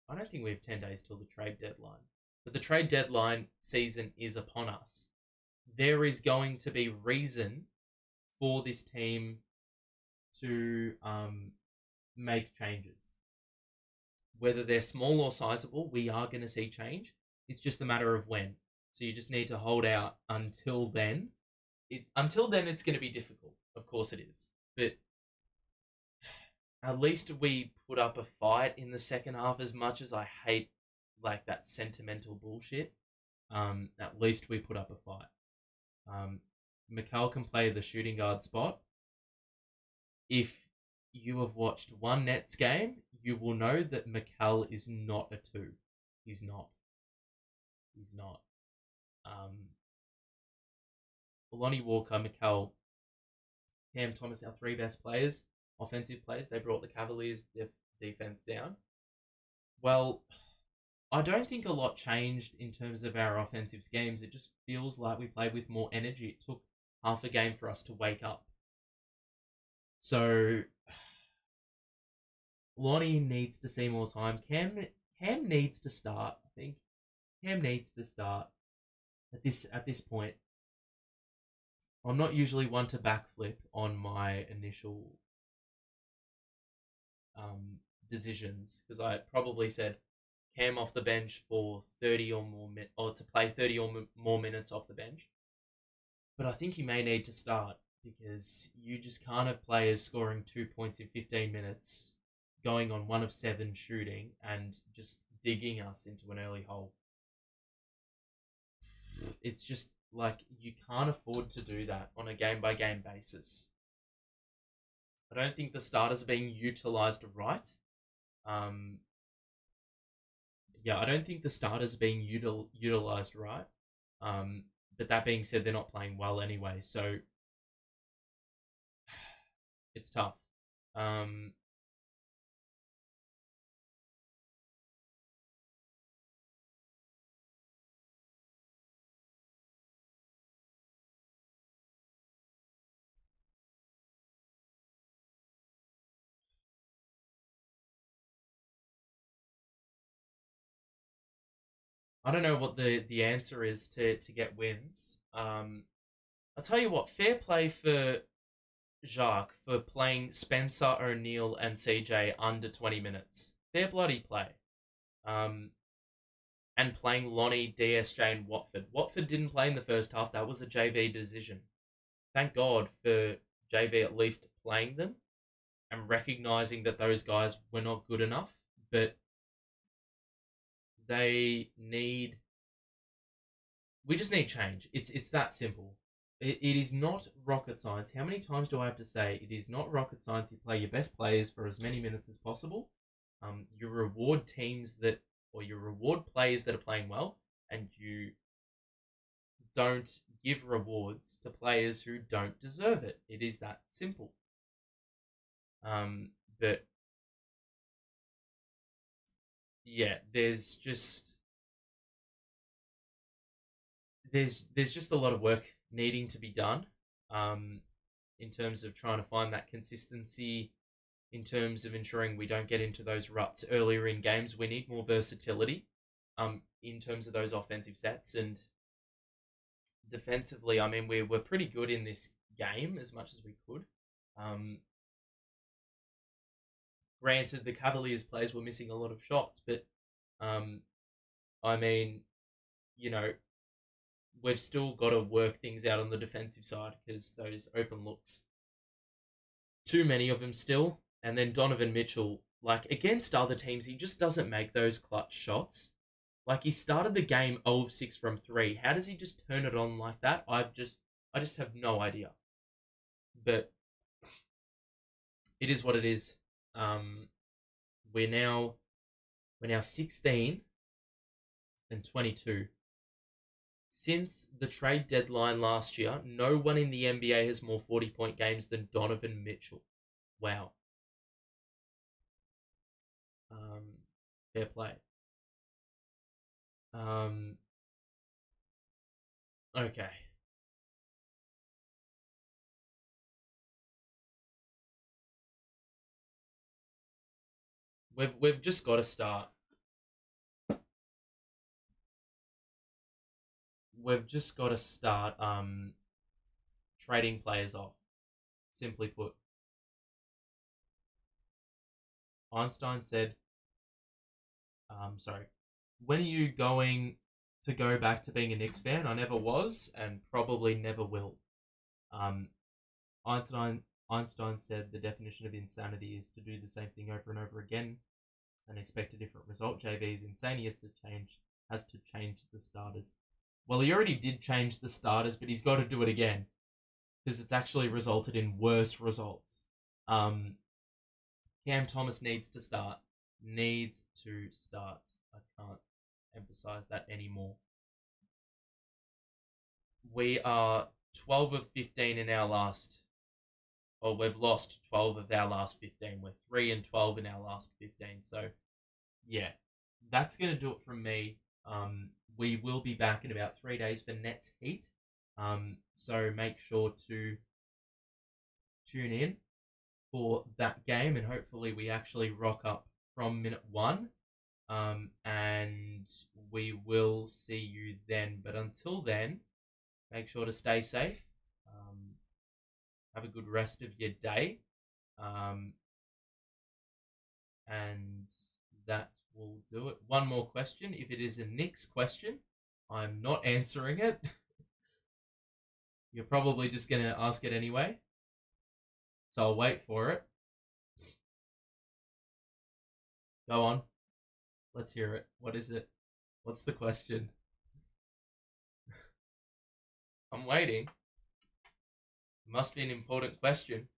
I don't think we have 10 days till the trade deadline. But the trade deadline season is upon us. There is going to be reason for this team to make changes. Whether they're small or sizable, we are going to see change. It's just a matter of when. So you just need to hold out until then. Until then, it's going to be difficult. Of course it is. But at least we put up a fight in the second half, as much as I hate like that sentimental bullshit. At least we put up a fight. Mikal can play the shooting guard spot. If you have watched one Nets game, you will know that Mikal is not a 2. He's not. He's not. Lonnie Walker, Mikal, Cam Thomas, our 3 best players, offensive players. They brought the Cavaliers' defense down. Well, I don't think a lot changed in terms of our offensive schemes. It just feels like we played with more energy. It took half a game for us to wake up. So Lonnie needs to see more time. Cam needs to start. I think Cam needs to start at this point. I'm not usually one to backflip on my initial decisions, because I probably said Cam off the bench for 30 or more or to play 30 or more minutes off the bench. But I think he may need to start, because you just can't have players scoring 2 points in 15 minutes, going on 1 of 7 shooting, and just digging us into an early hole. It's just like, you can't afford to do that on a game-by-game basis. I don't think the starters are being utilised right. I don't think the starters are being utilised right. But that being said, they're not playing well anyway, so it's tough. I don't know what the answer is to get wins. I'll tell you what, fair play for Jacques for playing Spencer, O'Neal, and CJ under 20 minutes. Fair bloody play. And playing Lonnie, DSJ, and Watford. Watford didn't play in the first half. That was a JV decision. Thank God for JV at least playing them and recognising that those guys were not good enough. But we just need change. It's that simple. It is not rocket science. How many times do I have to say it is not rocket science? You play your best players for as many minutes as possible. You reward teams you reward players that are playing well, and you don't give rewards to players who don't deserve it. It is that simple. But yeah, there's just a lot of work needing to be done in terms of trying to find that consistency, in terms of ensuring we don't get into those ruts earlier in games. We need more versatility in terms of those offensive sets, and defensively, I mean, we're pretty good in this game as much as we could. Granted, the Cavaliers players were missing a lot of shots, but I mean, you know, we've still got to work things out on the defensive side because those open looks, too many of them still. And then Donovan Mitchell, like against other teams, he just doesn't make those clutch shots. Like he started the game 0 of 6 from 3. How does he just turn it on like that? I just have no idea. But it is what it is. We're now 16 and 22. Since the trade deadline last year, no one in the NBA has more 40-point games than Donovan Mitchell. Wow. Fair play. Okay. We've just got to start. We've just got to start trading players off. Simply put. Einstein said, sorry, when are you going to go back to being a Knicks fan? I never was and probably never will. Einstein said the definition of insanity is to do the same thing over and over again and expect a different result. JV is insane. He has to change the starters. Well, he already did change the starters, but he's got to do it again because it's actually resulted in worse results. Cam Thomas needs to start. I can't emphasize that anymore. We are 12 of 15 in our last... Well, we've lost 12 of our last 15. We're 3 and 12 in our last 15. So, yeah, that's going to do it from me. We will be back in about 3 days for Nets Heat. So make sure to tune in for that game, and hopefully we actually rock up from minute 1. And we will see you then. But until then, make sure to stay safe. Have a good rest of your day. And that will do it. One more question. If it is a Knicks question, I'm not answering it. You're probably just going to ask it anyway. So I'll wait for it. Go on. Let's hear it. What is it? What's the question? I'm waiting. It must be an important question.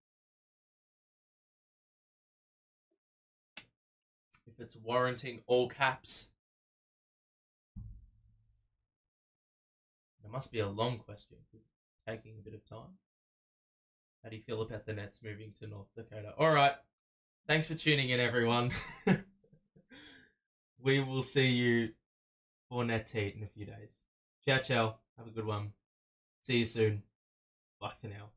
If it's warranting all caps. It must be a long question because it's taking a bit of time. How do you feel about the Nets moving to North Dakota? All right. Thanks for tuning in, everyone. We will see you for Nets Heat in a few days. Ciao, ciao. Have a good one. See you soon. Bye for now.